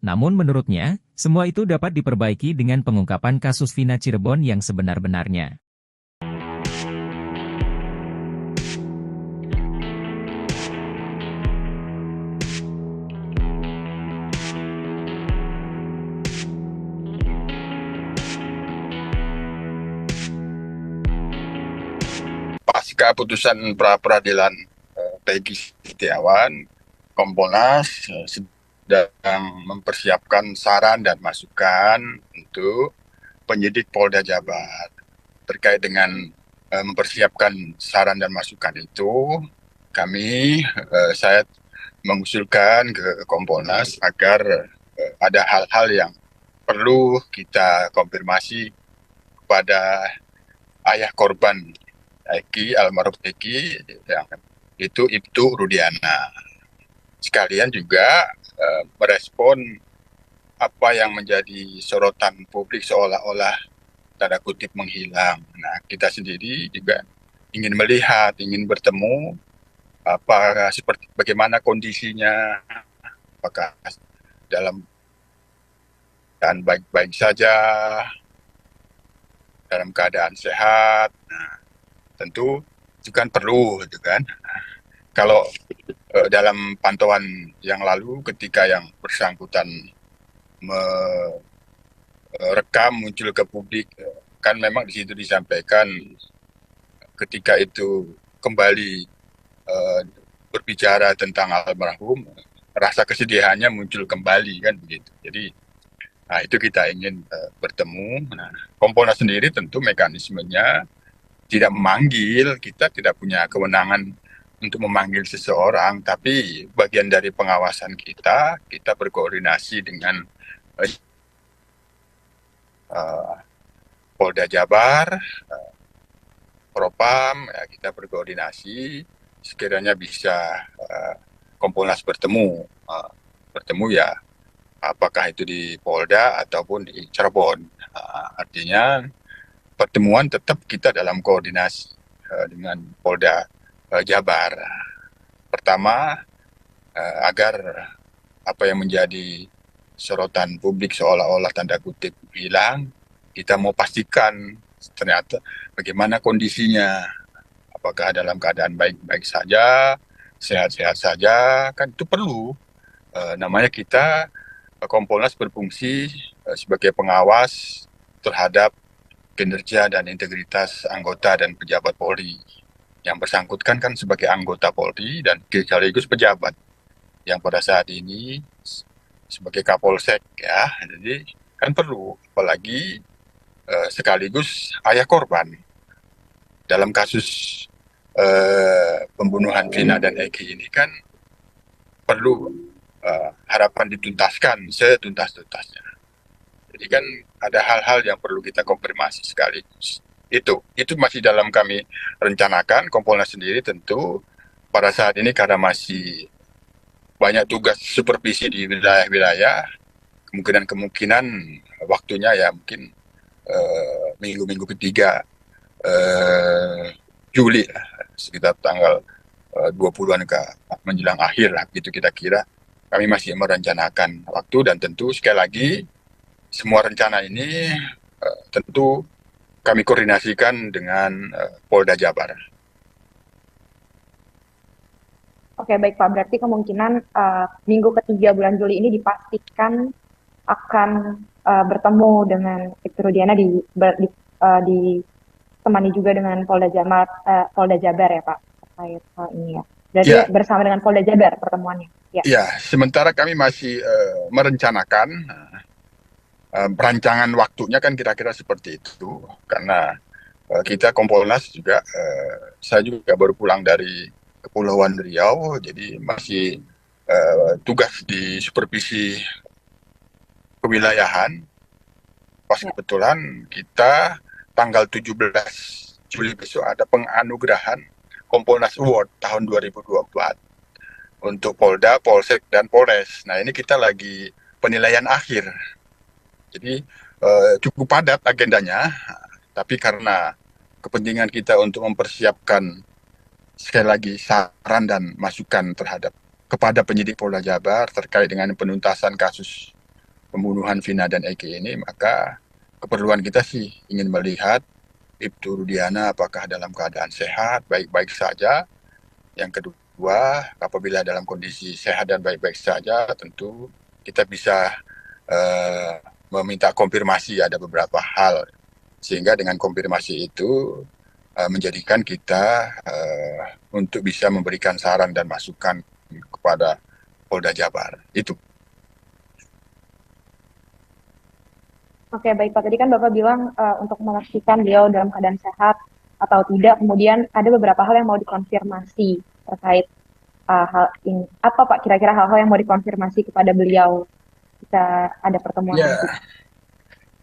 Speaker 1: Namun menurutnya, semua itu dapat diperbaiki dengan pengungkapan kasus Vina Cirebon yang sebenar-benarnya.
Speaker 3: Pasca putusan pra-peradilan Peggy Setiawan, Kompolnas sedang mempersiapkan saran dan masukan untuk penyidik Polda Jabar. Terkait dengan mempersiapkan saran dan masukan itu, saya mengusulkan ke Kompolnas agar ada hal-hal yang perlu kita konfirmasi kepada ayah korban almarhum Eki, yang itu Ibtu Rudiana. Sekalian juga merespon apa yang menjadi sorotan publik seolah-olah tanda kutip menghilang. Nah, kita sendiri juga ingin melihat, ingin bertemu bagaimana kondisinya, apakah dalam keadaan baik-baik saja, dalam keadaan sehat. Nah, tentu itu kan perlu, gitu kan. Kalau dalam pantauan yang lalu, ketika yang bersangkutan merekam muncul ke publik, kan memang di situ disampaikan ketika itu kembali berbicara tentang almarhum, rasa kesedihannya muncul kembali, kan begitu. Jadi, nah itu kita ingin bertemu. Nah, Kompolnas sendiri tentu mekanismenya tidak memanggil, kita tidak punya kewenangan untuk memanggil seseorang, tapi bagian dari pengawasan kita berkoordinasi dengan Polda Jabar, Propam, ya, kita berkoordinasi, sekiranya bisa Kompolnas bertemu ya, apakah itu di Polda ataupun di Cirebon. Artinya pertemuan tetap kita dalam koordinasi dengan Polda Jabar. Pertama, agar apa yang menjadi sorotan publik seolah-olah tanda kutip hilang. Kita mau pastikan ternyata bagaimana kondisinya, apakah dalam keadaan baik-baik saja, sehat-sehat saja, kan itu perlu. Namanya kita Kompolnas berfungsi sebagai pengawas terhadap kinerja dan integritas anggota dan pejabat Polri. Yang bersangkutan kan sebagai anggota Polri dan sekaligus pejabat yang pada saat ini sebagai Kapolsek ya. Jadi kan perlu, apalagi sekaligus ayah korban dalam kasus pembunuhan Vina dan Eki ini kan perlu harapan dituntaskan setuntas-tuntasnya. Jadi kan ada hal-hal yang perlu kita konfirmasi sekaligus. Itu masih dalam kami rencanakan. Kompolnas sendiri tentu pada saat ini karena masih banyak tugas supervisi di wilayah-wilayah, kemungkinan waktunya ya mungkin minggu-minggu ketiga Juli sekitar tanggal 20-an ke menjelang akhir lah gitu kita kira. Kami masih merencanakan waktu dan tentu sekali lagi semua rencana ini tentu kami koordinasikan dengan Polda Jabar.
Speaker 4: Oke, baik Pak. Berarti kemungkinan minggu ketiga bulan Juli ini dipastikan akan bertemu dengan Ibtu Rudiana ditemani juga dengan Polda Jabar ya Pak terkait hal ini ya. Berarti
Speaker 3: Ya.
Speaker 4: bersama dengan Polda Jabar pertemuannya. Ya.
Speaker 3: Ya, sementara kami masih merencanakan perancangan waktunya kan kira-kira seperti itu karena kita Kompolnas juga saya juga baru pulang dari Kepulauan Riau, jadi masih tugas di supervisi kewilayahan. Pas kebetulan kita tanggal 17 Juli besok ada penganugerahan Kompolnas Award tahun 2024 untuk Polda, Polsek, dan Polres. Nah ini kita lagi penilaian akhir. Jadi cukup padat agendanya, tapi karena kepentingan kita untuk mempersiapkan sekali lagi saran dan masukan kepada penyidik Polda Jabar terkait dengan penuntasan kasus pembunuhan Vina dan Eki ini, maka keperluan kita sih ingin melihat Ibtu Rudiana apakah dalam keadaan sehat, baik-baik saja. Yang kedua, apabila dalam kondisi sehat dan baik-baik saja, tentu kita bisa meminta konfirmasi ada beberapa hal. Sehingga dengan konfirmasi itu menjadikan kita untuk bisa memberikan saran dan masukan kepada Polda Jabar. Itu.
Speaker 4: Oke, baik Pak. Tadi kan Bapak bilang untuk memastikan beliau dalam keadaan sehat atau tidak, kemudian ada beberapa hal yang mau dikonfirmasi terkait hal ini. Apa Pak kira-kira hal-hal yang mau dikonfirmasi kepada beliau jika ada pertemuan nanti?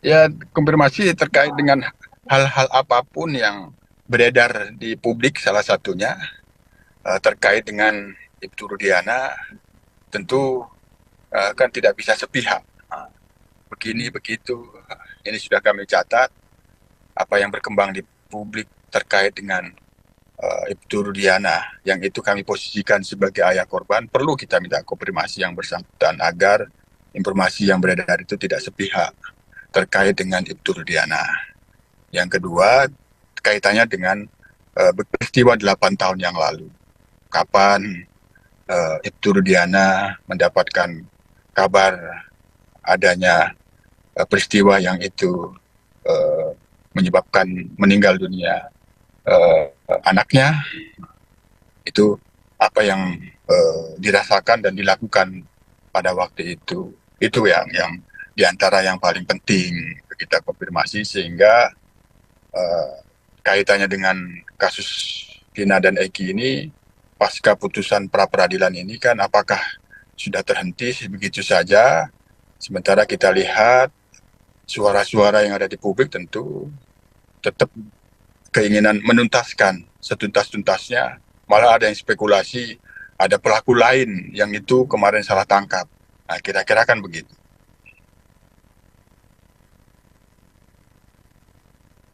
Speaker 3: Ya, konfirmasi terkait dengan hal-hal apapun yang beredar di publik, salah satunya terkait dengan Ibtu Rudiana, tentu kan tidak bisa sepihak. Begini, begitu, ini sudah kami catat, apa yang berkembang di publik terkait dengan Ibtu Rudiana, yang itu kami posisikan sebagai ayah korban, perlu kita minta konfirmasi yang bersangkutan agar informasi yang beredar itu tidak sepihak terkait dengan Ibtu Rudiana. Yang kedua, kaitannya dengan peristiwa 8 tahun yang lalu. Kapan Ibtu Rudiana mendapatkan kabar adanya peristiwa yang itu menyebabkan meninggal dunia anaknya, itu apa yang dirasakan dan dilakukan pada waktu itu. Itu yang diantara yang paling penting kita konfirmasi, sehingga kaitannya dengan kasus Vina dan Eki ini pasca putusan pra peradilan ini kan apakah sudah terhenti begitu saja, sementara kita lihat suara-suara yang ada di publik tentu tetap keinginan menuntaskan setuntas-tuntasnya, malah ada yang spekulasi ada pelaku lain yang itu kemarin salah tangkap. Nah, kira-kira kan begitu.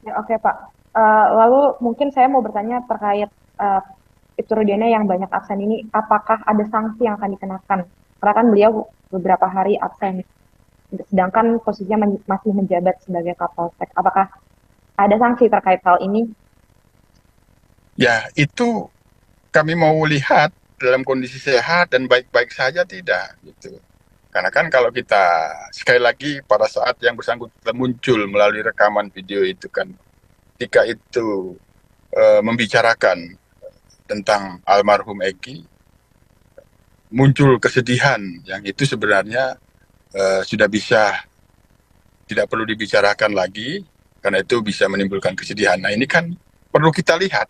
Speaker 4: Ya, oke Pak. Lalu mungkin saya mau bertanya terkait Ibtu Rudiana yang banyak absen ini, apakah ada sanksi yang akan dikenakan? Karena kan beliau beberapa hari absen. sedangkan posisinya masih menjabat sebagai Kapolsek. Apakah ada sanksi terkait hal ini?
Speaker 3: Ya, itu kami mau lihat dalam kondisi sehat dan baik-baik saja tidak gitu. Karena kan kalau kita sekali lagi pada saat yang bersangkutan muncul melalui rekaman video itu kan, ketika itu membicarakan tentang almarhum Eki, muncul kesedihan yang itu sebenarnya sudah bisa tidak perlu dibicarakan lagi karena itu bisa menimbulkan kesedihan. Nah ini kan perlu kita lihat.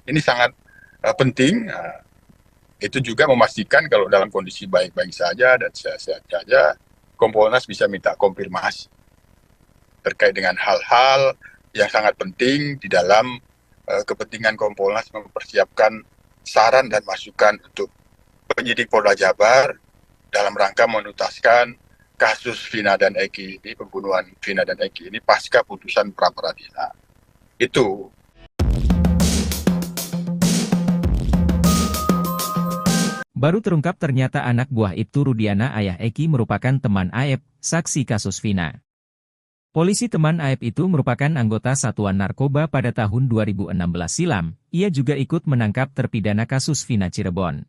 Speaker 3: Ini sangat penting. Itu juga memastikan kalau dalam kondisi baik-baik saja dan sehat-sehat saja, Kompolnas bisa minta konfirmasi terkait dengan hal-hal yang sangat penting di dalam kepentingan Kompolnas mempersiapkan saran dan masukan untuk penyidik Polda Jabar dalam rangka menuntaskan kasus Vina dan Eki ini, pembunuhan Vina dan Eki ini pasca putusan pra peradilan. Itu.
Speaker 1: Baru terungkap ternyata anak buah Ibtu Rudiana ayah Eki merupakan teman Aep, saksi kasus Vina. Polisi teman Aep itu merupakan anggota Satuan Narkoba pada tahun 2016 silam. Ia juga ikut menangkap terpidana kasus Vina Cirebon.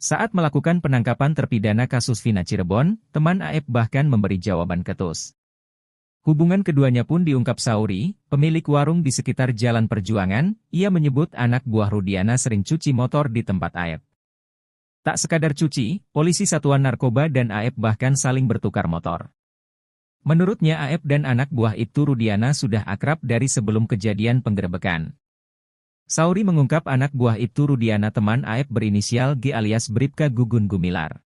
Speaker 1: Saat melakukan penangkapan terpidana kasus Vina Cirebon, teman Aep bahkan memberi jawaban ketus. Hubungan keduanya pun diungkap Sauri, pemilik warung di sekitar Jalan Perjuangan. Ia menyebut anak buah Rudiana sering cuci motor di tempat Aep. Tak sekadar cuci, polisi Satuan Narkoba dan Aep bahkan saling bertukar motor. Menurutnya Aep dan anak buah Ibtu Rudiana sudah akrab dari sebelum kejadian penggerebekan. Sauri mengungkap anak buah Ibtu Rudiana teman Aep berinisial G alias Bribka Gugun Gumilar.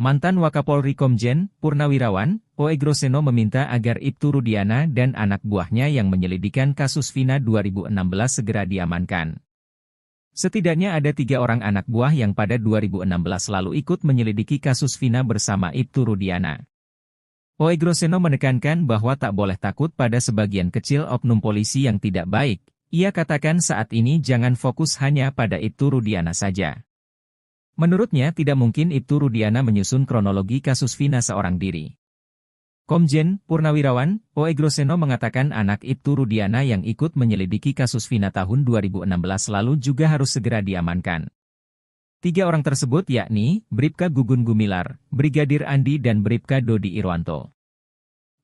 Speaker 1: Mantan Wakapolri Komjen Purnawirawan Oegroseno meminta agar Ibtu Rudiana dan anak buahnya yang menyelidikan kasus Vina 2016 segera diamankan. Setidaknya ada 3 orang anak buah yang pada 2016 lalu ikut menyelidiki kasus Vina bersama Ibtu Rudiana. Oegroseno menekankan bahwa tak boleh takut pada sebagian kecil oknum polisi yang tidak baik. Ia katakan saat ini jangan fokus hanya pada Ibtu Rudiana saja. Menurutnya tidak mungkin Ibtu Rudiana menyusun kronologi kasus Vina seorang diri. Komjen Purnawirawan Oegroseno mengatakan anak Ibtu Rudiana yang ikut menyelidiki kasus Vina tahun 2016 lalu juga harus segera diamankan. 3 orang tersebut yakni Bribka Gugun Gumilar, Brigadir Andi dan Bribka Dodi Irwanto.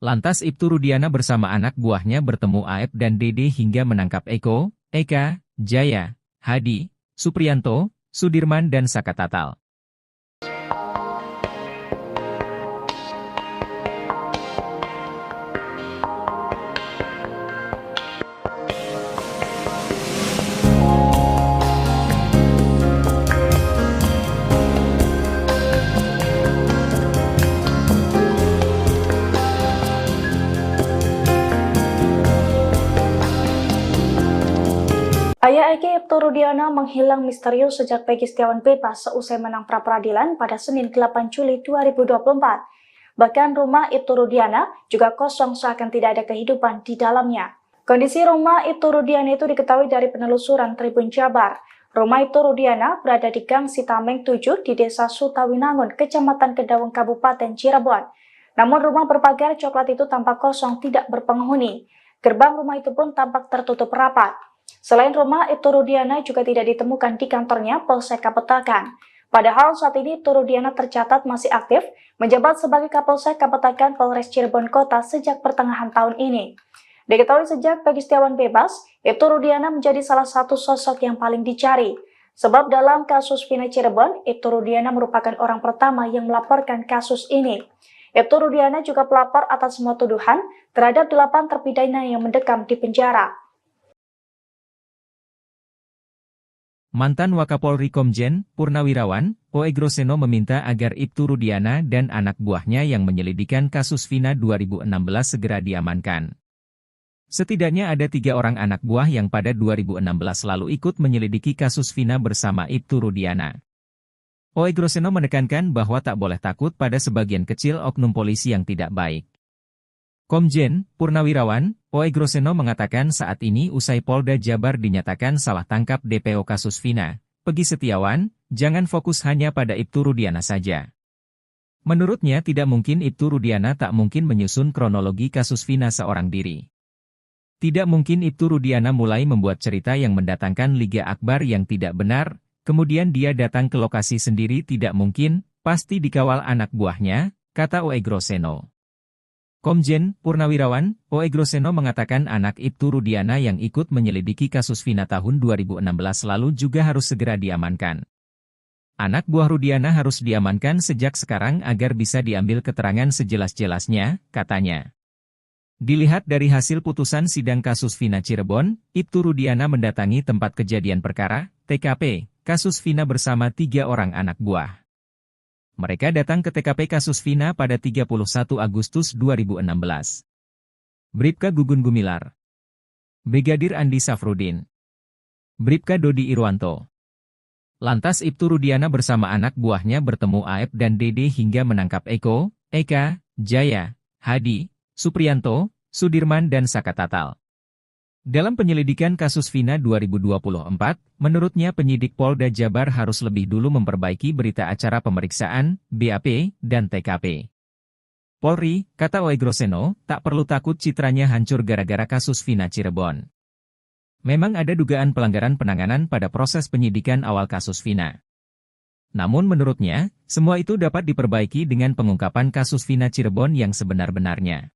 Speaker 1: Lantas Ibtu Rudiana bersama anak buahnya bertemu Aep dan Dede hingga menangkap Eko, Eka, Jaya, Hadi, Supriyanto, Sudirman dan Saka Tatal.
Speaker 2: Ayah Eki Ibtu Rudiana menghilang misterius sejak Peggy Setiawan bebas seusai menang pra-peradilan pada Senin 8 Juli 2024. Bahkan rumah Ibtu Rudiana juga kosong seakan tidak ada kehidupan di dalamnya. Kondisi rumah Ibtu Rudiana itu diketahui dari penelusuran Tribun Jabar. Rumah Ibtu Rudiana berada di Gang Sitameng 7 di Desa Sutawinangun, Kecamatan Kedawung, Kabupaten Cirebon. Namun rumah berpagar coklat itu tampak kosong, tidak berpenghuni. Gerbang rumah itu pun tampak tertutup rapat. Selain rumah, Ibtu Rudiana juga tidak ditemukan di kantornya Polsek Kapetakan. Padahal saat ini Ibtu Rudiana tercatat masih aktif menjabat sebagai Kapolsek Kapetakan Polres Cirebon Kota sejak pertengahan tahun ini. Diketahui sejak Peggy Setiawan bebas, Ibtu Rudiana menjadi salah satu sosok yang paling dicari. Sebab dalam kasus Vina Cirebon, Ibtu Rudiana merupakan orang pertama yang melaporkan kasus ini. Ibtu Rudiana juga pelapor atas semua tuduhan terhadap 8 terpidana yang mendekam di penjara.
Speaker 1: Mantan Wakapolri Komjen Purnawirawan Oegroseno meminta agar Ibtu Rudiana dan anak buahnya yang menyelidikan kasus Vina 2016 segera diamankan. Setidaknya ada 3 orang anak buah yang pada 2016 lalu ikut menyelidiki kasus Vina bersama Ibtu Rudiana. Oegroseno menekankan bahwa tak boleh takut pada sebagian kecil oknum polisi yang tidak baik. Komjen Purnawirawan Oegroseno mengatakan saat ini usai Polda Jabar dinyatakan salah tangkap DPO kasus Vina, Peggy Setiawan, jangan fokus hanya pada Ibtu Rudiana saja. Menurutnya tidak mungkin Ibtu Rudiana tak mungkin menyusun kronologi kasus Vina seorang diri. Tidak mungkin Ibtu Rudiana mulai membuat cerita yang mendatangkan Liga Akbar yang tidak benar, kemudian dia datang ke lokasi sendiri tidak mungkin, pasti dikawal anak buahnya, kata Oegroseno. Komjen Purnawirawan Oegroseno mengatakan anak Ibtu Rudiana yang ikut menyelidiki kasus Vina tahun 2016 lalu juga harus segera diamankan. Anak buah Rudiana harus diamankan sejak sekarang agar bisa diambil keterangan sejelas-jelasnya, katanya. Dilihat dari hasil putusan sidang kasus Vina Cirebon, Ibtu Rudiana mendatangi tempat kejadian perkara, TKP, kasus Vina bersama 3 orang anak buah. Mereka datang ke TKP kasus Vina pada 31 Agustus 2016. Bribka Gugun Gumilar, Brigadir Andi Safrudin, Bribka Dodi Irwanto. Lantas Ibtu Rudiana bersama anak buahnya bertemu Aep dan Dede hingga menangkap Eko, Eka, Jaya, Hadi, Supriyanto, Sudirman dan Saka Tatal. Dalam penyelidikan kasus Vina 2024, menurutnya penyidik Polda Jabar harus lebih dulu memperbaiki berita acara pemeriksaan, BAP, dan TKP. Polri, kata Oegroseno, tak perlu takut citranya hancur gara-gara kasus Vina Cirebon. Memang ada dugaan pelanggaran penanganan pada proses penyidikan awal kasus Vina. Namun menurutnya, semua itu dapat diperbaiki dengan pengungkapan kasus Vina Cirebon yang sebenar-benarnya.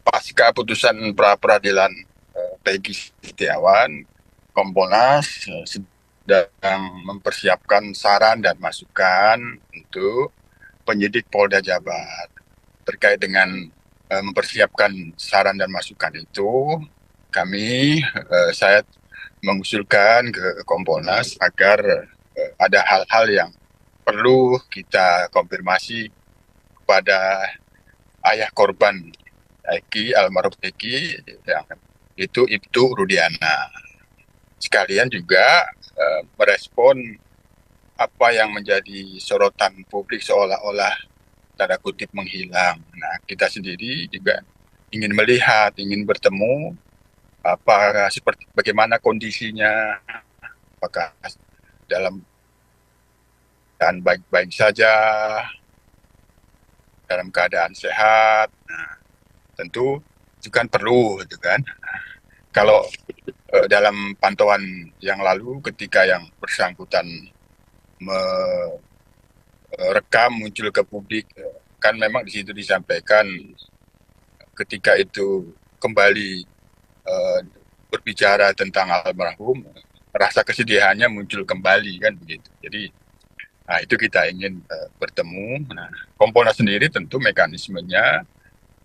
Speaker 3: Pasca putusan pra-peradilan Peggy Setiawan, Kompolnas sedang mempersiapkan saran dan masukan untuk penyidik Polda Jabar. Terkait dengan mempersiapkan saran dan masukan itu, saya mengusulkan ke Kompolnas agar ada hal-hal yang perlu kita konfirmasi kepada ayah korban almarhum Eki, yang itu Ibtu Rudiana. Sekalian juga merespon apa yang menjadi sorotan publik seolah-olah tanda kutip menghilang. Nah, kita sendiri juga ingin melihat, ingin bertemu bagaimana kondisinya, apakah dalam keadaan baik-baik saja, dalam keadaan sehat. Nah, tentu itu kan perlu, gitu kan. Kalau dalam pantauan yang lalu, ketika yang bersangkutan merekam muncul ke publik, kan memang di situ disampaikan ketika itu kembali berbicara tentang almarhum, rasa kesedihannya muncul kembali, kan begitu. Jadi, nah, itu kita ingin bertemu. Nah, Kompolnas sendiri tentu mekanismenya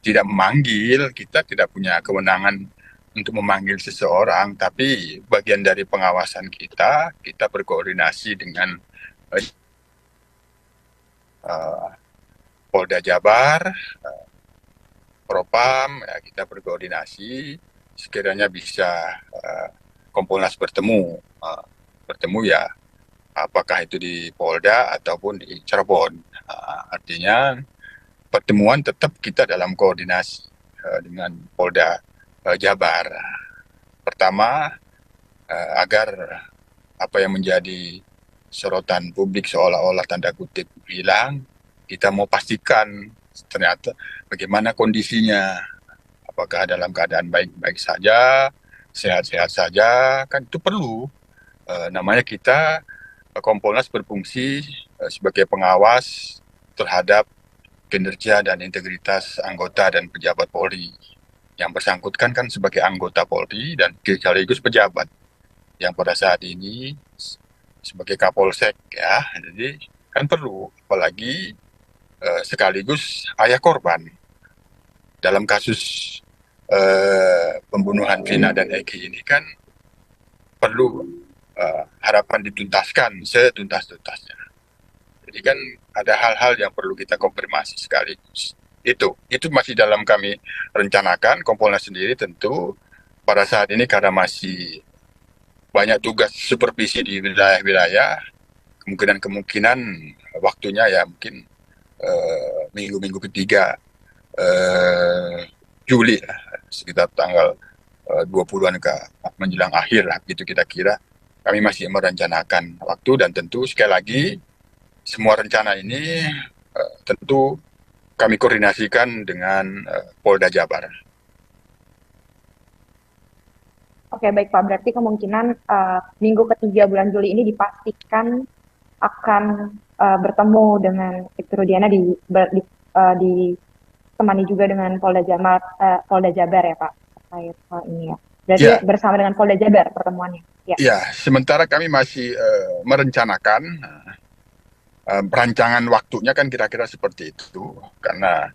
Speaker 3: tidak memanggil, kita tidak punya kewenangan untuk memanggil seseorang, tapi bagian dari pengawasan kita berkoordinasi dengan Polda Jabar, Propam, ya, kita berkoordinasi, sekiranya bisa Kompolnas bertemu ya, apakah itu di Polda ataupun di Cirebon. Artinya pertemuan tetap kita dalam koordinasi dengan Polda Jabar. Pertama, agar apa yang menjadi sorotan publik seolah-olah tanda kutip hilang, kita mau pastikan ternyata bagaimana kondisinya. Apakah dalam keadaan baik-baik saja, sehat-sehat saja, kan itu perlu. Namanya kita Kompolnas berfungsi sebagai pengawas terhadap kinerja dan integritas anggota dan pejabat Polri. Yang bersangkutan kan sebagai anggota Polri dan sekaligus pejabat yang pada saat ini sebagai Kapolsek ya. Jadi kan perlu, apalagi sekaligus ayah korban dalam kasus pembunuhan Vina dan Eki ini kan perlu harapan dituntaskan setuntas-tuntasnya. Jadi kan ada hal-hal yang perlu kita konfirmasi sekaligus. Itu masih dalam kami rencanakan. Kompolnas sendiri tentu pada saat ini karena masih banyak tugas supervisi di wilayah-wilayah, kemungkinan waktunya ya mungkin minggu-minggu ketiga Juli sekitar tanggal 20-an ke menjelang akhir lah gitu kita kira. Kami masih merencanakan waktu dan tentu sekali lagi semua rencana ini tentu kami koordinasikan dengan Polda Jabar.
Speaker 4: Oke, baik Pak. Berarti kemungkinan minggu ketiga bulan Juli ini dipastikan akan bertemu dengan Ibtu Rudiana ditemani juga dengan Polda Jabar ya Pak terkait hal ini ya. Berarti
Speaker 3: Ya.
Speaker 4: bersama dengan Polda Jabar pertemuannya. Ya.
Speaker 3: Ya, sementara kami masih merencanakan perancangan waktunya kan kira-kira seperti itu karena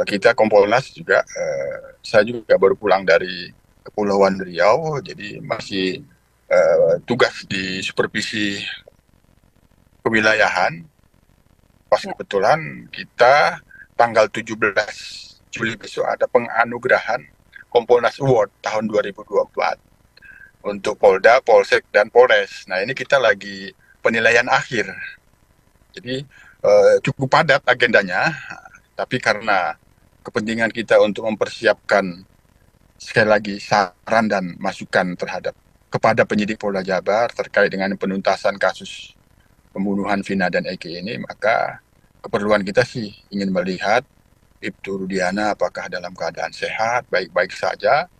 Speaker 3: kita Kompolnas juga saya juga baru pulang dari Kepulauan Riau, jadi masih tugas di supervisi kewilayahan. Pas kebetulan kita tanggal 17 Juli besok ada penganugerahan Kompolnas Award tahun 2024 untuk Polda, Polsek, dan Polres. Nah ini kita lagi penilaian akhir. Jadi cukup padat agendanya, tapi karena kepentingan kita untuk mempersiapkan sekali lagi saran dan masukan kepada penyidik Polda Jabar terkait dengan penuntasan kasus pembunuhan Vina dan Eki ini, maka keperluan kita sih ingin melihat Ibtu Rudiana apakah dalam keadaan sehat, baik-baik saja.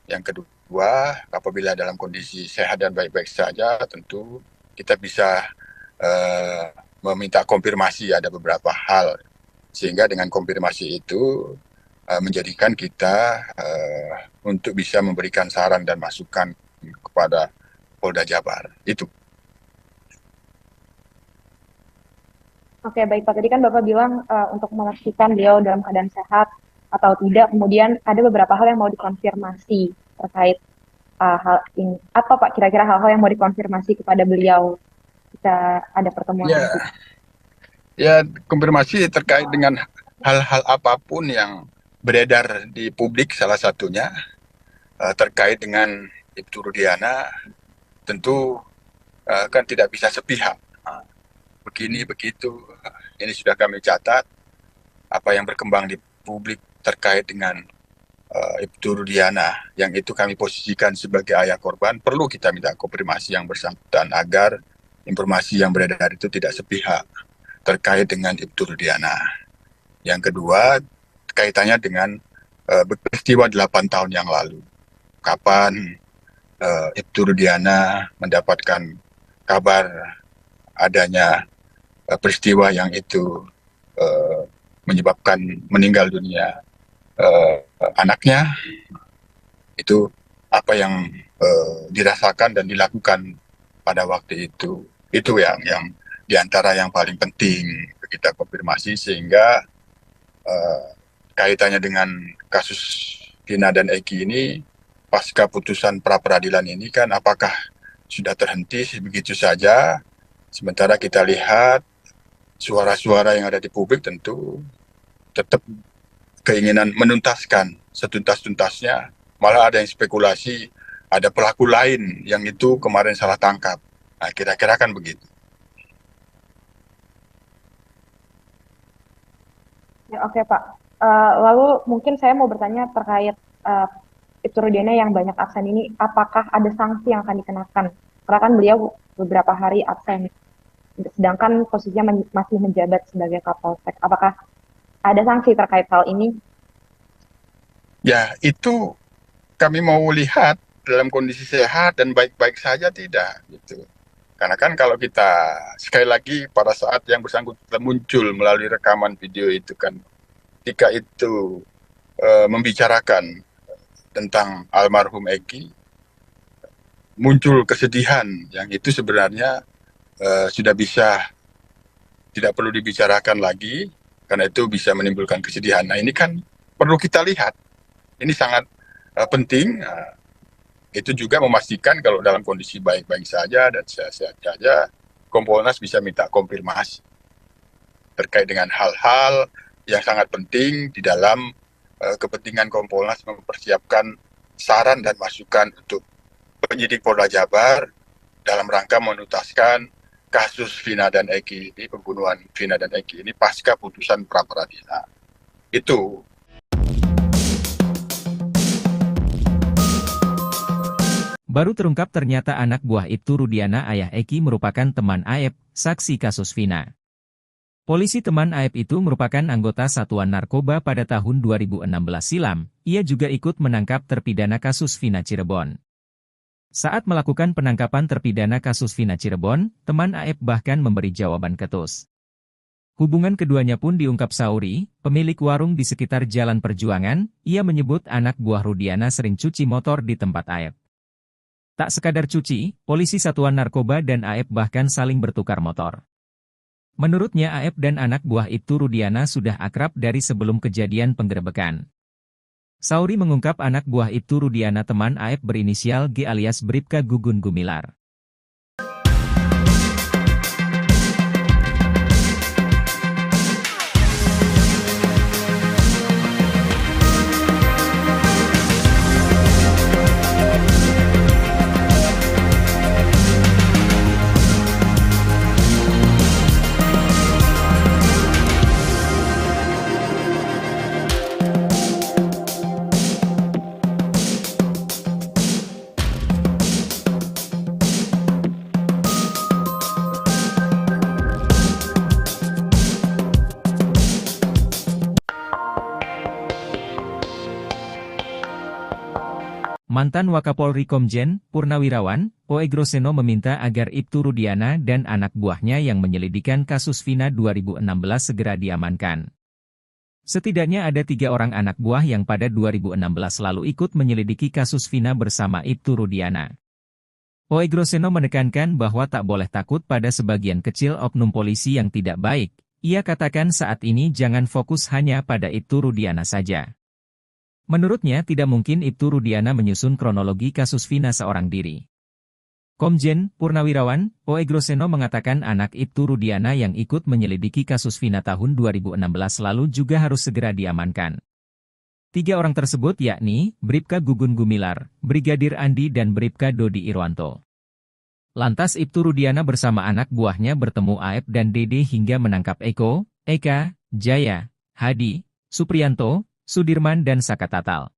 Speaker 3: Yang kedua, apabila dalam kondisi sehat dan baik-baik saja, tentu kita bisa meminta konfirmasi ada beberapa hal. Sehingga dengan konfirmasi itu menjadikan kita untuk bisa memberikan saran dan masukan kepada Polda Jabar. Itu.
Speaker 4: Oke, baik Pak. Tadi kan Bapak bilang untuk memastikan beliau dalam keadaan sehat atau tidak, kemudian ada beberapa hal yang mau dikonfirmasi terkait hal ini. Apa Pak kira-kira hal-hal yang mau dikonfirmasi kepada beliau jika ada pertemuan nanti?
Speaker 3: Ya, konfirmasi terkait dengan hal-hal apapun yang beredar di publik, salah satunya terkait dengan Ibtu Rudiana, tentu kan tidak bisa sepihak. Begini, begitu, ini sudah kami catat, apa yang berkembang di publik terkait dengan Ibtu Rudiana, yang itu kami posisikan sebagai ayah korban, perlu kita minta konfirmasi yang bersangkutan agar informasi yang beredar itu tidak sepihak terkait dengan Ibtu Rudiana. Yang kedua, kaitannya dengan peristiwa 8 tahun yang lalu. Kapan Ibtu Rudiana mendapatkan kabar adanya peristiwa yang itu menyebabkan meninggal dunia anaknya, itu apa yang dirasakan dan dilakukan pada waktu itu. Itu yang diantara yang paling penting kita konfirmasi, sehingga kaitannya dengan kasus Vina dan Eki ini pasca putusan pra peradilan ini kan apakah sudah terhenti begitu saja, sementara kita lihat suara-suara yang ada di publik tentu tetap keinginan menuntaskan setuntas-tuntasnya, malah ada yang spekulasi ada pelaku lain yang itu kemarin salah tangkap. Nah, kira-kira kan begitu.
Speaker 4: Ya, oke Pak. Lalu mungkin saya mau bertanya terkait Ibtu Rudiana yang banyak absen ini, apakah ada sanksi yang akan dikenakan? Karena kan beliau beberapa hari absen, sedangkan posisinya masih menjabat sebagai Kapolsek. Apakah ada sanksi terkait hal ini?
Speaker 3: Ya, itu kami mau lihat dalam kondisi sehat dan baik-baik saja tidak gitu. Karena kan kalau kita sekali lagi pada saat yang bersangkutan muncul melalui rekaman video itu kan, ketika itu membicarakan tentang almarhum Eki, muncul kesedihan yang itu sebenarnya sudah bisa tidak perlu dibicarakan lagi, karena itu bisa menimbulkan kesedihan. Nah ini kan perlu kita lihat, ini sangat penting. Itu juga memastikan kalau dalam kondisi baik-baik saja dan sehat-sehat saja, Kompolnas bisa minta konfirmasi terkait dengan hal-hal yang sangat penting di dalam kepentingan Kompolnas mempersiapkan saran dan masukan untuk penyidik Polda Jabar dalam rangka menuntaskan kasus Vina dan Eki ini, pembunuhan Vina dan Eki ini pasca putusan pra peradilan. Itu.
Speaker 1: Baru terungkap ternyata anak buah Ibtu Rudiana ayah Eki merupakan teman Aep, saksi kasus Vina. Polisi teman Aep itu merupakan anggota Satuan Narkoba pada tahun 2016 silam. Ia juga ikut menangkap terpidana kasus Vina Cirebon. Saat melakukan penangkapan terpidana kasus Vina Cirebon, teman Aep bahkan memberi jawaban ketus. Hubungan keduanya pun diungkap Sauri, pemilik warung di sekitar Jalan Perjuangan. Ia menyebut anak buah Rudiana sering cuci motor di tempat Aep. Tak sekadar cuci, polisi Satuan Narkoba dan Aep bahkan saling bertukar motor. Menurutnya Aep dan anak buah Ibtu Rudiana sudah akrab dari sebelum kejadian penggerebekan. Sauri mengungkap anak buah Ibtu Rudiana teman Aep berinisial G alias Bribka Gugun Gumilar. Mantan Wakapolri Komjen Purnawirawan Oegroseno meminta agar Ibtu Rudiana dan anak buahnya yang menyelidikan kasus Vina 2016 segera diamankan. Setidaknya ada 3 orang anak buah yang pada 2016 lalu ikut menyelidiki kasus Vina bersama Ibtu Rudiana. Oegroseno menekankan bahwa tak boleh takut pada sebagian kecil oknum polisi yang tidak baik. Ia katakan saat ini jangan fokus hanya pada Ibtu Rudiana saja. Menurutnya tidak mungkin Ibtu Rudiana menyusun kronologi kasus Vina seorang diri. Komjen Purnawirawan Oegroseno mengatakan anak Ibtu Rudiana yang ikut menyelidiki kasus Vina tahun 2016 lalu juga harus segera diamankan. 3 orang tersebut yakni Bribka Gugun Gumilar, Brigadir Andi dan Bribka Dodi Irwanto. Lantas Ibtu Rudiana bersama anak buahnya bertemu Aep dan Dede hingga menangkap Eko, Eka, Jaya, Hadi, Supriyanto, Sudirman dan Saka Tatal.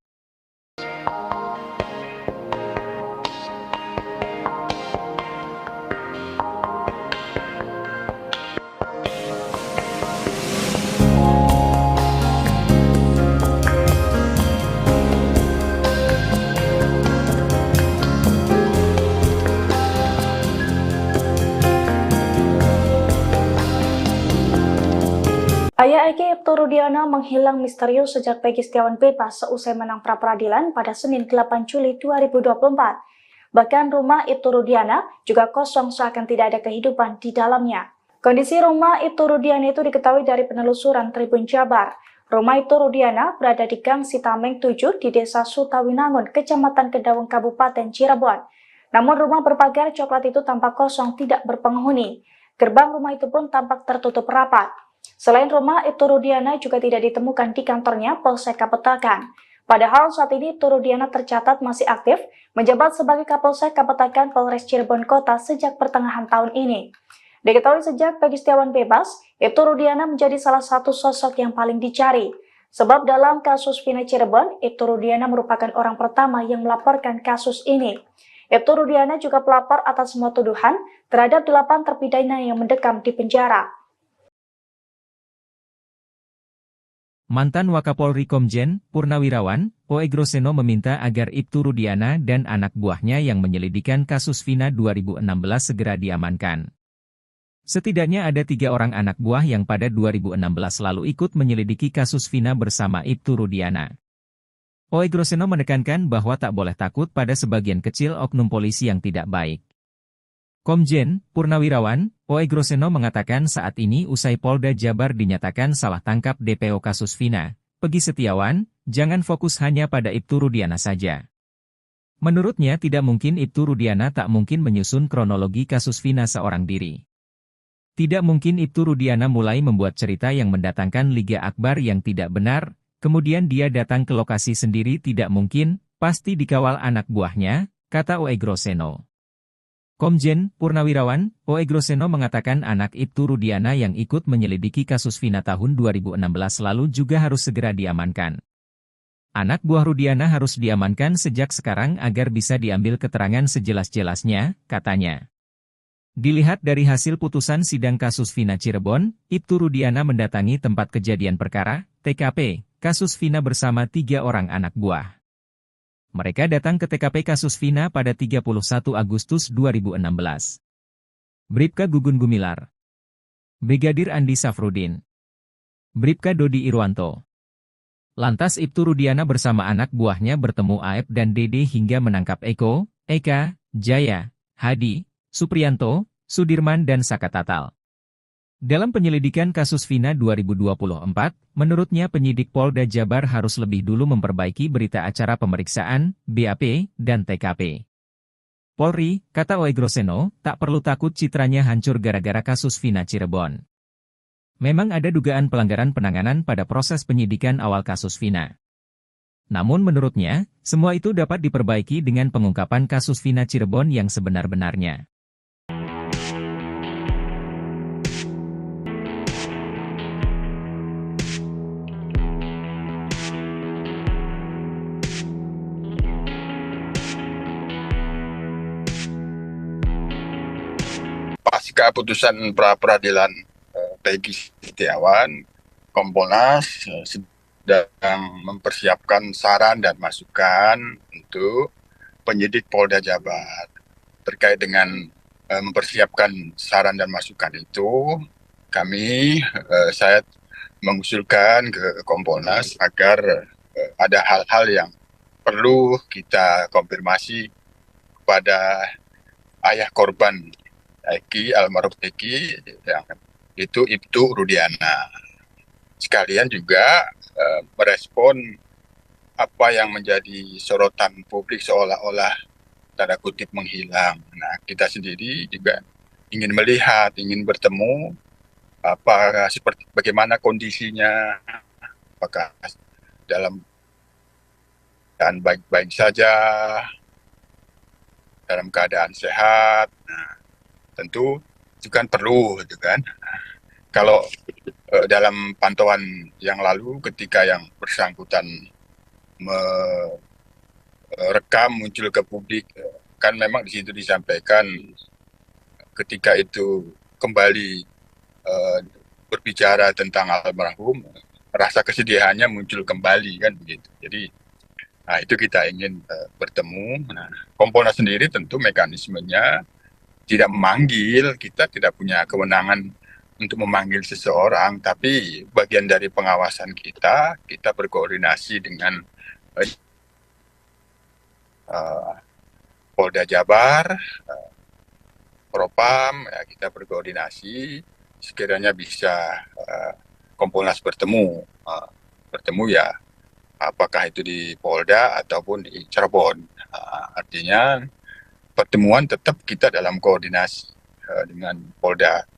Speaker 2: Ayah Eki Ibtu Rudiana menghilang misterius sejak Peggy Setiawan bebas seusai menang pra-peradilan pada Senin 8 Juli 2024. Bahkan rumah Ibtu Rudiana juga kosong seakan tidak ada kehidupan di dalamnya. Kondisi rumah Ibtu Rudiana itu diketahui dari penelusuran Tribun Jabar. Rumah Ibtu Rudiana berada di Gang Sitameng 7 di Desa Sutawinangun, Kecamatan Kedawung, Kabupaten Cirebon. Namun rumah berpagar coklat itu tampak kosong, tidak berpenghuni. Gerbang rumah itu pun tampak tertutup rapat. Selain rumah, Ibtu Rudiana juga tidak ditemukan di kantornya Polsek Kapetakan. Padahal saat ini Ibtu Rudiana tercatat masih aktif menjabat sebagai Kapolsek Kapetakan Polres Cirebon Kota sejak pertengahan tahun ini. Diketahui sejak Peggy Setiawan bebas, Ibtu Rudiana menjadi salah satu sosok yang paling dicari. Sebab dalam kasus Vina Cirebon, Ibtu Rudiana merupakan orang pertama yang melaporkan kasus ini. Ibtu Rudiana juga pelapor atas semua tuduhan terhadap 8 terpidana yang mendekam di penjara.
Speaker 1: Mantan Wakapolri Komjen Purnawirawan Oegroseno meminta agar Ibtu Rudiana dan anak buahnya yang menyelidikan kasus Vina 2016 segera diamankan. Setidaknya ada 3 orang anak buah yang pada 2016 lalu ikut menyelidiki kasus Vina bersama Ibtu Rudiana. Oegroseno menekankan bahwa tak boleh takut pada sebagian kecil oknum polisi yang tidak baik. Komjen Purnawirawan Oegroseno mengatakan saat ini usai Polda Jabar dinyatakan salah tangkap DPO kasus Vina, Peggy Setiawan, jangan fokus hanya pada Ibtu Rudiana saja. Menurutnya tidak mungkin Ibtu Rudiana tak mungkin menyusun kronologi kasus Vina seorang diri. Tidak mungkin Ibtu Rudiana mulai membuat cerita yang mendatangkan Liga Akbar yang tidak benar, kemudian dia datang ke lokasi sendiri tidak mungkin, pasti dikawal anak buahnya, kata Oegroseno. Komjen Purnawirawan Oegroseno mengatakan anak Ibtu Rudiana yang ikut menyelidiki kasus Vina tahun 2016 lalu juga harus segera diamankan. Anak buah Rudiana harus diamankan sejak sekarang agar bisa diambil keterangan sejelas-jelasnya, katanya. Dilihat dari hasil putusan sidang kasus Vina Cirebon, Ibtu Rudiana mendatangi tempat kejadian perkara, TKP, kasus Vina bersama 3 orang anak buah. Mereka datang ke TKP kasus Vina pada 31 Agustus 2016. Bribka Gugun Gumilar, Brigadir Andi Safrudin, Bribka Dodi Irwanto. Lantas Ibtu Rudiana bersama anak buahnya bertemu Aep dan Dede hingga menangkap Eko, Eka, Jaya, Hadi, Supriyanto, Sudirman dan Saka Tatal. Dalam penyelidikan kasus Vina 2024, menurutnya penyidik Polda Jabar harus lebih dulu memperbaiki berita acara pemeriksaan, BAP, dan TKP. Polri, kata Oegroseno, tak perlu takut citranya hancur gara-gara kasus Vina Cirebon. Memang ada dugaan pelanggaran penanganan pada proses penyidikan awal kasus Vina. Namun menurutnya, semua itu dapat diperbaiki dengan pengungkapan kasus Vina Cirebon yang sebenar-benarnya.
Speaker 3: Pasca putusan pra-peradilan Peggy Setiawan, Kompolnas sedang mempersiapkan saran dan masukan untuk penyidik Polda Jabar. Terkait dengan mempersiapkan saran dan masukan itu, saya mengusulkan ke Kompolnas agar ada hal-hal yang perlu kita konfirmasi kepada ayah korban almarhum Eki, yang itu Ibtu Rudiana. Sekalian juga merespon apa yang menjadi sorotan publik seolah-olah tanda kutip menghilang. Nah, kita sendiri juga ingin melihat, ingin bertemu bagaimana kondisinya, apakah dalam keadaan baik-baik saja, dalam keadaan sehat. Nah, tentu itu kan perlu, gitu kan. Kalau dalam pantauan yang lalu, ketika yang bersangkutan merekam muncul ke publik, kan memang di situ disampaikan ketika itu kembali berbicara tentang almarhum, rasa kesedihannya muncul kembali, kan begitu. Jadi, nah itu kita ingin bertemu. Nah, Kompolnas sendiri tentu mekanismenya tidak memanggil, kita tidak punya kewenangan untuk memanggil seseorang, tapi bagian dari pengawasan kita berkoordinasi dengan Polda Jabar, Propam, ya, kita berkoordinasi, sekiranya bisa Kompolnas bertemu ya, apakah itu di Polda ataupun di Cirebon. Artinya pertemuan tetap kita dalam koordinasi dengan Polda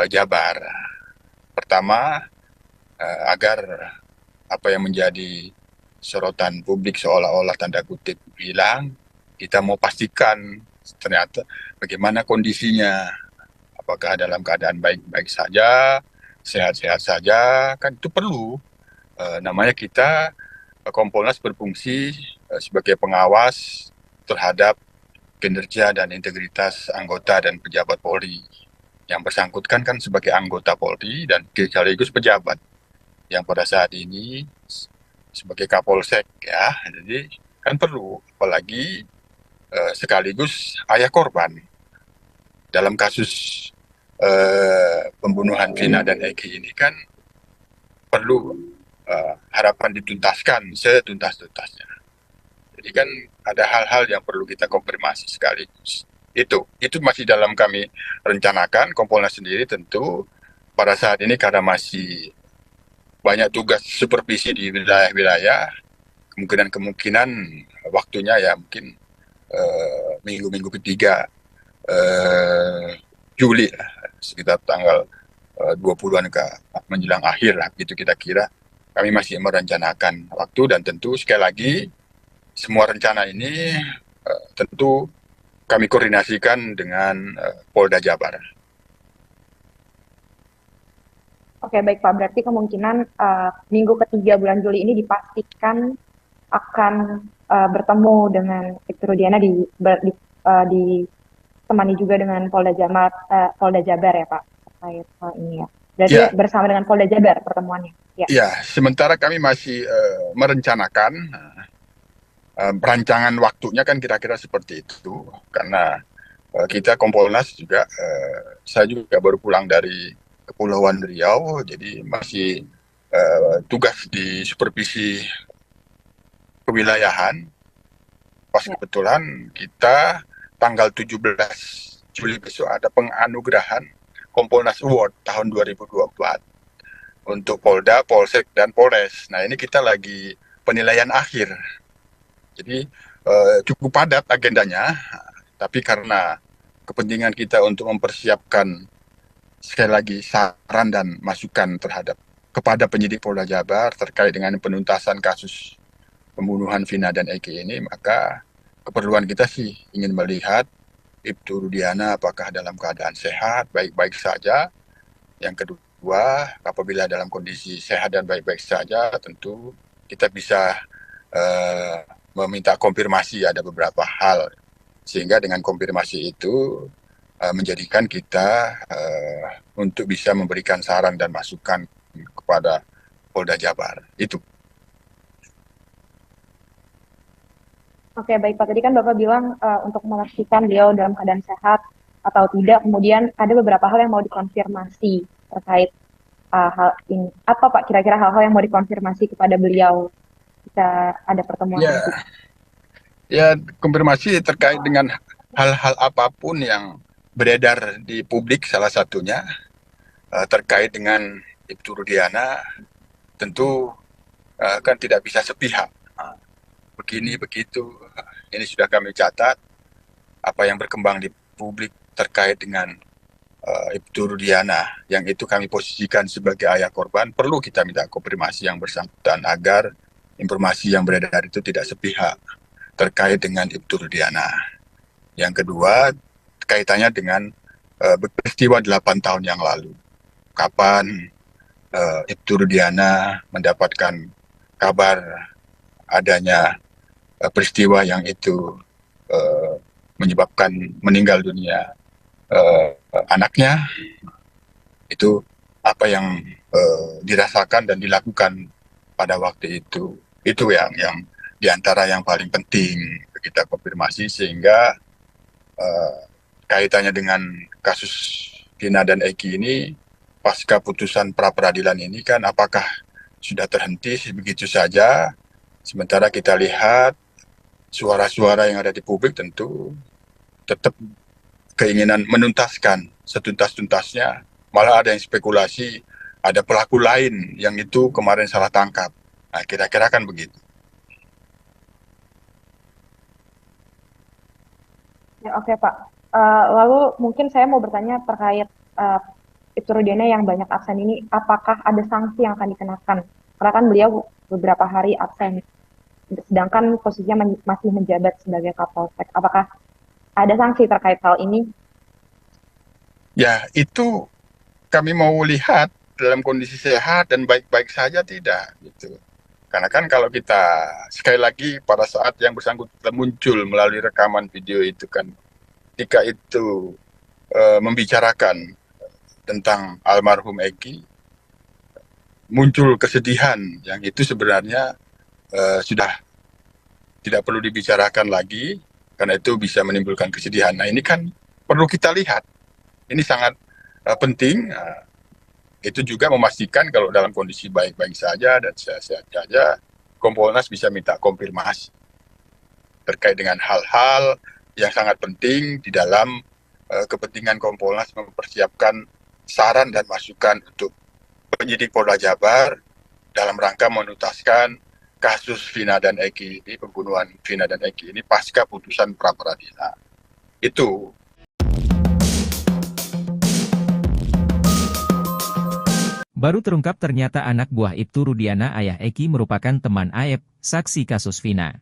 Speaker 3: Jabar. Pertama, agar apa yang menjadi sorotan publik seolah-olah tanda kutip hilang, kita mau pastikan ternyata bagaimana kondisinya, apakah dalam keadaan baik-baik saja, sehat-sehat saja, kan itu perlu. Namanya kita Kompolnas berfungsi sebagai pengawas terhadap kinerja dan integritas anggota dan pejabat Polri. Yang bersangkutan kan sebagai anggota Polri dan sekaligus pejabat. yang pada saat ini sebagai Kapolsek ya, jadi kan perlu, apalagi sekaligus ayah korban dalam kasus pembunuhan Vina dan Eki ini kan perlu harapan dituntaskan setuntas-tuntasnya. Jadi kan ada hal-hal yang perlu kita konfirmasi sekaligus. Itu masih dalam kami rencanakan. Kompolnas sendiri tentu pada saat ini karena masih banyak tugas supervisi di wilayah-wilayah, kemungkinan waktunya ya mungkin minggu-minggu ketiga Juli lah, sekitar tanggal 20-an ke menjelang akhir lah, gitu kita kira. Kami masih merencanakan waktu dan tentu sekali lagi semua rencana ini tentu kami koordinasikan dengan Polda Jabar.
Speaker 4: Oke, baik Pak. Berarti kemungkinan minggu ketiga bulan Juli ini dipastikan akan bertemu dengan Ibtu Rudiana ditemani juga dengan Polda Jabar ya Pak terkait hal ini ya. Berarti
Speaker 3: Ya.
Speaker 4: bersama dengan Polda Jabar pertemuannya. Ya.
Speaker 3: Ya, sementara kami masih merencanakan perancangan waktunya kan kira-kira seperti itu, karena kita Kompolnas juga, saya juga baru pulang dari Kepulauan Riau, jadi masih tugas di supervisi kewilayahan. Pas kebetulan kita tanggal 17 Juli besok ada penganugerahan Kompolnas Award tahun 2024 untuk Polda, Polsek, dan Polres. Nah ini kita lagi penilaian akhir. Jadi cukup padat agendanya, tapi karena kepentingan kita untuk mempersiapkan sekali lagi saran dan masukan kepada penyidik Polda Jabar terkait dengan penuntasan kasus pembunuhan Vina dan Eki ini, maka keperluan kita sih ingin melihat Ibtu Rudiana apakah dalam keadaan sehat, baik-baik saja. Yang kedua, apabila dalam kondisi sehat dan baik-baik saja, tentu kita bisa meminta konfirmasi ada beberapa hal, sehingga dengan konfirmasi itu menjadikan kita untuk bisa memberikan saran dan masukan kepada Polda Jabar. Itu.
Speaker 4: Oke, baik Pak. Tadi kan Bapak bilang untuk memastikan beliau dalam keadaan sehat atau tidak, kemudian ada beberapa hal yang mau dikonfirmasi terkait hal ini. Apa Pak kira-kira hal-hal yang mau dikonfirmasi kepada beliau jika ada pertemuan itu?
Speaker 3: Ya, konfirmasi terkait dengan hal-hal apapun yang beredar di publik, salah satunya terkait dengan Ibtu Rudiana, tentu kan tidak bisa sepihak. Begini, begitu, ini sudah kami catat, apa yang berkembang di publik terkait dengan Ibtu Rudiana, yang itu kami posisikan sebagai ayah korban, perlu kita minta konfirmasi yang bersangkutan agar informasi yang beredar itu tidak sepihak terkait dengan Ibtu Rudiana. Yang kedua, kaitannya dengan peristiwa 8 tahun yang lalu. Kapan Ibtu Rudiana mendapatkan kabar adanya peristiwa yang itu menyebabkan meninggal dunia anaknya, itu apa yang dirasakan dan dilakukan pada waktu itu. Itu yang diantara yang paling penting kita konfirmasi, sehingga kaitannya dengan kasus Vina dan Eki ini, pasca putusan pra-peradilan ini kan apakah sudah terhenti begitu saja, sementara kita lihat suara-suara yang ada di publik tentu tetap keinginan menuntaskan setuntas-tuntasnya, malah ada yang spekulasi ada pelaku lain yang itu kemarin salah tangkap. Nah, kira-kira kan begitu.
Speaker 4: Ya, oke Pak. Lalu mungkin saya mau bertanya terkait Ibtu Rudiana yang banyak absen ini, apakah ada sanksi yang akan dikenakan? Karena kan beliau beberapa hari absen, sedangkan posisinya masih menjabat sebagai Kapolsek. Apakah ada sanksi terkait hal ini?
Speaker 3: Ya, itu kami mau lihat dalam kondisi sehat dan baik-baik saja tidak, gitu. Karena kan kalau kita sekali lagi pada saat yang bersangkutan muncul melalui rekaman video itu kan, ketika itu membicarakan tentang almarhum Eki, muncul kesedihan yang itu sebenarnya sudah tidak perlu dibicarakan lagi karena itu bisa menimbulkan kesedihan. Nah ini kan perlu kita lihat, ini sangat penting. Itu juga memastikan kalau dalam kondisi baik-baik saja dan sehat-sehat saja, Kompolnas bisa minta konfirmasi terkait dengan hal-hal yang sangat penting di dalam kepentingan Kompolnas mempersiapkan saran dan masukan untuk penyidik Polda Jabar dalam rangka menuntaskan kasus Vina dan Eki ini, pembunuhan Vina dan Eki ini pasca putusan pra peradilan. Itu.
Speaker 1: Baru terungkap ternyata anak buah Ibtu Rudiana ayah Eki merupakan teman Aep, saksi kasus Vina.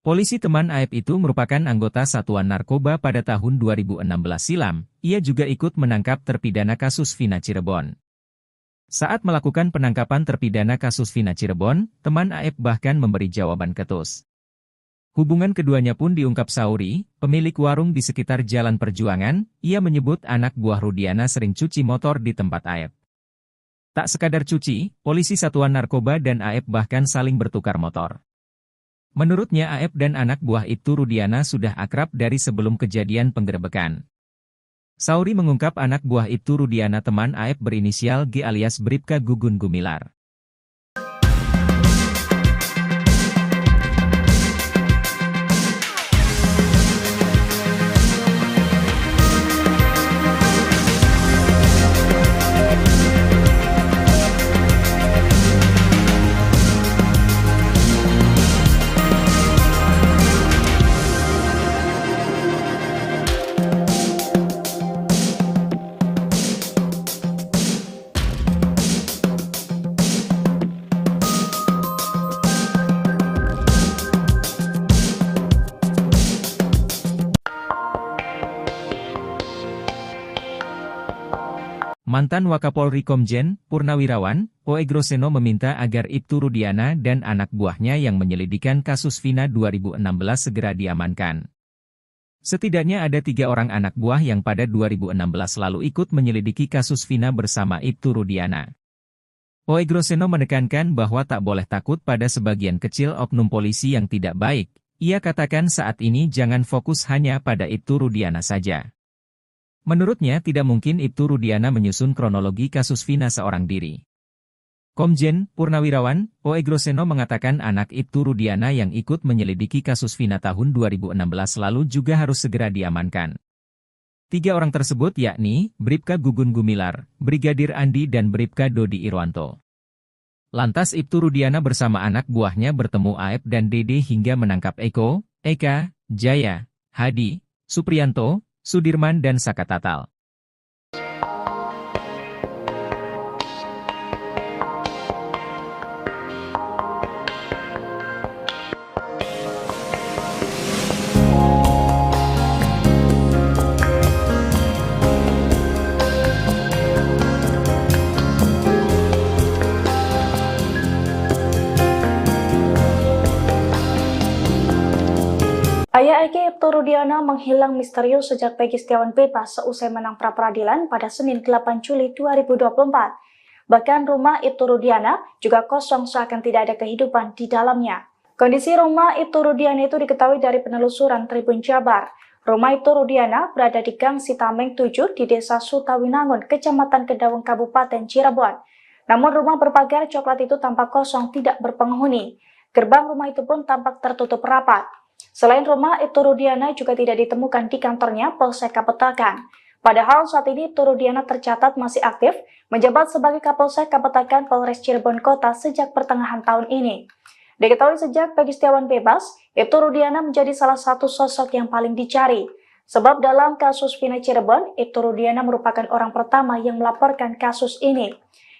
Speaker 1: Polisi teman Aep itu merupakan anggota Satuan Narkoba pada tahun 2016 silam, ia juga ikut menangkap terpidana kasus Vina Cirebon. Saat melakukan penangkapan terpidana kasus Vina Cirebon, teman Aep bahkan memberi jawaban ketus. Hubungan keduanya pun diungkap Sauri, pemilik warung di sekitar Jalan Perjuangan, ia menyebut anak buah Rudiana sering cuci motor di tempat Aep. Tak sekadar cuci, polisi Satuan Narkoba dan Aep bahkan saling bertukar motor. Menurutnya Aep dan anak buah Ibtu Rudiana sudah akrab dari sebelum kejadian penggerebekan. Sauri mengungkap anak buah Ibtu Rudiana teman Aep berinisial G alias Bribka Gugun Gumilar. Mantan Wakapolri Komjen, Purnawirawan, Oegroseno meminta agar Ibtu Rudiana dan anak buahnya yang menyelidikan kasus Vina 2016 segera diamankan. Setidaknya ada 3 orang anak buah yang pada 2016 lalu ikut menyelidiki kasus Vina bersama Ibtu Rudiana. Oegroseno menekankan bahwa tak boleh takut pada sebagian kecil oknum polisi yang tidak baik. Ia katakan saat ini jangan fokus hanya pada Ibtu Rudiana saja. Menurutnya tidak mungkin Ibtu Rudiana menyusun kronologi kasus Vina seorang diri. Komjen, Purnawirawan, Oegroseno mengatakan anak Ibtu Rudiana yang ikut menyelidiki kasus Vina tahun 2016 lalu juga harus segera diamankan. 3 orang tersebut yakni, Bribka Gugun Gumilar, Brigadir Andi dan Bribka Dodi Irwanto. Lantas Ibtu Rudiana bersama anak buahnya bertemu Aep dan Dede hingga menangkap Eko, Eka, Jaya, Hadi, Supriyanto, Sudirman dan Saka Tatal.
Speaker 2: Ayah Eki Ibtu Rudiana menghilang misterius sejak Peggy Setiawan bebas seusai menang pra-peradilan pada Senin 8 Juli 2024. Bahkan rumah Ibtu Rudiana juga kosong seakan tidak ada kehidupan di dalamnya. Kondisi rumah Ibtu Rudiana itu diketahui dari penelusuran Tribun Jabar. Rumah Ibtu Rudiana berada di Gang Sitameng 7 di Desa Sutawinangun, Kecamatan Kedawung, Kabupaten Cirebon. Namun rumah berpagar coklat itu tampak kosong, tidak berpenghuni. Gerbang rumah itu pun tampak tertutup rapat. Selain rumah, Ibtu Rudiana juga tidak ditemukan di kantornya Polsek Kapetakan. Padahal saat ini Ibtu Rudiana tercatat masih aktif menjabat sebagai Kapolsek Kapetakan Polres Cirebon Kota sejak pertengahan tahun ini. Diketahui sejak Peggy Setiawan bebas, Ibtu Rudiana menjadi salah satu sosok yang paling dicari. Sebab dalam kasus Vina Cirebon, Ibtu Rudiana merupakan orang pertama yang melaporkan kasus ini.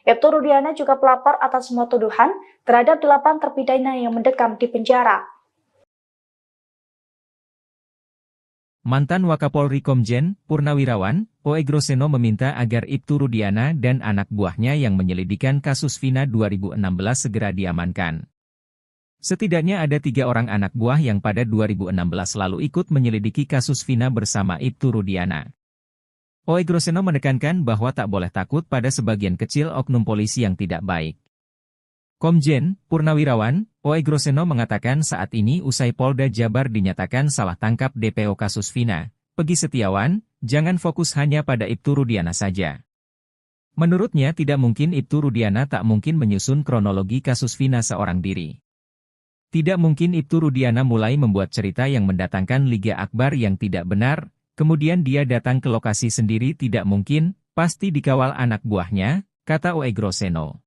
Speaker 2: Ibtu Rudiana juga pelapor atas semua tuduhan terhadap 8 terpidana yang mendekam di penjara.
Speaker 1: Mantan Wakapolri Komjen, Purnawirawan, Oegroseno meminta agar Ibtu Rudiana dan anak buahnya yang menyelidikan kasus Vina 2016 segera diamankan. Setidaknya ada 3 orang anak buah yang pada 2016 lalu ikut menyelidiki kasus Vina bersama Ibtu Rudiana. Oegroseno menekankan bahwa tak boleh takut pada sebagian kecil oknum polisi yang tidak baik. Komjen Purnawirawan Oegroseno mengatakan saat ini usai Polda Jabar dinyatakan salah tangkap DPO kasus Vina, Peggy Setiawan, jangan fokus hanya pada Ibtu Rudiana saja. Menurutnya tidak mungkin Ibtu Rudiana tak mungkin menyusun kronologi kasus Vina seorang diri. Tidak mungkin Ibtu Rudiana mulai membuat cerita yang mendatangkan Liga Akbar yang tidak benar, kemudian dia datang ke lokasi sendiri tidak mungkin, pasti dikawal anak buahnya, kata Oegroseno.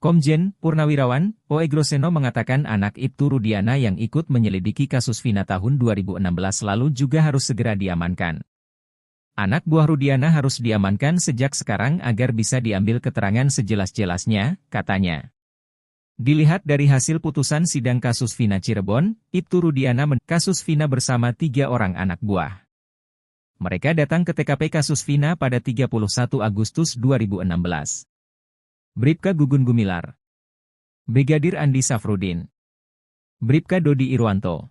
Speaker 1: Komjen Purnawirawan Oegroseno mengatakan anak Ibtu Rudiana yang ikut menyelidiki kasus Vina tahun 2016 lalu juga harus segera diamankan. Anak buah Rudiana harus diamankan sejak sekarang agar bisa diambil keterangan sejelas-jelasnya, katanya. Dilihat dari hasil putusan sidang kasus Vina Cirebon, Ibtu Rudiana kasus Vina bersama 3 orang anak buah. Mereka datang ke TKP kasus Vina pada 31 Agustus 2016. Bribka Gugun Gumilar, Brigadir Andi Safrudin, Bribka Dodi Irwanto.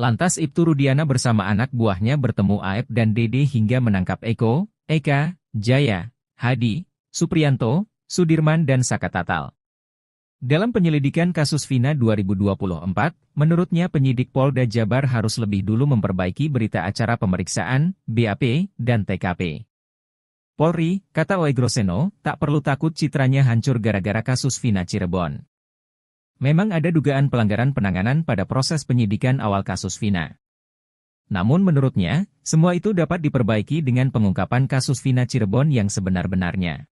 Speaker 1: Lantas Ibtu Rudiana bersama anak buahnya bertemu Aep dan Dede hingga menangkap Eko, Eka, Jaya, Hadi, Supriyanto, Sudirman dan Saka Tatal. Dalam penyelidikan kasus Vina 2024, menurutnya penyidik Polda Jabar harus lebih dulu memperbaiki berita acara pemeriksaan, BAP, dan TKP. Polri, kata Oegroseno, tak perlu takut citranya hancur gara-gara kasus Vina Cirebon. Memang ada dugaan pelanggaran penanganan pada proses penyidikan awal kasus Vina. Namun menurutnya, semua itu dapat diperbaiki dengan pengungkapan kasus Vina Cirebon yang sebenar-benarnya.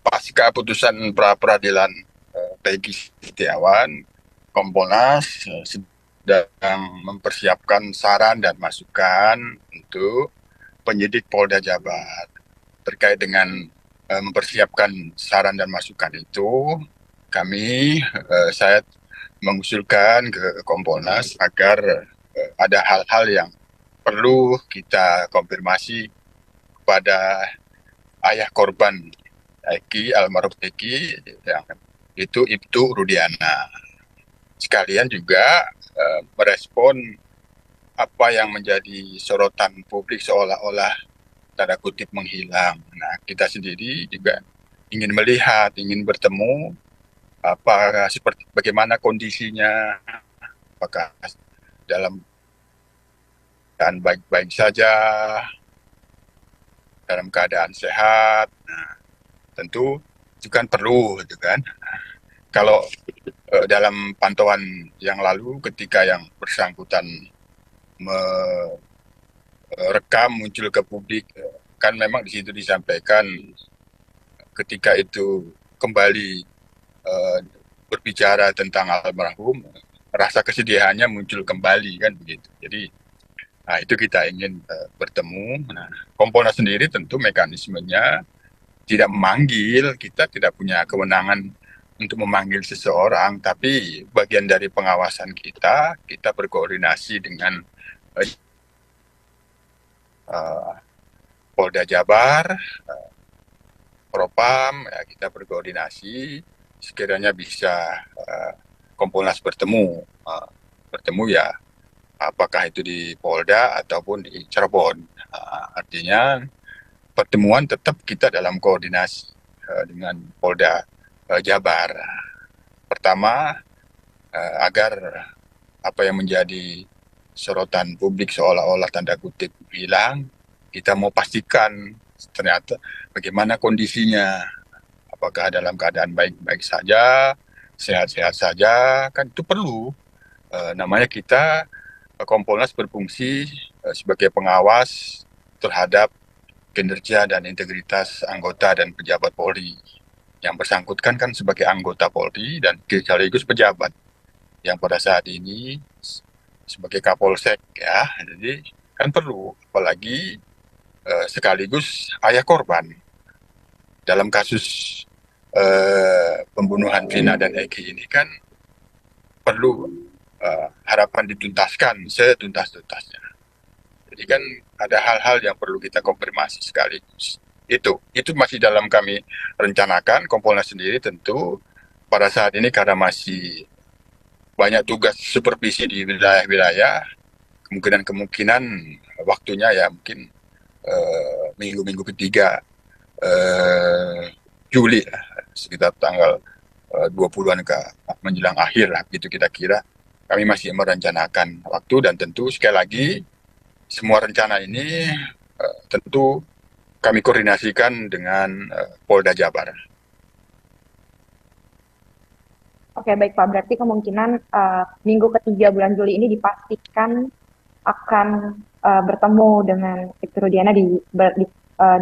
Speaker 3: Pasca putusan pra-peradilan Peggy Setiawan, Kompolnas sedang mempersiapkan saran dan masukan untuk penyidik Polda Jabar. Terkait dengan mempersiapkan saran dan masukan itu, saya mengusulkan ke Kompolnas agar ada hal-hal yang perlu kita konfirmasi kepada ayah korban Eki, almarhum Eki, yang itu Ibtu Rudiana. Sekalian juga merespon apa yang menjadi sorotan publik seolah-olah tanda kutip menghilang. Nah, kita sendiri juga ingin melihat, ingin bertemu bagaimana kondisinya, apakah dalam keadaan baik-baik saja, dalam keadaan sehat. Nah, tentu itu kan perlu, gitu kan. Kalau dalam pantauan yang lalu ketika yang bersangkutan merekam muncul ke publik, kan memang di situ disampaikan ketika itu kembali berbicara tentang almarhum, rasa kesedihannya muncul kembali, kan begitu. Jadi itu kita ingin bertemu. Nah, Kompolnas sendiri tentu mekanismenya tidak memanggil, kita tidak punya kewenangan untuk memanggil seseorang, tapi bagian dari pengawasan kita berkoordinasi dengan Polda Jabar, Propam, ya, kita berkoordinasi, sekiranya bisa Kompolnas bertemu ya, apakah itu di Polda ataupun di Cirebon. Artinya pertemuan tetap kita dalam koordinasi dengan Polda Jabar. Pertama, agar apa yang menjadi sorotan publik seolah-olah tanda kutip hilang, kita mau pastikan ternyata bagaimana kondisinya. Apakah dalam keadaan baik-baik saja, sehat-sehat saja, kan itu perlu. Namanya kita, Kompolnas berfungsi sebagai pengawas terhadap kinerja dan integritas anggota dan pejabat Polri. Yang bersangkutan kan sebagai anggota Polri dan sekaligus pejabat yang pada saat ini sebagai Kapolsek, ya. Jadi kan perlu, apalagi sekaligus ayah korban dalam kasus pembunuhan Vina dan Eki ini, kan perlu harapan dituntaskan setuntas-tuntasnya. Jadi kan ada hal-hal yang perlu kita konfirmasi sekaligus. Itu masih dalam kami rencanakan. Kompolnas sendiri tentu pada saat ini karena masih banyak tugas supervisi di wilayah-wilayah, kemungkinan waktunya ya mungkin minggu-minggu ketiga Juli sekitar tanggal 20-an ke menjelang akhir lah gitu kita kira. Kami masih merencanakan waktu dan tentu sekali lagi semua rencana ini tentu kami koordinasikan dengan Polda Jabar.
Speaker 4: Oke, baik Pak. Berarti kemungkinan minggu ketiga bulan Juli ini dipastikan akan bertemu dengan Ibtu Rudiana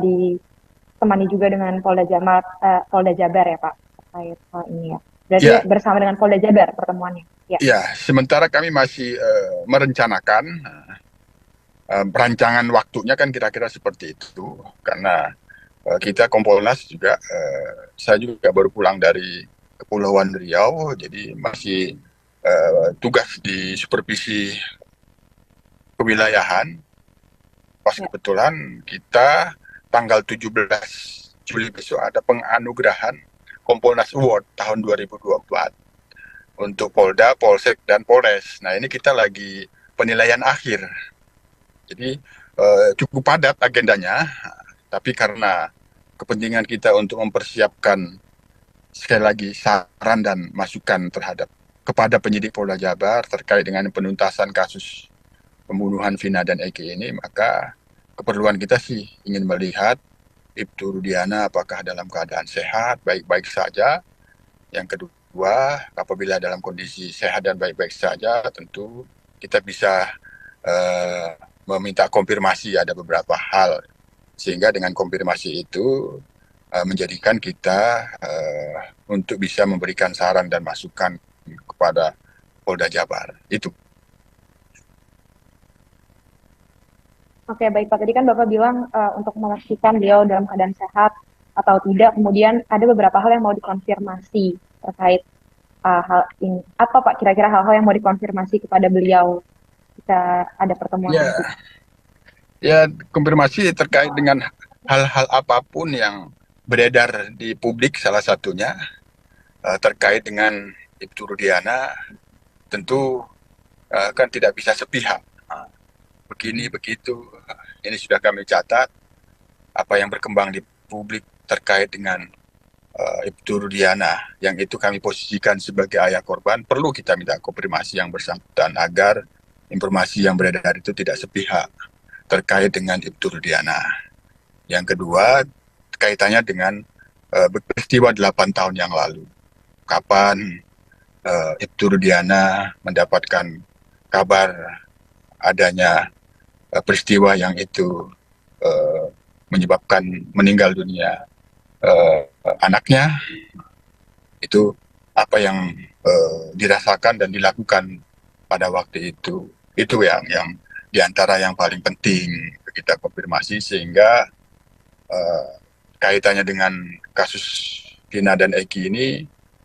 Speaker 4: ditemani juga dengan Polda Jabar ya Pak terkait hal ini ya. Berarti
Speaker 3: Ya.
Speaker 4: bersama dengan Polda Jabar pertemuannya. Ya.
Speaker 3: Ya, sementara kami masih merencanakan perancangan waktunya kan kira-kira seperti itu karena kita Kompolnas juga saya juga baru pulang dari Kepulauan Riau, jadi masih tugas di supervisi kewilayahan. Pas kebetulan kita tanggal 17 Juli besok ada penganugerahan Kompolnas Award tahun 2024 untuk Polda, Polsek, dan Polres. Nah ini kita lagi penilaian akhir. Jadi cukup padat agendanya, tapi karena kepentingan kita untuk mempersiapkan sekali lagi saran dan masukan kepada penyidik Polda Jabar terkait dengan penuntasan kasus pembunuhan Vina dan Eki ini, maka keperluan kita sih ingin melihat Ibtu Rudiana apakah dalam keadaan sehat, baik-baik saja. Yang kedua, apabila dalam kondisi sehat dan baik-baik saja, tentu kita bisa meminta konfirmasi ada beberapa hal. Sehingga dengan konfirmasi itu menjadikan kita untuk bisa memberikan saran dan masukan kepada Polda Jabar. Itu.
Speaker 4: Oke, baik Pak. Tadi kan Bapak bilang untuk memastikan beliau dalam keadaan sehat atau tidak, kemudian ada beberapa hal yang mau dikonfirmasi terkait hal ini. Apa Pak kira-kira hal-hal yang mau dikonfirmasi kepada beliau jika ada pertemuan nanti?
Speaker 3: Ya, konfirmasi terkait dengan hal-hal apapun yang beredar di publik, salah satunya terkait dengan Ibtu Rudiana, tentu kan tidak bisa sepihak. Begini, begitu, ini sudah kami catat, apa yang berkembang di publik terkait dengan Ibtu Rudiana, yang itu kami posisikan sebagai ayah korban, perlu kita minta konfirmasi yang bersangkutan agar informasi yang beredar itu tidak sepihak terkait dengan Ibtu Rudiana. Yang kedua, kaitannya dengan peristiwa 8 tahun yang lalu. Kapan Ibtu Rudiana mendapatkan kabar adanya peristiwa yang itu menyebabkan meninggal dunia anaknya, itu apa yang dirasakan dan dilakukan pada waktu itu. Itu yang diantara yang paling penting kita konfirmasi, sehingga kaitannya dengan kasus Vina dan Eki ini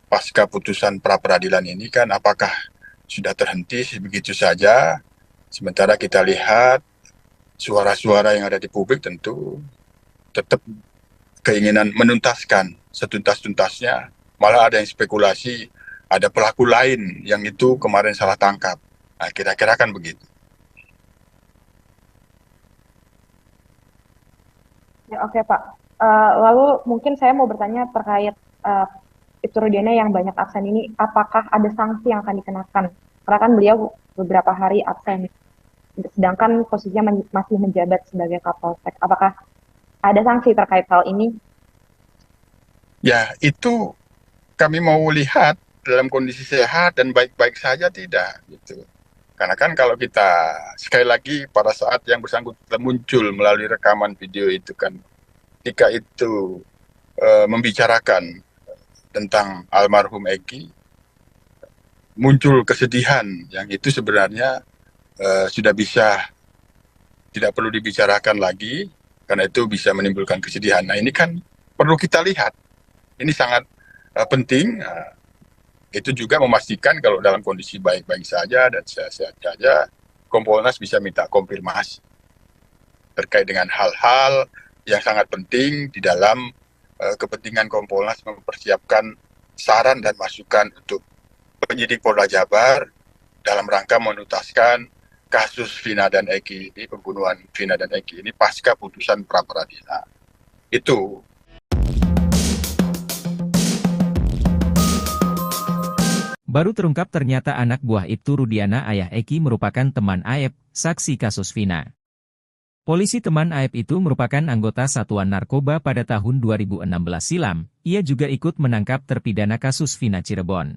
Speaker 3: pasca putusan pra peradilan ini kan apakah sudah terhenti begitu saja, sementara kita lihat suara-suara yang ada di publik tentu tetap keinginan menuntaskan setuntas-tuntasnya, malah ada yang spekulasi ada pelaku lain yang itu kemarin salah tangkap. Nah, kira-kira kan begitu.
Speaker 4: Ya, oke Pak. Lalu mungkin saya mau bertanya terkait Ibtu Rudiana yang banyak absen ini, apakah ada sanksi yang akan dikenakan? Karena kan beliau beberapa hari absen, sedangkan posisinya masih menjabat sebagai Kapolsek. Apakah ada sanksi terkait hal ini?
Speaker 3: Ya, itu kami mau lihat dalam kondisi sehat dan baik-baik saja tidak, gitu. Karena kan kalau kita sekali lagi pada saat yang bersangkutan muncul melalui rekaman video itu kan, ketika itu membicarakan tentang almarhum Eki, muncul kesedihan yang itu sebenarnya sudah bisa tidak perlu dibicarakan lagi, karena itu bisa menimbulkan kesedihan. Nah ini kan perlu kita lihat, ini sangat penting. Itu juga memastikan kalau dalam kondisi baik-baik saja dan sehat-sehat saja, Kompolnas bisa minta konfirmasi. terkait dengan hal-hal yang sangat penting di dalam kepentingan Kompolnas mempersiapkan saran dan masukan untuk penyidik Polda Jabar dalam rangka menuntaskan kasus Vina dan Eki ini, pembunuhan Vina dan Eki ini pasca putusan pra-peradilan. Itu.
Speaker 1: Baru terungkap ternyata anak buah Ibtu Rudiana ayah Eki merupakan teman Aep, saksi kasus Vina. Polisi teman Aep itu merupakan anggota Satuan Narkoba pada tahun 2016 silam. Ia juga ikut menangkap terpidana kasus Vina Cirebon.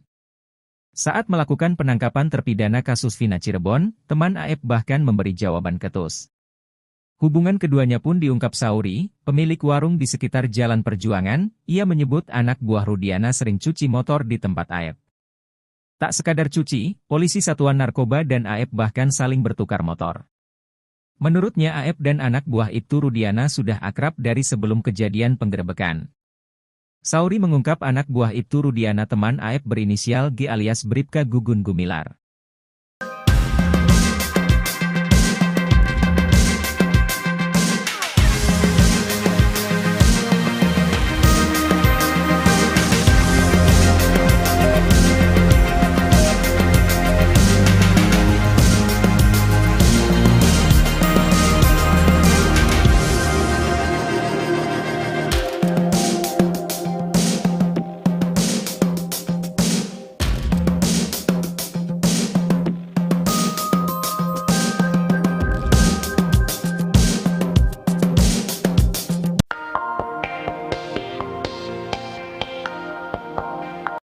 Speaker 1: Saat melakukan penangkapan terpidana kasus Vina Cirebon, teman Aep bahkan memberi jawaban ketus. Hubungan keduanya pun diungkap Sauri, pemilik warung di sekitar Jalan Perjuangan. Ia menyebut anak buah Rudiana sering cuci motor di tempat Aep. Tak sekadar cuci, polisi Satuan Narkoba dan Aep bahkan saling bertukar motor. Menurutnya Aep dan anak buah Ibtu Rudiana sudah akrab dari sebelum kejadian penggerebekan. Sauri mengungkap anak buah Ibtu Rudiana teman Aep berinisial G alias Bribka Gugun Gumilar.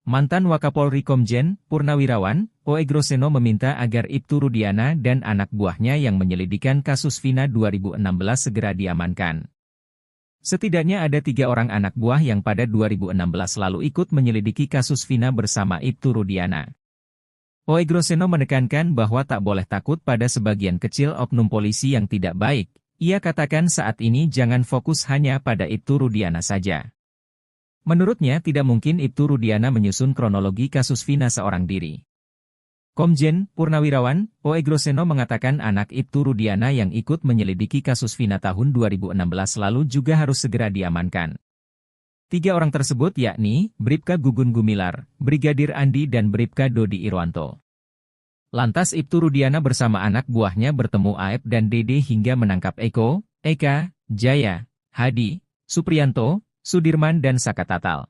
Speaker 1: Mantan Wakapolri Komjen, Purnawirawan, O. Egroseno meminta agar Ibtu Rudiana dan anak buahnya yang menyelidikan kasus Vina 2016 segera diamankan. Setidaknya ada 3 orang anak buah yang pada 2016 lalu ikut menyelidiki kasus Vina bersama Ibtu Rudiana. O. Egroseno menekankan bahwa tak boleh takut pada sebagian kecil oknum polisi yang tidak baik. Ia katakan saat ini jangan fokus hanya pada Ibtu Rudiana saja. Menurutnya tidak mungkin Ibtu Rudiana menyusun kronologi kasus Vina seorang diri. Komjen, Purnawirawan, O. Egroseno mengatakan anak Ibtu Rudiana yang ikut menyelidiki kasus Vina tahun 2016 lalu juga harus segera diamankan. 3 orang tersebut yakni, Bribka Gugun Gumilar, Brigadir Andi dan Bribka Dodi Irwanto. Lantas Ibtu Rudiana bersama anak buahnya bertemu Aep dan Dede hingga menangkap Eko, Eka, Jaya, Hadi, Supriyanto, Sudirman dan Saka Tatal.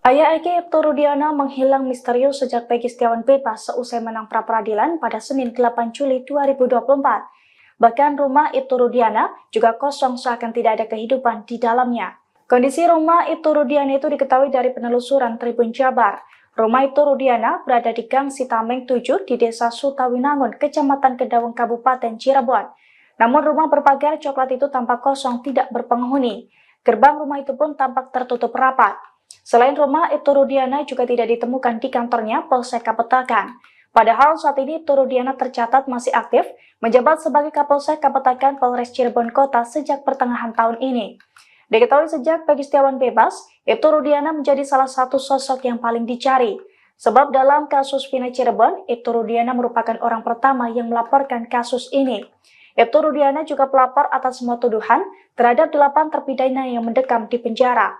Speaker 2: Ayah Eki Ibtu Rudiana menghilang misterius sejak Peggy Setiawan bebas seusai menang pra-peradilan pada Senin 8 Juli 2024. Bahkan rumah Ibtu Rudiana juga kosong seakan tidak ada kehidupan di dalamnya. Kondisi rumah Ibtu Rudiana itu diketahui dari penelusuran Tribun Jabar. Rumah Ibtu Rudiana berada di Gang Sitameng 7 di Desa Sutawinangun, Kecamatan Kedawung, Kabupaten Cirebon. Namun rumah berpagar coklat itu tampak kosong, tidak berpenghuni. Gerbang rumah itu pun tampak tertutup rapat. Selain rumah, Ibtu Rudiana juga tidak ditemukan di kantornya Polsek Kapetakan. Padahal saat ini Ibtu Rudiana tercatat masih aktif menjabat sebagai Kapolsek Kapetakan Polres Cirebon Kota sejak pertengahan tahun ini. Diketahui sejak Peggy Setiawan bebas, Ibtu Rudiana menjadi salah satu sosok yang paling dicari. Sebab dalam kasus Vina Cirebon, Ibtu Rudiana merupakan orang pertama yang melaporkan kasus ini. Ibtu Rudiana juga pelapor atas semua tuduhan terhadap 8 terpidana yang mendekam di penjara.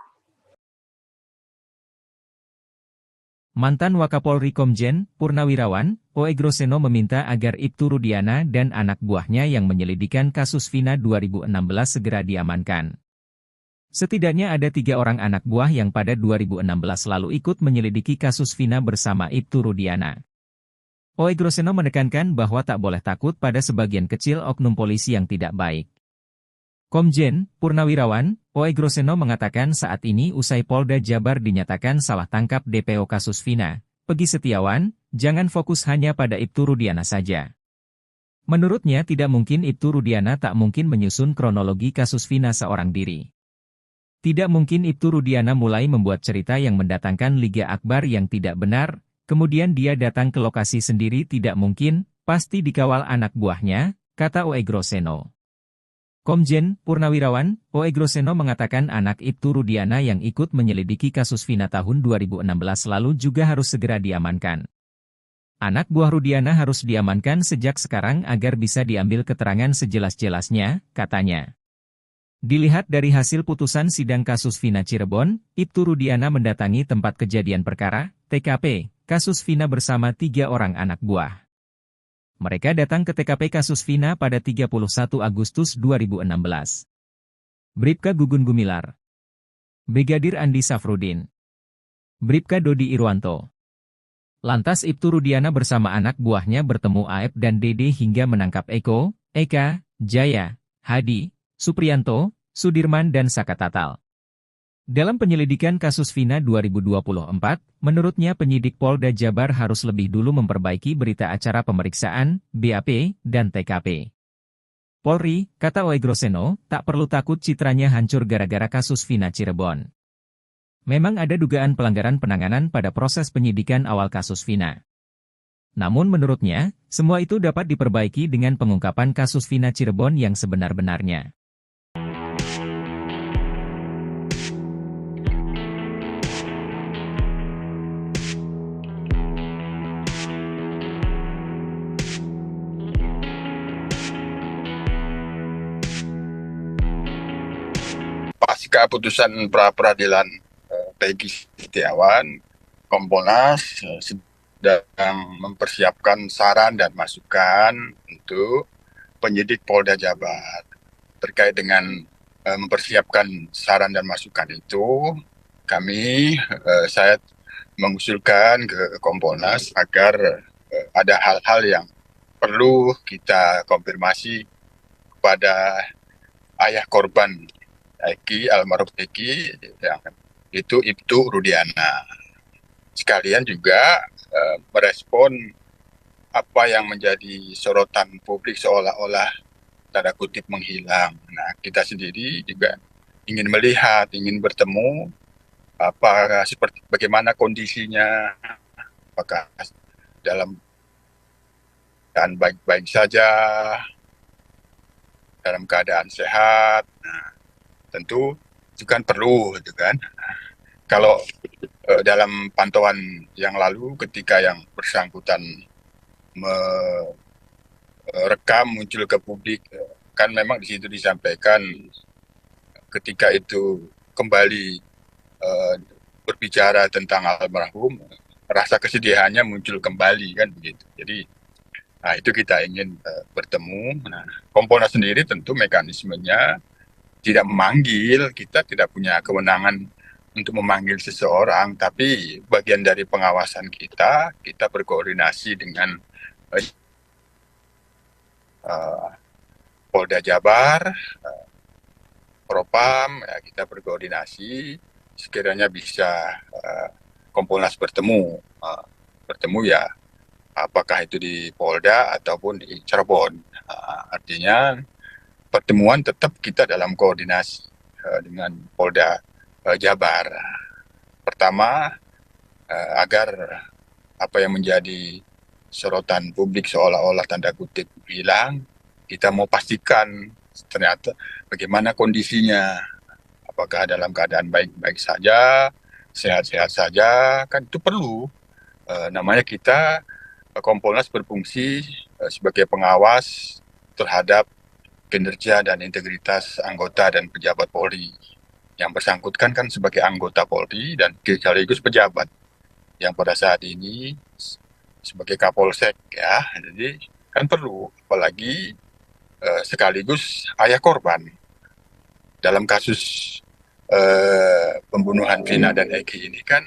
Speaker 1: Mantan Wakapolri Komjen, Purnawirawan, O. Egroseno meminta agar Ibtu Rudiana dan anak buahnya yang menyelidikan kasus Vina 2016 segera diamankan. Setidaknya ada 3 orang anak buah yang pada 2016 lalu ikut menyelidiki kasus Vina bersama Ibtu Rudiana. O. Egroseno menekankan bahwa tak boleh takut pada sebagian kecil oknum polisi yang tidak baik. Komjen, Purnawirawan, O. Egroseno mengatakan saat ini usai Polda Jabar dinyatakan salah tangkap DPO kasus Vina, Peggy Setiawan, jangan fokus hanya pada Ibtu Rudiana saja. Menurutnya tidak mungkin Ibtu Rudiana tak mungkin menyusun kronologi kasus Vina seorang diri. Tidak mungkin Ibtu Rudiana mulai membuat cerita yang mendatangkan Liga Akbar yang tidak benar, kemudian dia datang ke lokasi sendiri tidak mungkin, pasti dikawal anak buahnya, kata Oegroseno. Komjen Purnawirawan, Oegroseno mengatakan anak Ibtu Rudiana yang ikut menyelidiki kasus Vina tahun 2016 lalu juga harus segera diamankan. Anak buah Rudiana harus diamankan sejak sekarang agar bisa diambil keterangan sejelas-jelasnya, katanya. Dilihat dari hasil putusan sidang kasus Vina Cirebon, Ibtu Rudiana mendatangi tempat kejadian perkara, TKP, kasus Vina bersama 3 orang anak buah. Mereka datang ke TKP kasus Vina pada 31 Agustus 2016. Bribka Gugun Gumilar, Brigadir Andi Safrudin, Bribka Dodi Irwanto. Lantas Ibtu Rudiana bersama anak buahnya bertemu Aep dan Dede hingga menangkap Eko, Eka, Jaya, Hadi, Supriyanto, Sudirman dan Saka Tatal. Dalam penyelidikan kasus Vina 2024, menurutnya penyidik Polda Jabar harus lebih dulu memperbaiki berita acara pemeriksaan, BAP, dan TKP. Polri, kata Oegroseno, tak perlu takut citranya hancur gara-gara kasus Vina Cirebon. Memang ada dugaan pelanggaran penanganan pada proses penyidikan awal kasus Vina. Namun menurutnya, semua itu dapat diperbaiki dengan pengungkapan kasus Vina Cirebon yang sebenar-benarnya.
Speaker 3: Pasca putusan pra-peradilan Peggy Setiawan, Kompolnas sedang mempersiapkan saran dan masukan untuk penyidik Polda Jabar. Terkait dengan mempersiapkan saran dan masukan itu, saya mengusulkan ke Kompolnas agar ada hal-hal yang perlu kita konfirmasi kepada ayah korban Eki, almarhum Eki, yang itu Ibtu Rudiana. Sekalian juga merespon apa yang menjadi sorotan publik seolah-olah tanda kutip menghilang. Nah, kita sendiri juga ingin melihat, ingin bertemu bagaimana kondisinya, apakah dalam keadaan baik-baik saja, dalam keadaan sehat. Nah, tentu itu kan perlu, gitu kan. Kalau dalam pantauan yang lalu ketika yang bersangkutan merekam muncul ke publik, kan memang di situ disampaikan ketika itu kembali berbicara tentang almarhum, rasa kesedihannya muncul kembali kan begitu. Jadi itu kita ingin bertemu. Nah, Kompolnas sendiri tentu mekanismenya tidak memanggil, kita tidak punya kewenangan untuk memanggil seseorang, tapi bagian dari pengawasan kita berkoordinasi dengan Polda Jabar, Propam, ya, kita berkoordinasi, sekiranya bisa Kompolnas bertemu ya, apakah itu di Polda ataupun di Cirebon. Artinya pertemuan tetap kita dalam koordinasi dengan Polda Jabar. Pertama, agar apa yang menjadi sorotan publik seolah-olah tanda kutip hilang, kita mau pastikan ternyata bagaimana kondisinya. Apakah dalam keadaan baik-baik saja, sehat-sehat saja, kan itu perlu. Namanya kita, Kompolnas berfungsi sebagai pengawas terhadap kinerja dan integritas anggota dan pejabat Polri. Yang bersangkutan kan sebagai anggota Polri dan sekaligus pejabat yang pada saat ini sebagai Kapolsek, ya. Jadi kan perlu, apalagi sekaligus ayah korban dalam kasus pembunuhan Vina dan Eki ini kan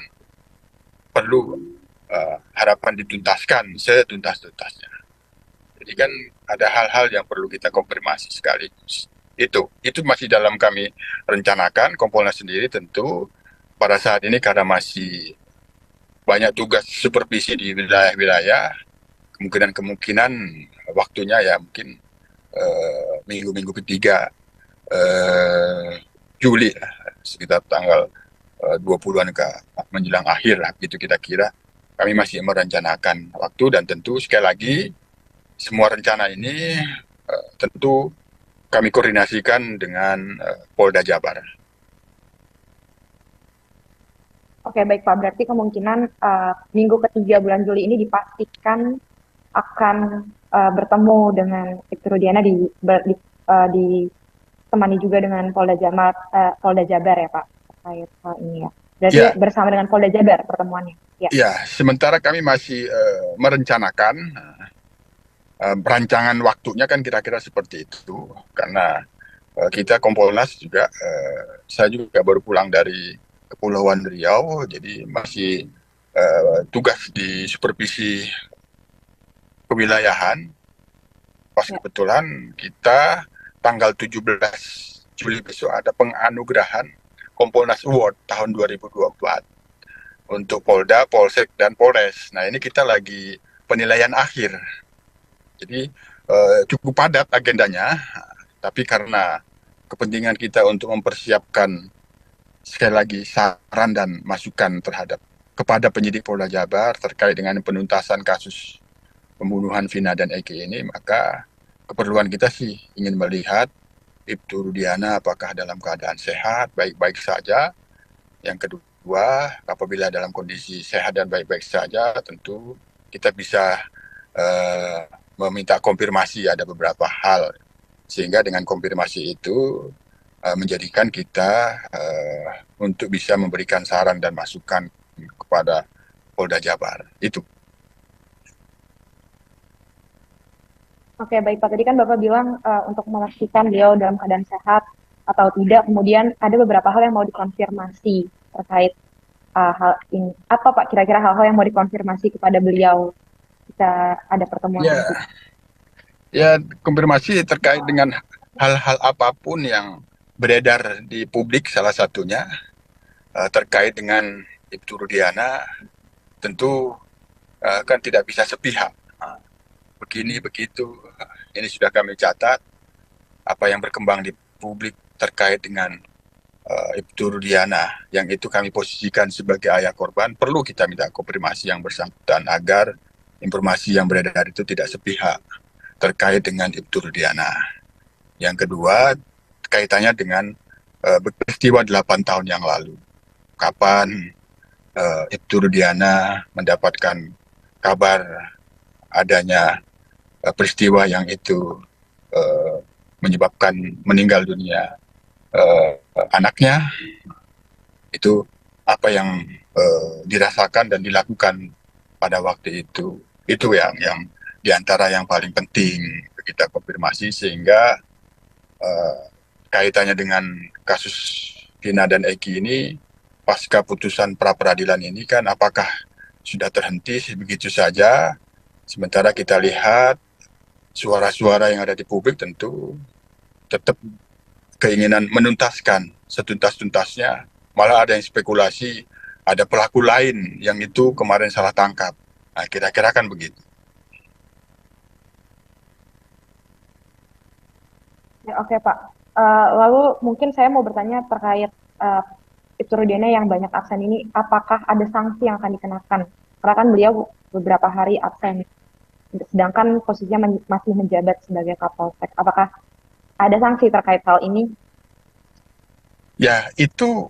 Speaker 3: perlu harapan dituntaskan setuntas-tuntasnya. Jadi kan ada hal-hal yang perlu kita konfirmasi sekaligus. Itu masih dalam kami rencanakan. Kompolnas sendiri tentu pada saat ini karena masih banyak tugas supervisi di wilayah-wilayah, kemungkinan waktunya ya mungkin minggu-minggu ketiga Juli sekitar tanggal 20-an ke menjelang akhir lah, gitu kita kira. Kami masih merencanakan waktu dan tentu sekali lagi semua rencana ini tentu kami koordinasikan dengan Polda Jabar.
Speaker 4: Oke, baik Pak. Berarti kemungkinan minggu ketiga bulan Juli ini dipastikan akan bertemu dengan Ibtu Rudiana ditemani juga dengan Polda Jabar ya Pak terkait hal ini ya. Berarti
Speaker 3: Ya.
Speaker 4: bersama dengan Polda Jabar pertemuannya. Ya.
Speaker 3: Ya, sementara kami masih merencanakan rancangan waktunya kan kira-kira seperti itu, karena kita Kompolnas juga, saya juga baru pulang dari Kepulauan Riau, jadi masih tugas di supervisi kewilayahan. Pas
Speaker 4: Ya.
Speaker 3: kebetulan kita tanggal 17 Juli besok ada penganugerahan Kompolnas Award tahun 2024 untuk Polda, Polsek, dan Polres. Nah, ini kita lagi penilaian akhir. Jadi cukup padat agendanya, tapi karena kepentingan kita untuk mempersiapkan sekali lagi saran dan masukan kepada penyidik Polda Jabar terkait dengan penuntasan kasus pembunuhan Vina dan Eki ini, maka keperluan kita sih ingin melihat Ibtu Rudiana apakah dalam keadaan sehat, baik-baik saja. Yang kedua, apabila dalam kondisi sehat dan baik-baik saja, tentu kita bisa meminta konfirmasi ada beberapa hal, sehingga dengan konfirmasi itu menjadikan kita untuk bisa memberikan saran dan masukan kepada Polda Jabar. Itu.
Speaker 4: Oke, baik Pak. Tadi kan Bapak bilang untuk memastikan beliau dalam keadaan sehat atau tidak, kemudian ada beberapa hal yang mau dikonfirmasi terkait hal ini. Apa Pak kira-kira hal-hal yang mau dikonfirmasi kepada beliau jika ada pertemuan
Speaker 3: Ya,
Speaker 4: nanti?
Speaker 3: ya, konfirmasi terkait dengan hal-hal apapun yang beredar di publik, salah satunya terkait dengan Ibtu Rudiana, tentu kan tidak bisa sepihak. Begini, begitu, ini sudah kami catat. Apa yang berkembang di publik terkait dengan Ibtu Rudiana, yang itu kami posisikan sebagai ayah korban, perlu kita minta konfirmasi yang bersangkutan agar informasi yang beredar itu tidak sepihak terkait dengan Ibtu Rudiana. Yang kedua, kaitannya dengan peristiwa 8 tahun yang lalu. Kapan Ibtu Rudiana mendapatkan kabar adanya peristiwa yang itu menyebabkan meninggal dunia anaknya, itu apa yang dirasakan dan dilakukan pada waktu itu. Itu yang diantara yang paling penting kita konfirmasi, sehingga kaitannya dengan kasus Vina dan Eki ini, pasca putusan pra-peradilan ini kan apakah sudah terhenti begitu saja, sementara kita lihat suara-suara yang ada di publik tentu tetap keinginan menuntaskan setuntas-tuntasnya. Malah ada yang spekulasi ada pelaku lain yang itu kemarin salah tangkap. Nah, kira-kira kan begitu.
Speaker 4: Ya, oke Pak. Lalu mungkin saya mau bertanya terkait Ibtu Rudiana yang banyak absen ini, apakah ada sanksi yang akan dikenakan? Karena kan beliau beberapa hari absen, sedangkan posisinya masih menjabat sebagai Kapolsek. Apakah ada sanksi terkait hal ini?
Speaker 3: Ya, itu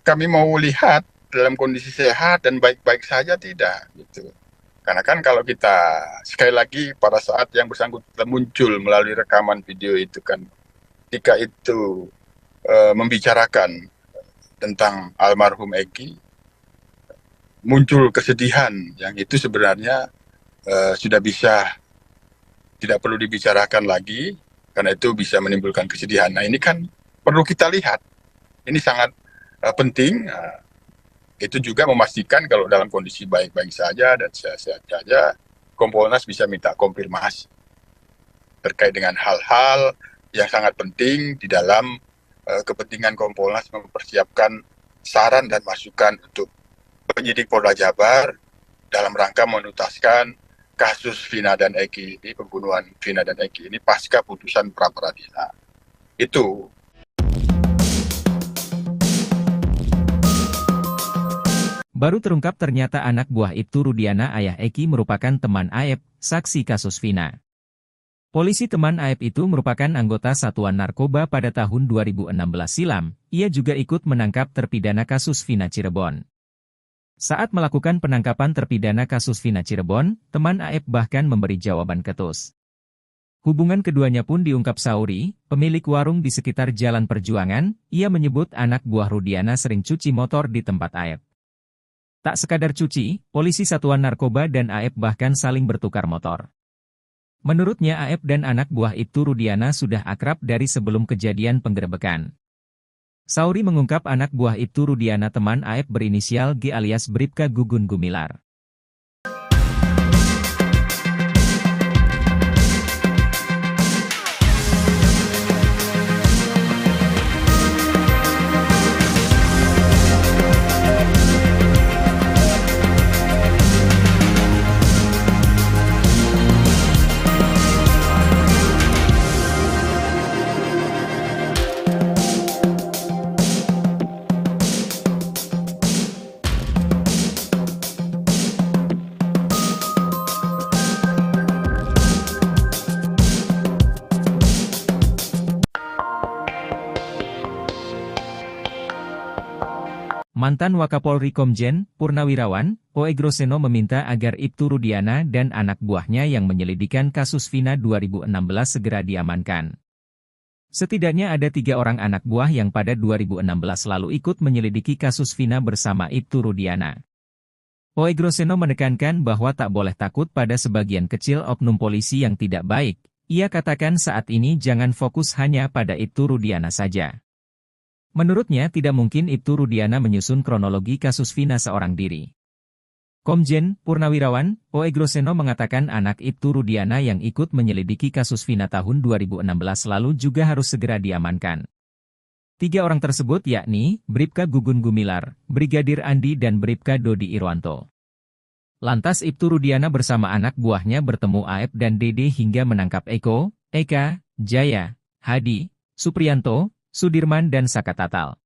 Speaker 3: kami mau lihat dalam kondisi sehat dan baik-baik saja tidak, gitu. Karena kan kalau kita sekali lagi pada saat yang bersangkutan muncul melalui rekaman video itu kan, ketika itu membicarakan tentang almarhum Eki, muncul kesedihan yang itu sebenarnya sudah bisa tidak perlu dibicarakan lagi, karena itu bisa menimbulkan kesedihan. Nah, ini kan perlu kita lihat. Ini sangat penting. Itu juga memastikan kalau dalam kondisi baik-baik saja dan sehat-sehat saja, Kompolnas bisa minta konfirmasi terkait dengan hal-hal yang sangat penting di dalam kepentingan Kompolnas mempersiapkan saran dan masukan untuk penyidik Polda Jabar dalam rangka menuntaskan kasus Vina dan Eki ini, pembunuhan Vina dan Eki ini pasca putusan pra-peradilan. Itu
Speaker 1: Baru terungkap ternyata anak buah Ibtu Rudiana ayah Eki merupakan teman Aep, saksi kasus Vina. Polisi teman Aep itu merupakan anggota Satuan Narkoba pada tahun 2016 silam, ia juga ikut menangkap terpidana kasus Vina Cirebon. Saat melakukan penangkapan terpidana kasus Vina Cirebon, teman Aep bahkan memberi jawaban ketus. Hubungan keduanya pun diungkap Sauri, pemilik warung di sekitar Jalan Perjuangan, ia menyebut anak buah Rudiana sering cuci motor di tempat Aep. Tak sekadar cuci, polisi Satuan Narkoba dan Aep bahkan saling bertukar motor. Menurutnya Aep dan anak buah Ibtu Rudiana sudah akrab dari sebelum kejadian penggerebekan. Sauri mengungkap anak buah Ibtu Rudiana teman Aep berinisial G alias Bribka Gugun Gumilar. Mantan Wakapolri Komjen, Purnawirawan, Oegroseno meminta agar Ibtu Rudiana dan anak buahnya yang menyelidikan kasus Vina 2016 segera diamankan. Setidaknya ada 3 orang anak buah yang pada 2016 lalu ikut menyelidiki kasus Vina bersama Ibtu Rudiana. Oegroseno menekankan bahwa tak boleh takut pada sebagian kecil oknum polisi yang tidak baik. Ia katakan saat ini jangan fokus hanya pada Ibtu Rudiana saja. Menurutnya tidak mungkin Ibtu Rudiana menyusun kronologi kasus Vina seorang diri. Komjen, Purnawirawan, Oegroseno mengatakan anak Ibtu Rudiana yang ikut menyelidiki kasus Vina tahun 2016 lalu juga harus segera diamankan. 3 orang tersebut yakni, Bribka Gugun Gumilar, Brigadir Andi dan Bribka Dodi Irwanto. Lantas Ibtu Rudiana bersama anak buahnya bertemu Aep dan Dede hingga menangkap Eko, Eka, Jaya, Hadi, Supriyanto, Sudirman dan Saka Tatal.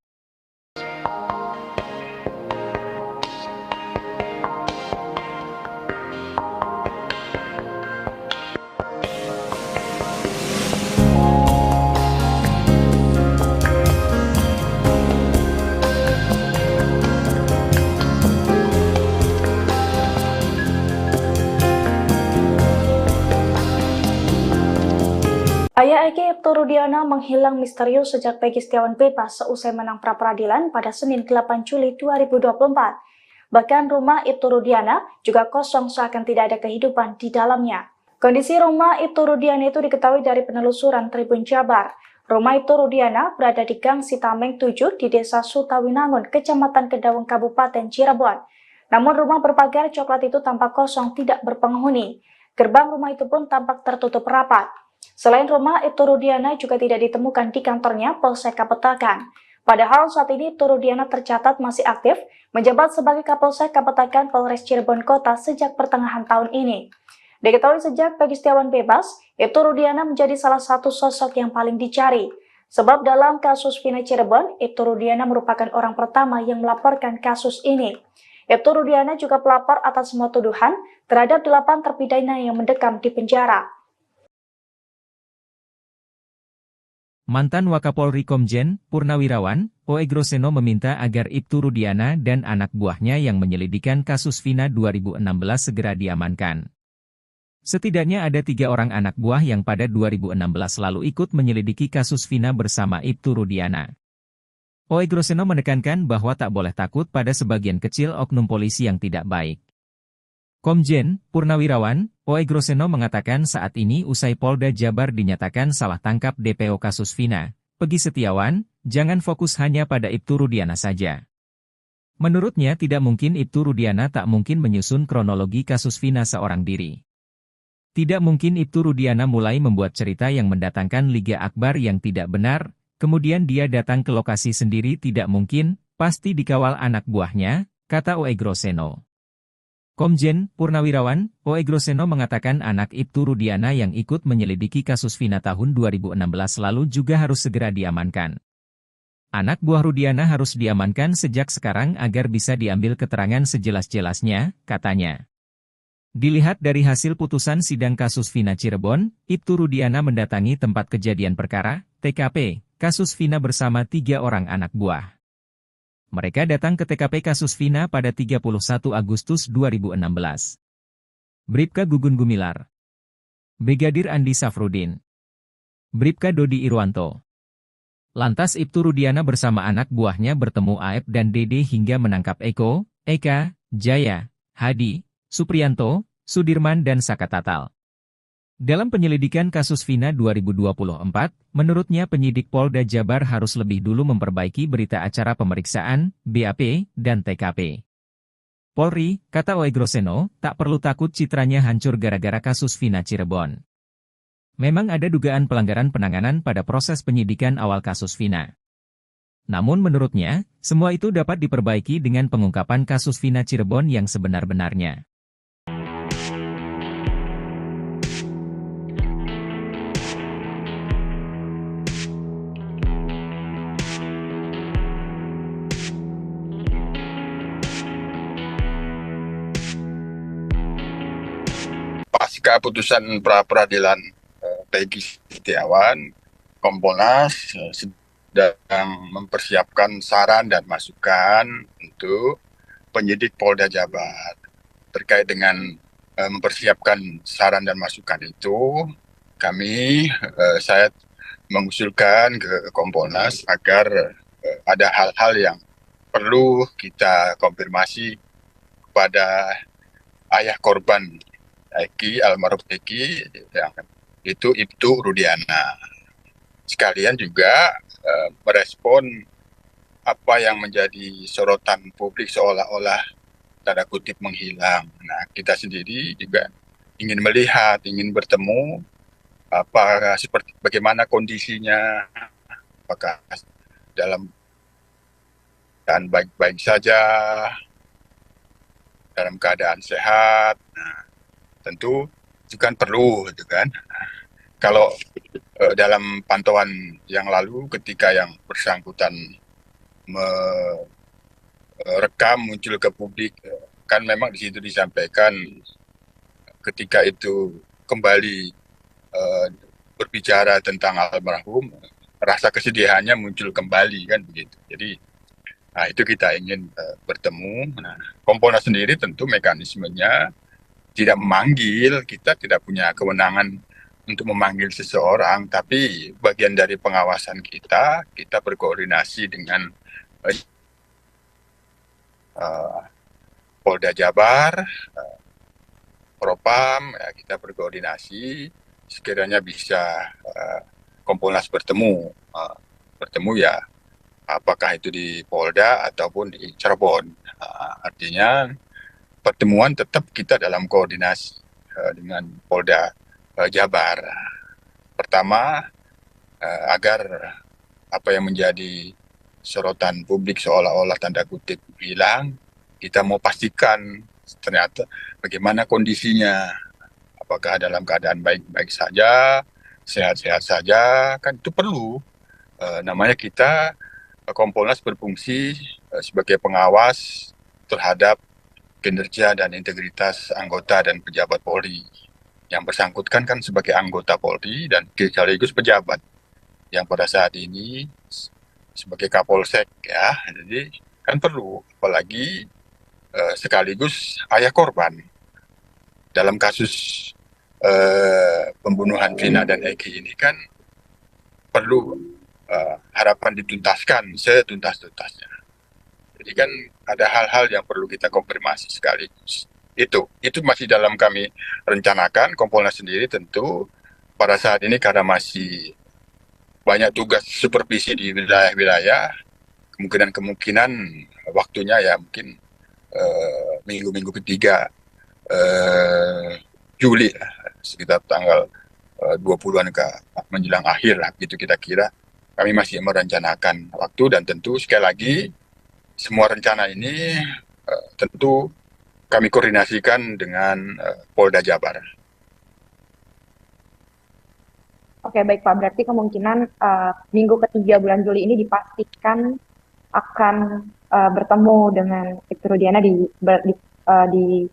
Speaker 2: Ayah Eki Ibtu Rudiana menghilang misterius sejak Peggy Setiawan bebas seusai menang pra-peradilan pada Senin 8 Juli 2024. Bahkan rumah Ibtu Rudiana juga kosong seakan tidak ada kehidupan di dalamnya. Kondisi rumah Ibtu Rudiana itu diketahui dari penelusuran Tribun Jabar. Rumah Ibtu Rudiana berada di Gang Sitameng 7 di Desa Sutawinangun, Kecamatan Kedawung, Kabupaten Cirebon. Namun rumah berpagar coklat itu tampak kosong tidak berpenghuni. Gerbang rumah itu pun tampak tertutup rapat. Selain rumah, Ibtu Rudiana juga tidak ditemukan di kantornya Polsek Kapetakan. Padahal saat ini Ibtu Rudiana tercatat masih aktif menjabat sebagai Kapolsek Kapetakan Polres Cirebon Kota sejak pertengahan tahun ini. Diketahui sejak Peggy Setiawan bebas, Ibtu Rudiana menjadi salah satu sosok yang paling dicari. Sebab dalam kasus Vina Cirebon, Ibtu Rudiana merupakan orang pertama yang melaporkan kasus ini. Ibtu Rudiana juga pelapor atas semua tuduhan terhadap 8 terpidana yang mendekam di penjara.
Speaker 1: Mantan Wakapolri Komjen, Purnawirawan, Oegroseno meminta agar Ibtu Rudiana dan anak buahnya yang menyelidikan kasus Vina 2016 segera diamankan. Setidaknya ada 3 orang anak buah yang pada 2016 lalu ikut menyelidiki kasus Vina bersama Ibtu Rudiana. Oegroseno menekankan bahwa tak boleh takut pada sebagian kecil oknum polisi yang tidak baik. Komjen, Purnawirawan, Oegroseno mengatakan saat ini usai Polda Jabar dinyatakan salah tangkap DPO kasus Vina, Peggy Setiawan, jangan fokus hanya pada Ibtu Rudiana saja. Menurutnya tidak mungkin Ibtu Rudiana tak mungkin menyusun kronologi kasus Vina seorang diri. Tidak mungkin Ibtu Rudiana mulai membuat cerita yang mendatangkan Liga Akbar yang tidak benar, kemudian dia datang ke lokasi sendiri tidak mungkin, pasti dikawal anak buahnya, kata Oegroseno. Komjen, Purnawirawan, Oegroseno mengatakan anak Ibtu Rudiana yang ikut menyelidiki kasus Vina tahun 2016 lalu juga harus segera diamankan. Anak buah Rudiana harus diamankan sejak sekarang agar bisa diambil keterangan sejelas-jelasnya, katanya. Dilihat dari hasil putusan sidang kasus Vina Cirebon, Ibtu Rudiana mendatangi tempat kejadian perkara, TKP, kasus Vina bersama 3 orang anak buah. Mereka datang ke TKP kasus Vina pada 31 Agustus 2016. Bribka Gugun Gumilar, Brigadir Andi Safrudin, Bribka Dodi Irwanto. Lantas Ibtu Rudiana bersama anak buahnya bertemu Aep dan Dede hingga menangkap Eko, Eka, Jaya, Hadi, Supriyanto, Sudirman dan Saka Tatal. Dalam penyelidikan kasus Vina 2024, menurutnya penyidik Polda Jabar harus lebih dulu memperbaiki berita acara pemeriksaan, BAP, dan TKP. Polri, kata Oegroseno, tak perlu takut citranya hancur gara-gara kasus Vina Cirebon. Memang ada dugaan pelanggaran penanganan pada proses penyidikan awal kasus Vina. Namun menurutnya, semua itu dapat diperbaiki dengan pengungkapan kasus Vina Cirebon yang sebenar-benarnya.
Speaker 3: Pasca putusan pra-peradilan Peggy Setiawan, Kompolnas sedang mempersiapkan saran dan masukan untuk penyidik Polda Jabar. Terkait dengan mempersiapkan saran dan masukan itu, saya mengusulkan ke Kompolnas agar ada hal-hal yang perlu kita konfirmasi kepada ayah korban Eki, almarhum Eki, yang itu Ibtu Rudiana. Sekalian juga merespon apa yang menjadi sorotan publik seolah-olah tanda kutip menghilang. Nah, kita sendiri juga ingin melihat, ingin bertemu bagaimana kondisinya, apakah dalam keadaan baik-baik saja, dalam keadaan sehat. Nah, tentu itu kan perlu, gitu kan. Kalau dalam pantauan yang lalu ketika yang bersangkutan merekam muncul ke publik, kan memang di situ disampaikan ketika itu kembali berbicara tentang almarhum, rasa kesedihannya muncul kembali, kan begitu. Jadi itu kita ingin bertemu. Nah, Kompolnas sendiri tentu mekanismenya tidak memanggil, kita tidak punya kewenangan untuk memanggil seseorang, tapi bagian dari pengawasan kita berkoordinasi dengan Polda Jabar, Propam, ya, kita berkoordinasi, sekiranya bisa Kompolnas bertemu ya, apakah itu di Polda ataupun di Cirebon. Artinya pertemuan tetap kita dalam koordinasi dengan Polda Jabar. Pertama, agar apa yang menjadi sorotan publik seolah-olah tanda kutip hilang, kita mau pastikan ternyata bagaimana kondisinya, apakah dalam keadaan baik-baik saja, sehat-sehat saja, kan itu perlu. Namanya kita Kompolnas berfungsi sebagai pengawas terhadap kinerja dan integritas anggota dan pejabat Polri. Yang bersangkutan kan sebagai anggota Polri dan sekaligus pejabat yang pada saat ini sebagai Kapolsek, ya. Jadi kan perlu, apalagi sekaligus ayah korban dalam kasus pembunuhan Vina dan Eki ini, kan perlu harapan dituntaskan setuntas-tuntasnya. Jadi kan ada hal-hal yang perlu kita konfirmasi sekaligus. Itu masih dalam kami rencanakan. Kompolnas sendiri tentu pada saat ini karena masih banyak tugas supervisi di wilayah-wilayah, kemungkinan waktunya ya mungkin minggu-minggu ketiga Juli lah, sekitar tanggal 20-an ke menjelang akhir lah, gitu kita kira. Kami masih merencanakan waktu, dan tentu sekali lagi semua rencana ini tentu kami koordinasikan dengan Polda Jabar.
Speaker 4: Oke, baik Pak. Berarti kemungkinan minggu ketiga bulan Juli ini dipastikan akan bertemu dengan Ibtu Rudiana ditemani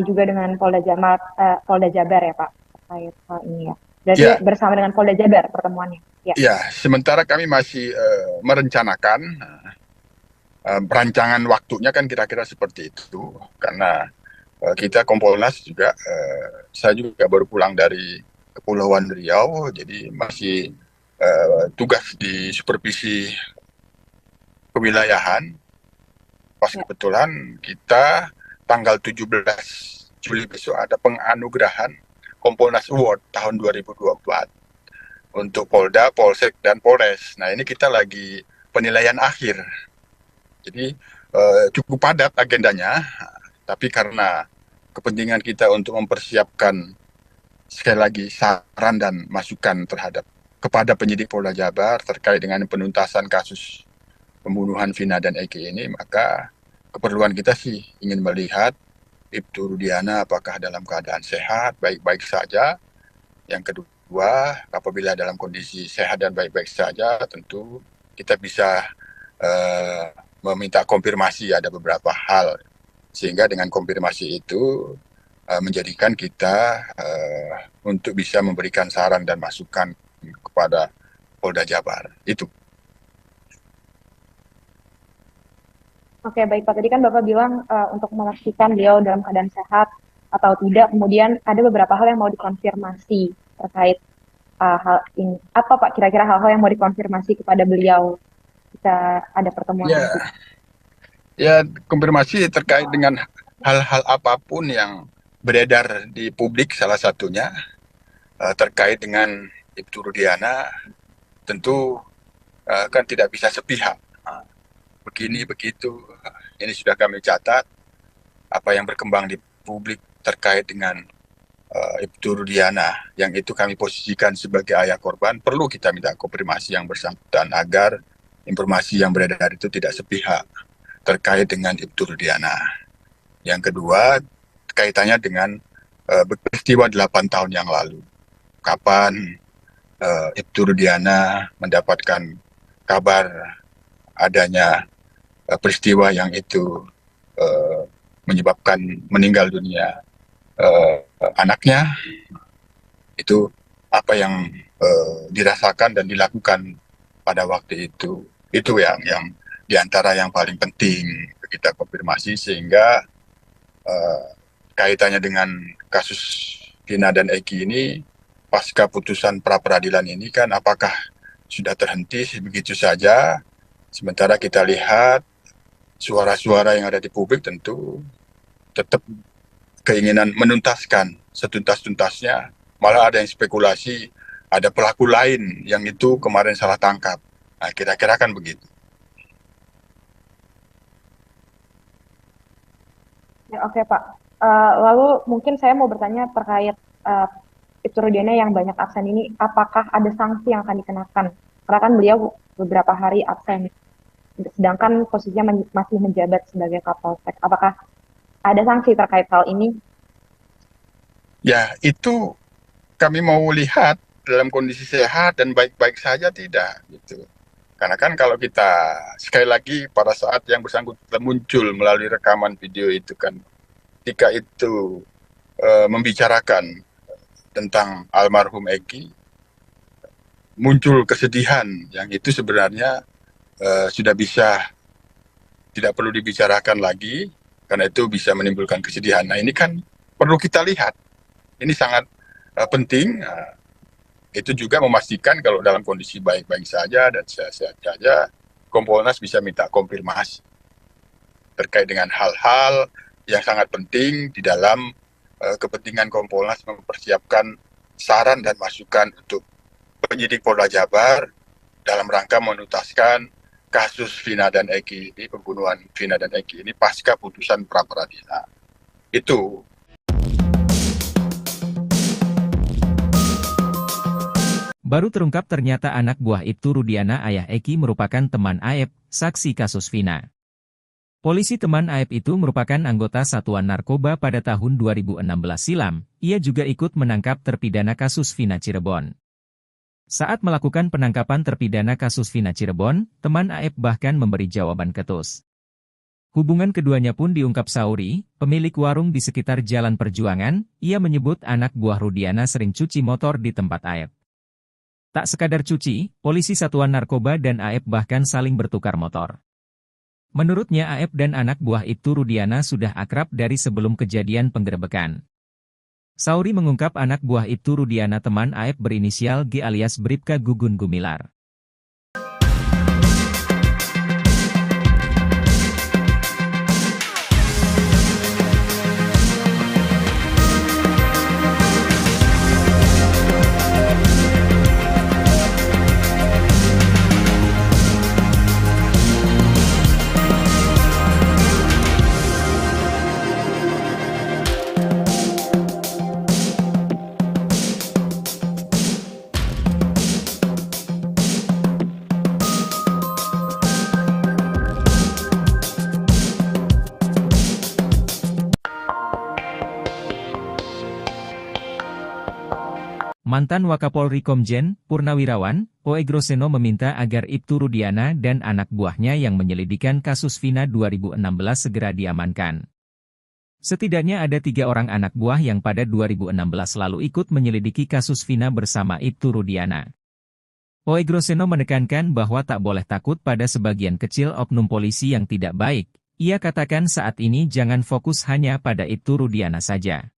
Speaker 4: juga dengan Polda Jabar ya Pak terkait hal ini ya. Berarti
Speaker 3: Ya,
Speaker 4: bersama dengan Polda Jabar pertemuannya. Ya.
Speaker 3: ya. Sementara kami masih merencanakan perancangan waktunya kan kira-kira seperti itu, karena kita Kompolnas juga, saya juga baru pulang dari Kepulauan Riau, jadi masih tugas di supervisi kewilayahan. Pas
Speaker 4: Ya.
Speaker 3: kebetulan kita tanggal 17 Juli besok ada penganugerahan Kompolnas Award tahun 2024 untuk Polda, Polsek, dan Polres. Nah ini kita lagi penilaian akhir. Jadi cukup padat agendanya, tapi karena kepentingan kita untuk mempersiapkan sekali lagi saran dan masukan kepada penyidik Polda Jabar terkait dengan penuntasan kasus pembunuhan Vina dan Eki ini, maka keperluan kita sih ingin melihat Ibtu Rudiana apakah dalam keadaan sehat, baik-baik saja. Yang kedua, apabila dalam kondisi sehat dan baik-baik saja, tentu kita bisa meminta konfirmasi ada beberapa hal, sehingga dengan konfirmasi itu menjadikan kita untuk bisa memberikan saran dan masukan kepada Polda Jabar. Itu.
Speaker 4: Oke, baik Pak. Tadi kan Bapak bilang untuk memastikan beliau dalam keadaan sehat atau tidak, kemudian ada beberapa hal yang mau dikonfirmasi terkait hal ini. Apa Pak kira-kira hal-hal yang mau dikonfirmasi kepada beliau jika ada pertemuan
Speaker 3: Ya,
Speaker 4: nanti?
Speaker 3: ya konfirmasi terkait dengan hal-hal apapun yang beredar di publik, salah satunya terkait dengan Ibtu Rudiana, tentu kan tidak bisa sepihak. Begini, begitu, ini sudah kami catat, apa yang berkembang di publik terkait dengan Ibtu Rudiana, yang itu kami posisikan sebagai ayah korban, perlu kita minta konfirmasi yang bersangkutan agar informasi yang beredar itu tidak sepihak terkait dengan Ibtu Rudiana. Yang kedua, kaitannya dengan peristiwa 8 tahun yang lalu. Kapan Ibtu Rudiana mendapatkan kabar adanya peristiwa yang itu menyebabkan meninggal dunia anaknya, itu apa yang dirasakan dan dilakukan pada waktu itu. Itu yang diantara yang paling penting kita konfirmasi, sehingga kaitannya dengan kasus Vina dan Eki ini, pasca putusan pra-peradilan ini kan apakah sudah terhenti begitu saja, sementara kita lihat suara-suara yang ada di publik tentu tetap keinginan menuntaskan setuntas-tuntasnya, malah ada yang spekulasi ada pelaku lain yang itu kemarin salah tangkap. Nah, kira-kira kan begitu.
Speaker 4: Ya, oke Pak. Lalu mungkin saya mau bertanya terkait Ibtu Rudiana yang banyak absen ini, apakah ada sanksi yang akan dikenakan? Karena kan beliau beberapa hari absen, sedangkan posisinya masih menjabat sebagai Kapolsek. Apakah ada sanksi terkait hal ini?
Speaker 3: Ya, itu kami mau lihat dalam kondisi sehat dan baik-baik saja tidak, gitu. Karena kan kalau kita sekali lagi pada saat yang bersangkutan muncul melalui rekaman video itu kan, ketika itu membicarakan tentang almarhum Eki, muncul kesedihan yang itu sebenarnya sudah bisa tidak perlu dibicarakan lagi, karena itu bisa menimbulkan kesedihan. Nah ini kan perlu kita lihat, ini sangat penting. Itu juga memastikan kalau dalam kondisi baik-baik saja dan sehat-sehat saja, Kompolnas bisa minta konfirmasi terkait dengan hal-hal yang sangat penting di dalam kepentingan Kompolnas mempersiapkan saran dan masukan untuk penyidik Polda Jabar dalam rangka menuntaskan kasus Vina dan Eki ini, pembunuhan Vina dan Eki ini pasca putusan pra-peradilan. Itu.
Speaker 1: Baru terungkap ternyata anak buah Ibtu Rudiana ayah Eki merupakan teman Aep, saksi kasus Vina. Polisi teman Aep itu merupakan anggota Satuan Narkoba pada tahun 2016 silam. Ia juga ikut menangkap terpidana kasus Vina Cirebon. Saat melakukan penangkapan terpidana kasus Vina Cirebon, teman Aep bahkan memberi jawaban ketus. Hubungan keduanya pun diungkap Sauri, pemilik warung di sekitar Jalan Perjuangan. Ia menyebut anak buah Rudiana sering cuci motor di tempat Aep. Tak sekadar cuci, polisi satuan narkoba dan Aep bahkan saling bertukar motor. Menurutnya Aep dan anak buah Ibtu Rudiana sudah akrab dari sebelum kejadian penggerebekan. Sauri mengungkap anak buah Ibtu Rudiana teman Aep berinisial G alias Bribka Gugun Gumilar. Mantan Wakapolri Komjen Purnawirawan Oegroseno meminta agar Ibtu Rudiana dan anak buahnya yang menyelidikan kasus Vina 2016 segera diamankan. Setidaknya ada 3 orang anak buah yang pada 2016 lalu ikut menyelidiki kasus Vina bersama Ibtu Rudiana. Oegroseno menekankan bahwa tak boleh takut pada sebagian kecil oknum polisi yang tidak baik. Ia katakan saat ini jangan fokus hanya pada Ibtu Rudiana saja.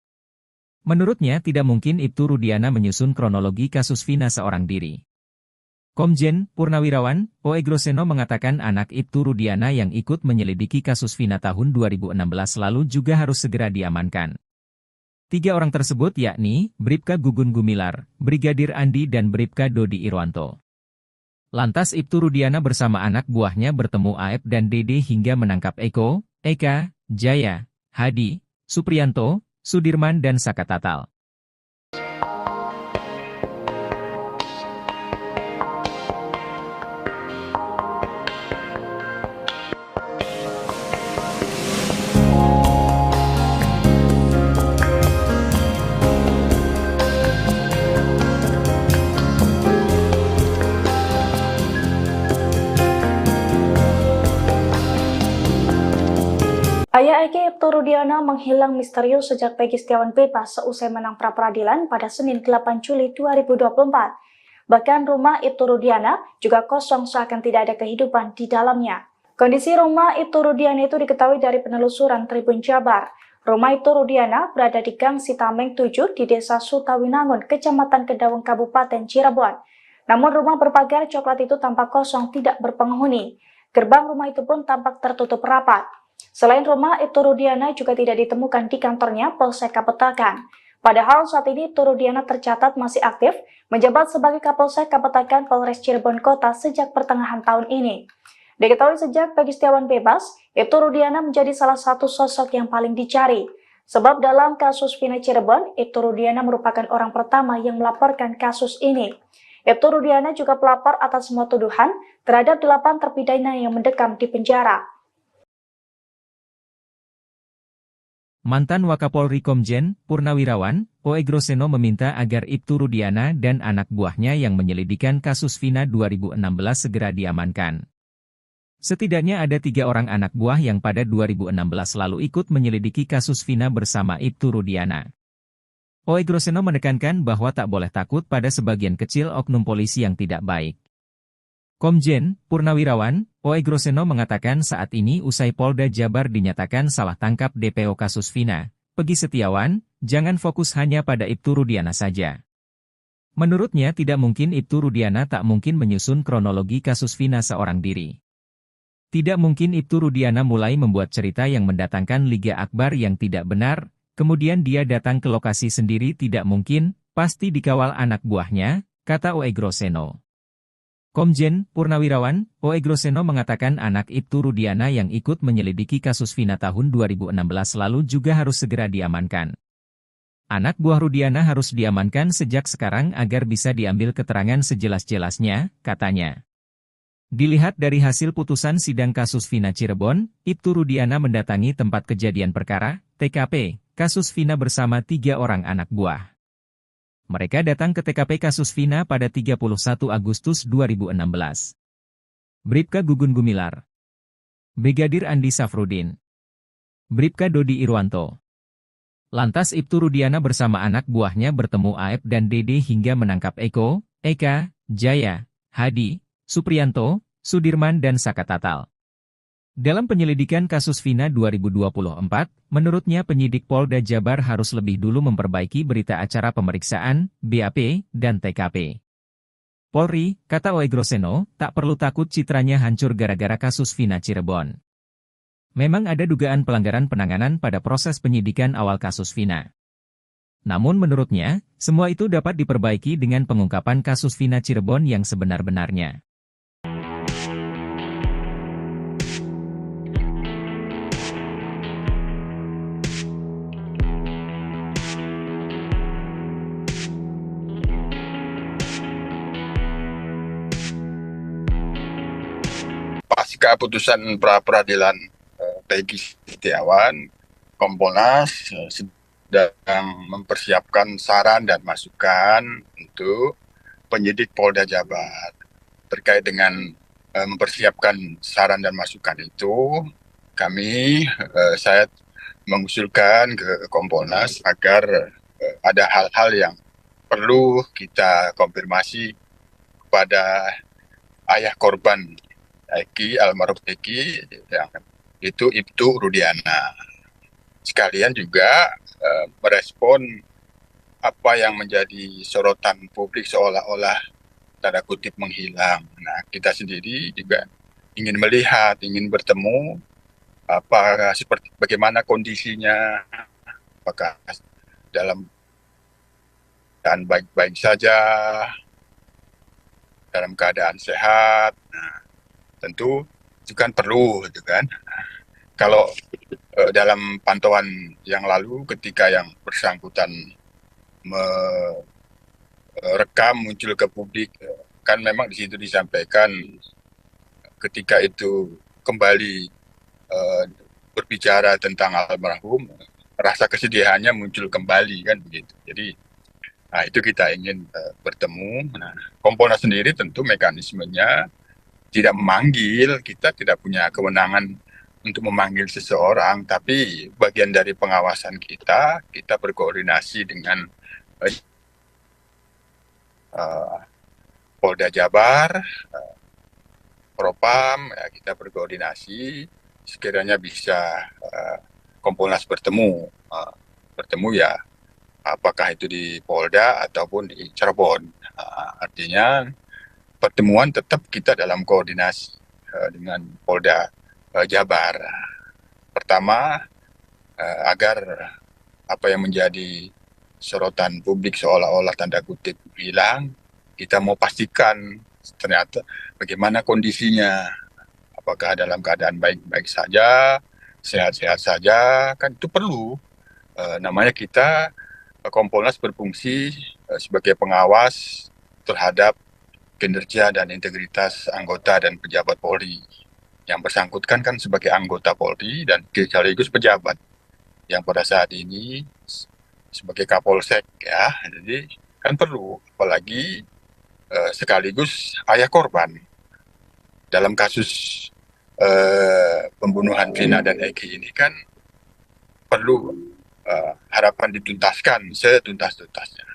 Speaker 1: Menurutnya tidak mungkin Ibtu Rudiana menyusun kronologi kasus Vina seorang diri. Komjen Purnawirawan Oegroseno mengatakan anak Ibtu Rudiana yang ikut menyelidiki kasus Vina tahun 2016 lalu juga harus segera diamankan. 3 orang tersebut yakni Bribka Gugun Gumilar, Brigadir Andi dan Bribka Dodi Irwanto. Lantas Ibtu Rudiana bersama anak buahnya bertemu Aep dan Dede hingga menangkap Eko, Eka, Jaya, Hadi, Supriyanto, Sudirman dan Saka Tatal.
Speaker 2: Ayah Eki Ibtu Rudiana menghilang misterius sejak Peggy Setiawan bebas seusai menang pra-peradilan pada Senin 8 Juli 2024. Bahkan rumah Ibtu Rudiana juga kosong seakan tidak ada kehidupan di dalamnya. Kondisi rumah Ibtu Rudiana itu diketahui dari penelusuran Tribun Jabar. Rumah Ibtu Rudiana berada di Gang Sitameng 7 di Desa Sutawinangun, Kecamatan Kedawang, Kabupaten Cirebon. Namun rumah berpagar coklat itu tampak kosong, tidak berpenghuni. Gerbang rumah itu pun tampak tertutup rapat. Selain rumah, Ibtu Rudiana juga tidak ditemukan di kantornya Polsek Kapetakan. Padahal saat ini Ibtu Rudiana tercatat masih aktif menjabat sebagai Kapolsek Kapetakan Polres Cirebon Kota sejak pertengahan tahun ini. Diketahui sejak Peggy Setiawan bebas, Ibtu Rudiana menjadi salah satu sosok yang paling dicari. Sebab dalam kasus Vina Cirebon, Ibtu Rudiana merupakan orang pertama yang melaporkan kasus ini. Ibtu Rudiana juga pelapor atas semua tuduhan terhadap 8 terpidana yang mendekam di penjara.
Speaker 1: Mantan Wakapolri Komjen Purnawirawan Oegroseno meminta agar Ibtu Rudiana dan anak buahnya yang menyelidikan kasus Vina 2016 segera diamankan. Setidaknya ada 3 orang anak buah yang pada 2016 lalu ikut menyelidiki kasus Vina bersama Ibtu Rudiana. Oegroseno menekankan bahwa tak boleh takut pada sebagian kecil oknum polisi yang tidak baik. Komjen Purnawirawan Oegroseno mengatakan saat ini usai Polda Jabar dinyatakan salah tangkap DPO kasus Vina, Peggy Setiawan, jangan fokus hanya pada Ibtu Rudiana saja. Menurutnya tidak mungkin Ibtu Rudiana tak mungkin menyusun kronologi kasus Vina seorang diri. Tidak mungkin Ibtu Rudiana mulai membuat cerita yang mendatangkan Liga Akbar yang tidak benar, kemudian dia datang ke lokasi sendiri, tidak mungkin, pasti dikawal anak buahnya, kata Oegroseno. Komjen Purnawirawan Oegroseno mengatakan anak Ibtu Rudiana yang ikut menyelidiki kasus Vina tahun 2016 lalu juga harus segera diamankan. Anak buah Rudiana harus diamankan sejak sekarang agar bisa diambil keterangan sejelas-jelasnya, katanya. Dilihat dari hasil putusan sidang kasus Vina Cirebon, Ibtu Rudiana mendatangi tempat kejadian perkara, TKP, kasus Vina bersama 3 orang anak buah. Mereka datang ke TKP kasus Vina pada 31 Agustus 2016. Bribka Gugun Gumilar, Brigadir Andi Safrudin, Bribka Dodi Irwanto. Lantas Ibtu Rudiana bersama anak buahnya bertemu Aep dan Dede hingga menangkap Eko, Eka, Jaya, Hadi, Supriyanto, Sudirman dan Saka Tatal. Dalam penyelidikan kasus Vina 2024, menurutnya penyidik Polda Jabar harus lebih dulu memperbaiki berita acara pemeriksaan, BAP, dan TKP. Polri, kata Oegroseno, tak perlu takut citranya hancur gara-gara kasus Vina Cirebon. Memang ada dugaan pelanggaran penanganan pada proses penyidikan awal kasus Vina. Namun menurutnya, semua itu dapat diperbaiki dengan pengungkapan kasus Vina Cirebon yang sebenar-benarnya.
Speaker 3: Pasca putusan pra-peradilan Peggy Setiawan, Kompolnas sedang mempersiapkan saran dan masukan untuk penyidik Polda Jabar. Terkait dengan mempersiapkan saran dan masukan itu, saya mengusulkan ke Kompolnas agar ada hal-hal yang perlu kita konfirmasi kepada ayah korban Eki, almarhum Eki, yang itu Ibtu Rudiana. Sekalian juga merespon apa yang menjadi sorotan publik seolah-olah tanda kutip menghilang. Nah, kita sendiri juga ingin melihat, ingin bertemu bagaimana kondisinya, apakah dalam keadaan baik-baik saja, dalam keadaan sehat. Nah, tentu itu kan perlu, gitu kan. Kalau dalam pantauan yang lalu ketika yang bersangkutan merekam muncul ke publik, kan memang di situ disampaikan ketika itu kembali berbicara tentang almarhum, rasa kesedihannya muncul kembali, kan begitu. Jadi itu kita ingin bertemu. Nah, Kompolnas sendiri tentu mekanismenya tidak memanggil, kita tidak punya kewenangan untuk memanggil seseorang, tapi bagian dari pengawasan kita berkoordinasi dengan Polda Jabar, Propam, ya, kita berkoordinasi, sekiranya bisa Kompolnas bertemu ya, apakah itu di Polda ataupun di Cirebon. Artinya pertemuan tetap kita dalam koordinasi dengan Polda Jabar. Pertama, agar apa yang menjadi sorotan publik seolah-olah tanda kutip hilang, kita mau pastikan ternyata bagaimana kondisinya, apakah dalam keadaan baik-baik saja, sehat-sehat saja, kan itu perlu. Namanya kita Kompolnas berfungsi sebagai pengawas terhadap kinerja dan integritas anggota dan pejabat Polri. Yang bersangkutan kan sebagai anggota Polri dan sekaligus pejabat yang pada saat ini sebagai Kapolsek, ya. Jadi kan perlu, apalagi sekaligus ayah korban dalam kasus pembunuhan Vina dan Eki ini, kan perlu harapan dituntaskan setuntas-tuntasnya.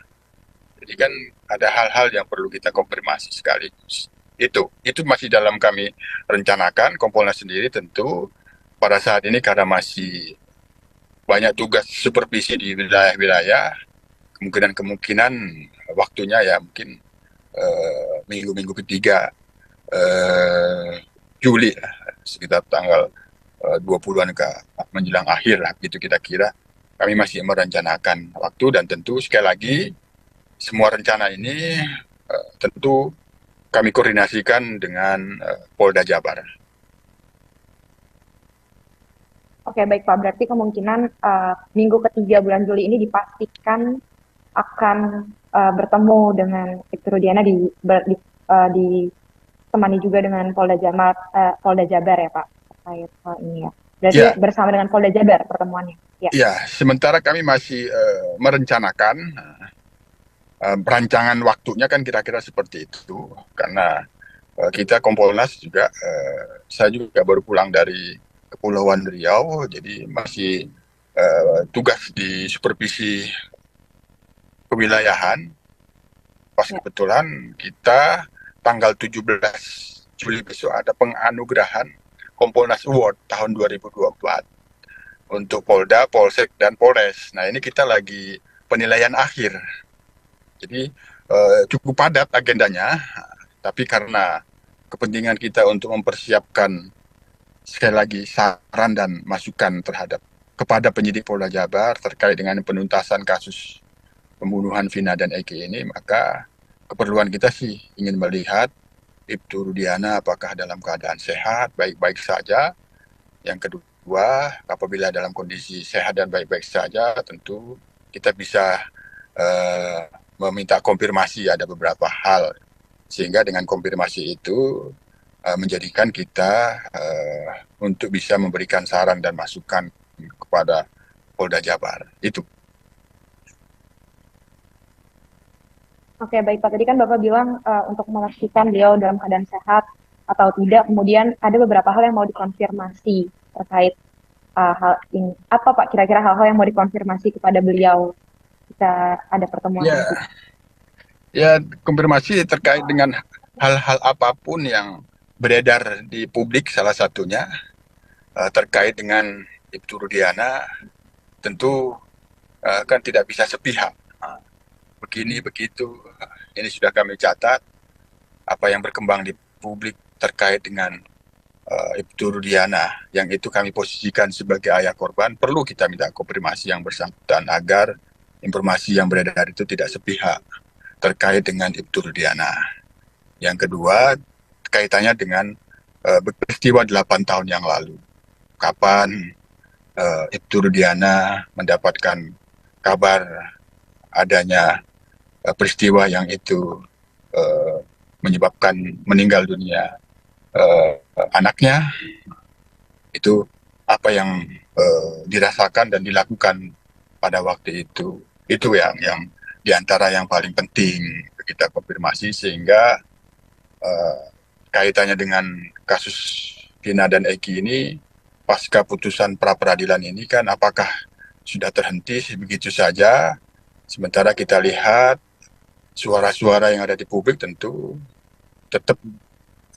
Speaker 3: Jadi kan ada hal-hal yang perlu kita konfirmasi sekaligus. Itu masih dalam kami rencanakan. Kompolnas sendiri tentu pada saat ini karena masih banyak tugas supervisi di wilayah-wilayah, kemungkinan waktunya ya mungkin minggu-minggu ketiga Juli lah, sekitar tanggal 20-an ke menjelang akhir lah, gitu kita kira. Kami masih merencanakan waktu, dan tentu sekali lagi semua rencana ini tentu kami koordinasikan dengan Polda Jabar.
Speaker 4: Oke, baik Pak. Berarti kemungkinan minggu ketiga bulan Juli ini dipastikan akan bertemu dengan Ibtu Rudiana ditemani juga dengan Polda Jabar ya Pak, terkait hal ini ya. Berarti ya, bersama dengan Polda Jabar pertemuannya. Ya,
Speaker 3: sementara kami masih merencanakan Perancangan waktunya kan kira-kira seperti itu, karena kita Kompolnas juga, saya juga baru pulang dari Kepulauan Riau, jadi masih tugas di supervisi kewilayahan. Pas
Speaker 4: Ya.
Speaker 3: kebetulan kita tanggal 17 Juli besok ada penganugerahan Kompolnas Award tahun 2024 untuk Polda, Polsek, dan Polres. Nah, ini kita lagi penilaian akhir. Jadi cukup padat agendanya, tapi karena kepentingan kita untuk mempersiapkan sekali lagi saran dan masukan kepada penyidik Polda Jabar terkait dengan penuntasan kasus pembunuhan Vina dan Eki ini, maka keperluan kita sih ingin melihat Ibtu Rudiana apakah dalam keadaan sehat, baik-baik saja. Yang kedua, apabila dalam kondisi sehat dan baik-baik saja, tentu kita bisa meminta konfirmasi ada beberapa hal, sehingga dengan konfirmasi itu menjadikan kita untuk bisa memberikan saran dan masukan kepada Polda Jabar. Itu.
Speaker 4: Oke, baik Pak. Tadi kan Bapak bilang untuk memastikan beliau dalam keadaan sehat atau tidak, kemudian ada beberapa hal yang mau dikonfirmasi terkait hal ini. Apa Pak kira-kira hal-hal yang mau dikonfirmasi kepada beliau jika ada pertemuan
Speaker 3: Ya,
Speaker 4: nanti?
Speaker 3: ya konfirmasi terkait dengan hal-hal apapun yang beredar di publik, salah satunya terkait dengan Ibtu Rudiana, tentu kan tidak bisa sepihak. Begini, begitu, ini sudah kami catat, apa yang berkembang di publik terkait dengan Ibtu Rudiana, yang itu kami posisikan sebagai ayah korban, perlu kita minta konfirmasi yang bersangkutan agar informasi yang beredar itu tidak sepihak terkait dengan Ibtu Rudiana. Yang kedua, kaitannya dengan peristiwa 8 tahun yang lalu. Kapan Ibtu Rudiana mendapatkan kabar adanya peristiwa yang itu menyebabkan meninggal dunia anaknya, itu apa yang dirasakan dan dilakukan pada waktu itu. Itu yang diantara yang paling penting kita konfirmasi, sehingga kaitannya dengan kasus Vina dan Eki ini, pasca putusan pra-peradilan ini kan apakah sudah terhenti begitu saja, sementara kita lihat suara-suara yang ada di publik tentu tetap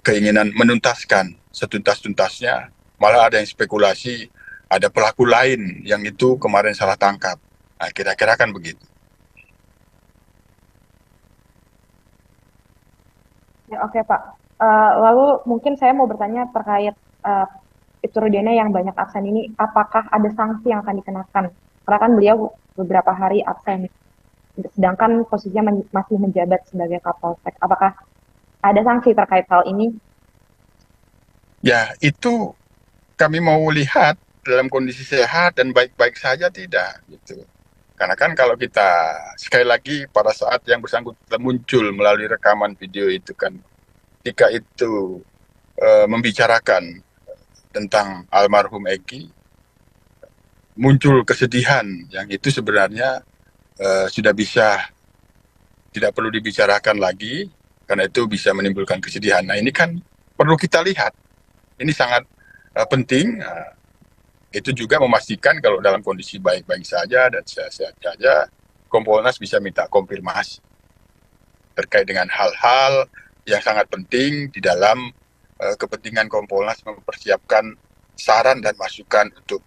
Speaker 3: keinginan menuntaskan setuntas-tuntasnya, malah ada yang spekulasi ada pelaku lain yang itu kemarin salah tangkap. Nah, kira-kira kan begitu.
Speaker 4: Ya, oke Pak. Lalu mungkin saya mau bertanya terkait Ibtu Rudiana yang banyak absen ini, apakah ada sanksi yang akan dikenakan? Karena kan beliau beberapa hari absen, sedangkan posisinya masih menjabat sebagai Kapolsek. Apakah ada sanksi terkait hal ini?
Speaker 3: Ya, itu kami mau lihat dalam kondisi sehat dan baik-baik saja tidak, gitu. Karena kan kalau kita sekali lagi pada saat yang bersangkutan muncul melalui rekaman video itu kan, ketika itu membicarakan tentang almarhum Eki, muncul kesedihan yang itu sebenarnya sudah bisa tidak perlu dibicarakan lagi, karena itu bisa menimbulkan kesedihan. Nah, ini kan perlu kita lihat. Ini sangat penting. Itu juga memastikan kalau dalam kondisi baik-baik saja dan sehat-sehat saja, Kompolnas bisa minta konfirmasi terkait dengan hal-hal yang sangat penting di dalam kepentingan Kompolnas mempersiapkan saran dan masukan untuk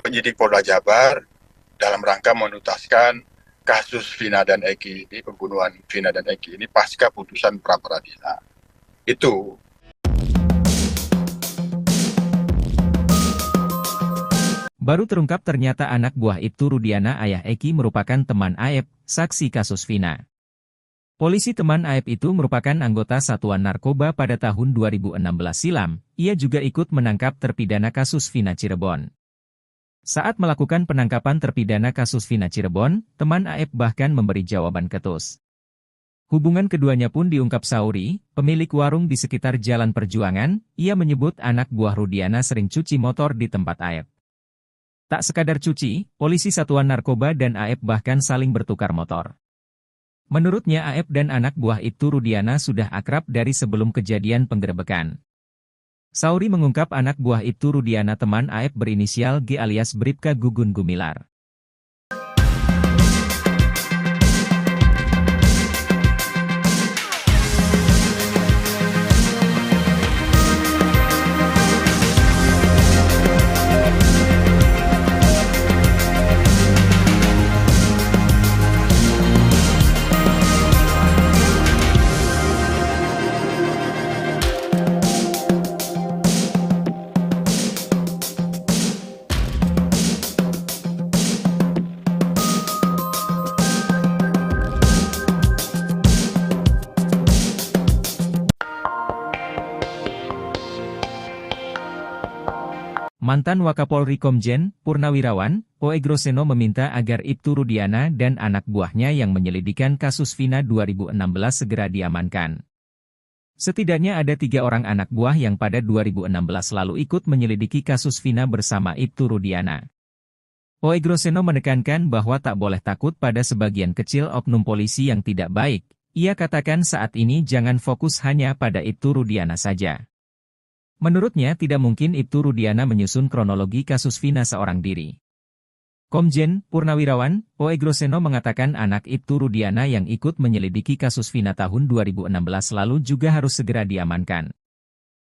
Speaker 3: penyidik Polda Jabar dalam rangka menuntaskan kasus Vina dan Eki ini, pembunuhan Vina dan Eki ini pasca putusan pra-peradilan. Itu.
Speaker 1: Baru terungkap ternyata anak buah Ibtu Rudiana ayah Eki merupakan teman Aep, saksi kasus Vina. Polisi teman Aep itu merupakan anggota Satuan Narkoba pada tahun 2016 silam. Ia juga ikut menangkap terpidana kasus Vina Cirebon. Saat melakukan penangkapan terpidana kasus Vina Cirebon, teman Aep bahkan memberi jawaban ketus. Hubungan keduanya pun diungkap Sauri, pemilik warung di sekitar Jalan Perjuangan. Ia menyebut anak buah Rudiana sering cuci motor di tempat Aep. Tak sekadar cuci, polisi Satuan Narkoba dan Aep bahkan saling bertukar motor. Menurutnya Aep dan anak buah Ibtu Rudiana sudah akrab dari sebelum kejadian penggerebekan. Sauri mengungkap anak buah Ibtu Rudiana teman Aep berinisial G alias Bribka Gugun Gumilar. Mantan Wakapolri Komjen Purnawirawan Oegroseno meminta agar Ibtu Rudiana dan anak buahnya yang menyelidikan kasus Vina 2016 segera diamankan. Setidaknya ada 3 orang anak buah yang pada 2016 lalu ikut menyelidiki kasus Vina bersama Ibtu Rudiana. Oegroseno menekankan bahwa tak boleh takut pada sebagian kecil oknum polisi yang tidak baik. Ia katakan saat ini jangan fokus hanya pada Ibtu Rudiana saja. Menurutnya tidak mungkin Ibtu Rudiana menyusun kronologi kasus Vina seorang diri. Komjen Purnawirawan Oegroseno mengatakan anak Ibtu Rudiana yang ikut menyelidiki kasus Vina tahun 2016 lalu juga harus segera diamankan.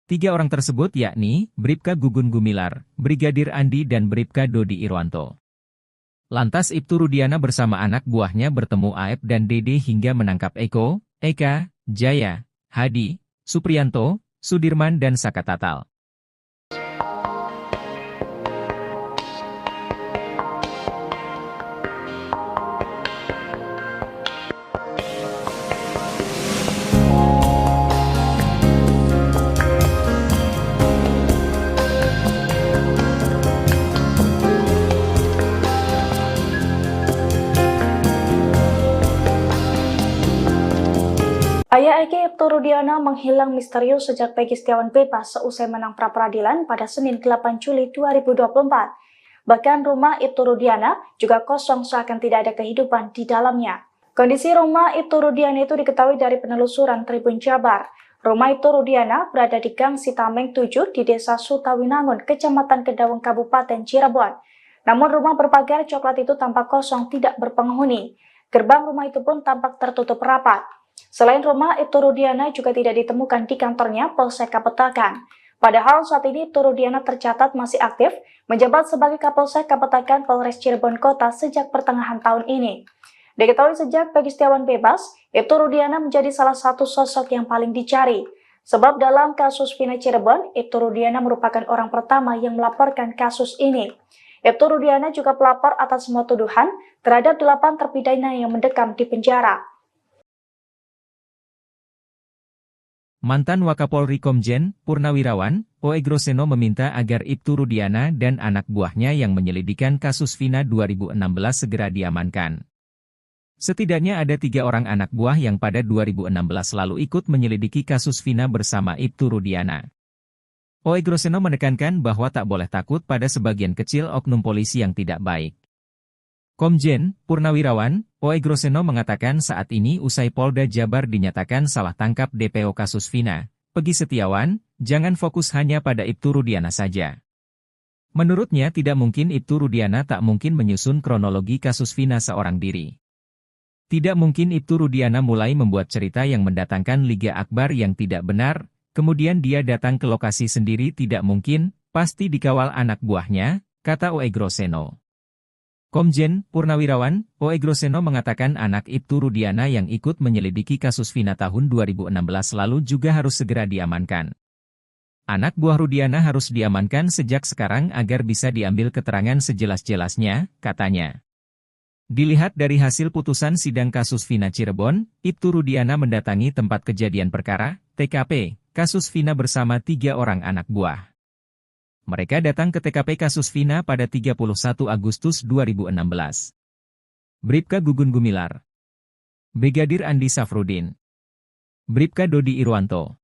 Speaker 1: 3 orang tersebut yakni Bribka Gugun Gumilar, Brigadir Andi dan Bribka Dodi Irwanto. Lantas Ibtu Rudiana bersama anak buahnya bertemu Aep dan Dede hingga menangkap Eko, Eka, Jaya, Hadi, Supriyanto, Sudirman dan Saka Tatal.
Speaker 2: Ayah Eki Ibtu Rudiana menghilang misterius sejak Peggy Setiawan bebas seusai menang pra-peradilan pada Senin 8 Juli 2024. Bahkan rumah Ibtu Rudiana juga kosong seakan tidak ada kehidupan di dalamnya. Kondisi rumah Ibtu Rudiana itu diketahui dari penelusuran Tribun Jabar. Rumah Ibtu Rudiana berada di Gang Sitameng 7 di Desa Sutawinangun, Kecamatan Kedawung, Kabupaten Cirebon. Namun rumah berpagar coklat itu tampak kosong tidak berpenghuni. Gerbang rumah itu pun tampak tertutup rapat. Selain rumah, Ibtu Rudiana juga tidak ditemukan di kantornya Polsek Kapetakan. Padahal saat ini Ibtu Rudiana tercatat masih aktif menjabat sebagai Kapolsek Kapetakan Polres Cirebon Kota sejak pertengahan tahun ini. Diketahui sejak Peggy Setiawan bebas, Ibtu Rudiana menjadi salah satu sosok yang paling dicari. Sebab dalam kasus Vina Cirebon, Ibtu Rudiana merupakan orang pertama yang melaporkan kasus ini. Ibtu Rudiana juga pelapor atas semua tuduhan terhadap 8 terpidana yang mendekam di penjara.
Speaker 1: Mantan Wakapolri Komjen Purnawirawan Oegroseno meminta agar Ibtu Rudiana dan anak buahnya yang menyelidikan kasus Vina 2016 segera diamankan. Setidaknya ada 3 orang anak buah yang pada 2016 lalu ikut menyelidiki kasus Vina bersama Ibtu Rudiana. Oegroseno menekankan bahwa tak boleh takut pada sebagian kecil oknum polisi yang tidak baik. Komjen Purnawirawan Oegroseno mengatakan saat ini usai Polda Jabar dinyatakan salah tangkap DPO kasus Vina, Peggy Setiawan, jangan fokus hanya pada Ibtu Rudiana saja. Menurutnya tidak mungkin Ibtu Rudiana tak mungkin menyusun kronologi kasus Vina seorang diri. Tidak mungkin Ibtu Rudiana mulai membuat cerita yang mendatangkan Liga Akbar yang tidak benar, kemudian dia datang ke lokasi sendiri tidak mungkin, pasti dikawal anak buahnya, kata Oegroseno. Komjen Purnawirawan Oegroseno mengatakan anak Ibtu Rudiana yang ikut menyelidiki kasus Vina tahun 2016 lalu juga harus segera diamankan. Anak buah Rudiana harus diamankan sejak sekarang agar bisa diambil keterangan sejelas-jelasnya, katanya. Dilihat dari hasil putusan sidang kasus Vina Cirebon, Ibtu Rudiana mendatangi tempat kejadian perkara, TKP, kasus Vina bersama 3 orang anak buah. Mereka datang ke TKP kasus Vina pada 31 Agustus 2016. Bribka Gugun Gumilar, Brigadir Andi Safrudin, Bribka Dodi Irwanto.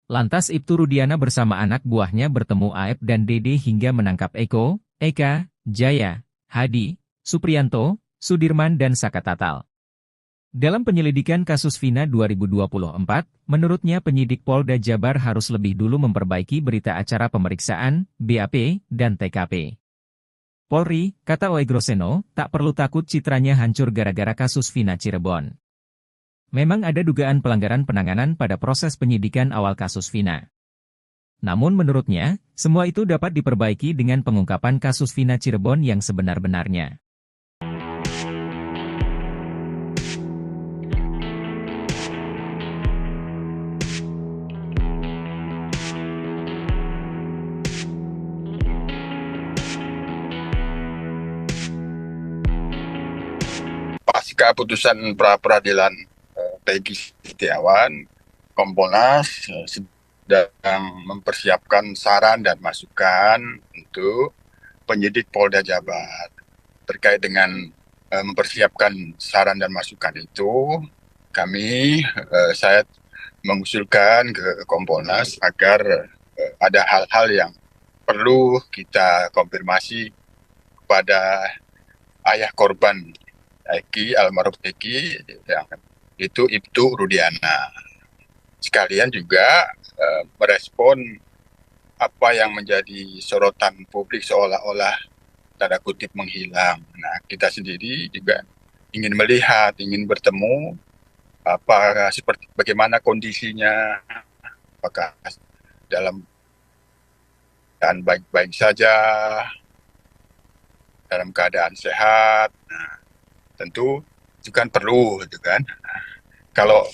Speaker 1: Lantas Ibtu Rudiana bersama anak buahnya bertemu Aep dan Dede hingga menangkap Eko, Eka, Jaya, Hadi, Supriyanto, Sudirman dan Saka Tatal. Dalam penyelidikan kasus Vina 2024, menurutnya penyidik Polda Jabar harus lebih dulu memperbaiki berita acara pemeriksaan, BAP, dan TKP. Polri, kata Oegroseno, tak perlu takut citranya hancur gara-gara kasus Vina Cirebon. Memang ada dugaan pelanggaran penanganan pada proses penyidikan awal kasus Vina. Namun menurutnya, semua itu dapat diperbaiki dengan pengungkapan kasus Vina Cirebon yang sebenar-benarnya.
Speaker 3: Pasca putusan pra-peradilan Peggy Setiawan, Kompolnas sedang mempersiapkan saran dan masukan untuk penyidik Polda Jabar. Terkait dengan mempersiapkan saran dan masukan itu, saya mengusulkan ke Kompolnas agar ada hal-hal yang perlu kita konfirmasi kepada ayah korban Eki, almarhum Eki, yang itu Ibtu Rudiana. Sekalian juga merespon apa yang menjadi sorotan publik seolah-olah tanda kutip menghilang. Nah, kita sendiri juga ingin melihat, ingin bertemu, bagaimana kondisinya, apakah dalam keadaan baik-baik saja, dalam keadaan sehat. Nah, tentu itu kan perlu, gitu kan. Kalau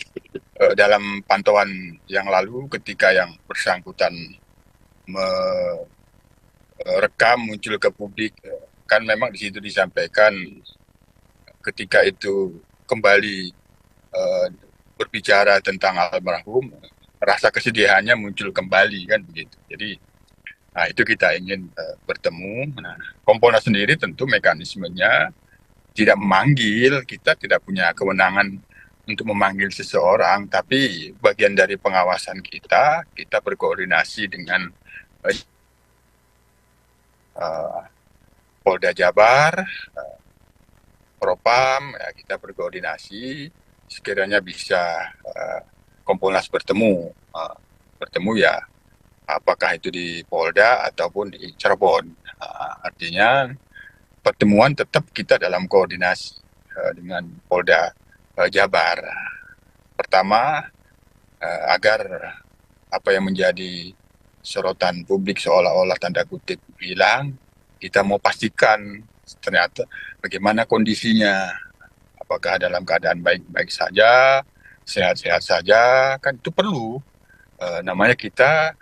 Speaker 3: dalam pantauan yang lalu, ketika yang bersangkutan merekam muncul ke publik, kan memang di situ disampaikan ketika itu kembali berbicara tentang almarhum, rasa kesedihannya muncul kembali, kan begitu. Jadi, nah itu kita ingin bertemu. Nah, Kompolnas sendiri tentu mekanismenya tidak memanggil, kita tidak punya kewenangan untuk memanggil seseorang, tapi bagian dari pengawasan kita berkoordinasi dengan Polda Jabar, Propam, ya, kita berkoordinasi, sekiranya bisa Kompolnas bertemu ya, apakah itu di Polda ataupun di Cirebon. Artinya pertemuan tetap kita dalam koordinasi dengan Polda Jabar. Pertama, agar apa yang menjadi sorotan publik seolah-olah tanda kutip hilang, kita mau pastikan ternyata bagaimana kondisinya, apakah dalam keadaan baik-baik saja, sehat-sehat saja, kan itu perlu. Namanya kita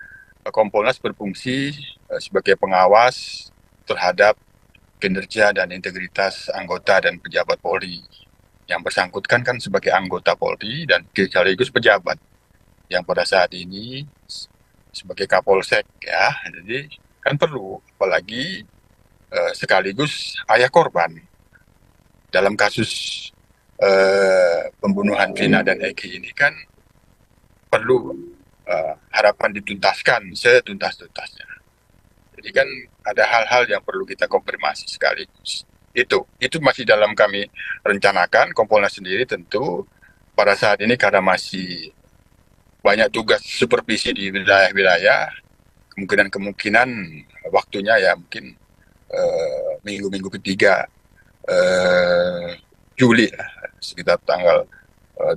Speaker 3: Kompolnas berfungsi sebagai pengawas terhadap kinerja dan integritas anggota dan pejabat Polri. Yang bersangkutan kan sebagai anggota Polri dan sekaligus pejabat yang pada saat ini sebagai Kapolsek, ya. Jadi kan perlu, apalagi sekaligus ayah korban dalam kasus pembunuhan Vina dan Eki ini, kan perlu harapan dituntaskan setuntas-tuntasnya. Jadi kan ada hal-hal yang perlu kita konfirmasi sekaligus. Itu masih dalam kami rencanakan. Kompolnas sendiri tentu pada saat ini karena masih banyak tugas supervisi di wilayah-wilayah, kemungkinan waktunya ya mungkin minggu-minggu ketiga Juli, sekitar tanggal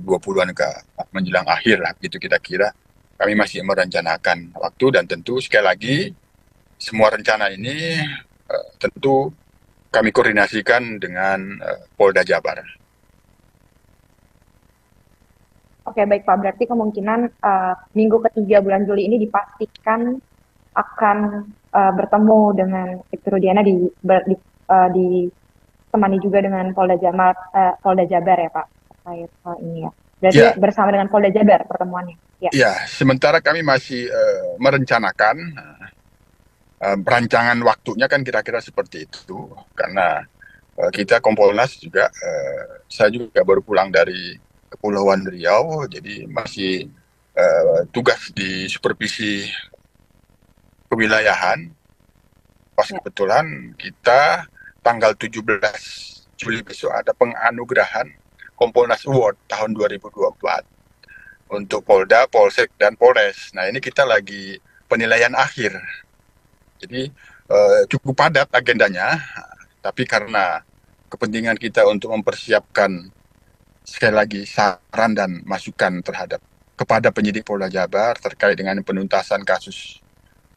Speaker 3: 20-an ke menjelang akhir lah, gitu kita kira. Kami masih merencanakan waktu, dan tentu sekali lagi semua rencana ini tentu kami koordinasikan dengan Polda Jabar.
Speaker 4: Oke, baik Pak. Berarti kemungkinan minggu ketiga bulan Juli ini dipastikan akan bertemu dengan Ibtu Rudiana ditemani juga dengan Polda Jabar ya Pak, terkait hal ini ya. Berarti ya, bersama dengan Polda Jabar pertemuannya. Ya,
Speaker 3: ya, sementara kami masih merencanakan. Perancangan waktunya kan kira-kira seperti itu, karena kita Kompolnas juga, saya juga baru pulang dari Kepulauan Riau, jadi masih tugas di supervisi kewilayahan. Pas kebetulan kita tanggal 17 Juli besok ada penganugerahan Kompolnas Award tahun 2024 untuk Polda, Polsek, dan Polres. Nah, ini kita lagi penilaian akhir. Jadi cukup padat agendanya, tapi karena kepentingan kita untuk mempersiapkan sekali lagi saran dan masukan kepada penyidik Polda Jabar terkait dengan penuntasan kasus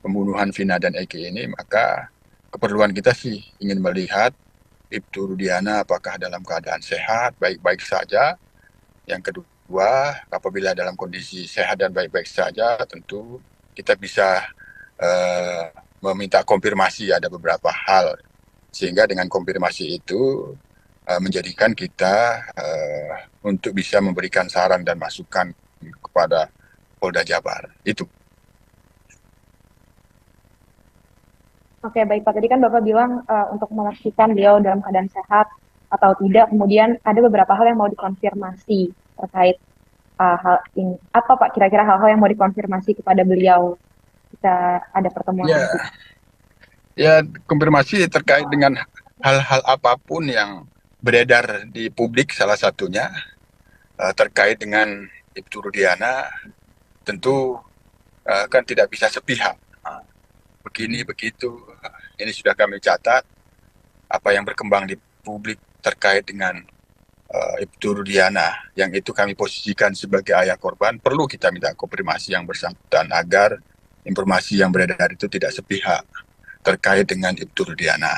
Speaker 3: pembunuhan Vina dan Eki ini, maka keperluan kita sih ingin melihat Ibtu Rudiana apakah dalam keadaan sehat, baik-baik saja. Yang kedua, apabila dalam kondisi sehat dan baik-baik saja, tentu kita bisa meminta konfirmasi ada beberapa hal. Sehingga dengan konfirmasi itu menjadikan kita untuk bisa memberikan saran dan masukan kepada Polda Jabar. Itu.
Speaker 4: Oke, baik Pak. Tadi kan Bapak bilang untuk memastikan beliau dalam keadaan sehat atau tidak, kemudian ada beberapa hal yang mau dikonfirmasi terkait hal ini. Apa Pak kira-kira hal-hal yang mau dikonfirmasi kepada beliau jika ada pertemuan nanti?
Speaker 3: Ya, konfirmasi terkait dengan hal-hal apapun yang beredar di publik, salah satunya terkait dengan Ibtu Rudiana, tentu kan tidak bisa sepihak. Begini, begitu, ini sudah kami catat, apa yang berkembang di publik terkait dengan Ibtu Rudiana, yang itu kami posisikan sebagai ayah korban, perlu kita minta konfirmasi yang bersangkutan agar informasi yang beredar itu tidak sepihak terkait dengan Ibtu Rudiana.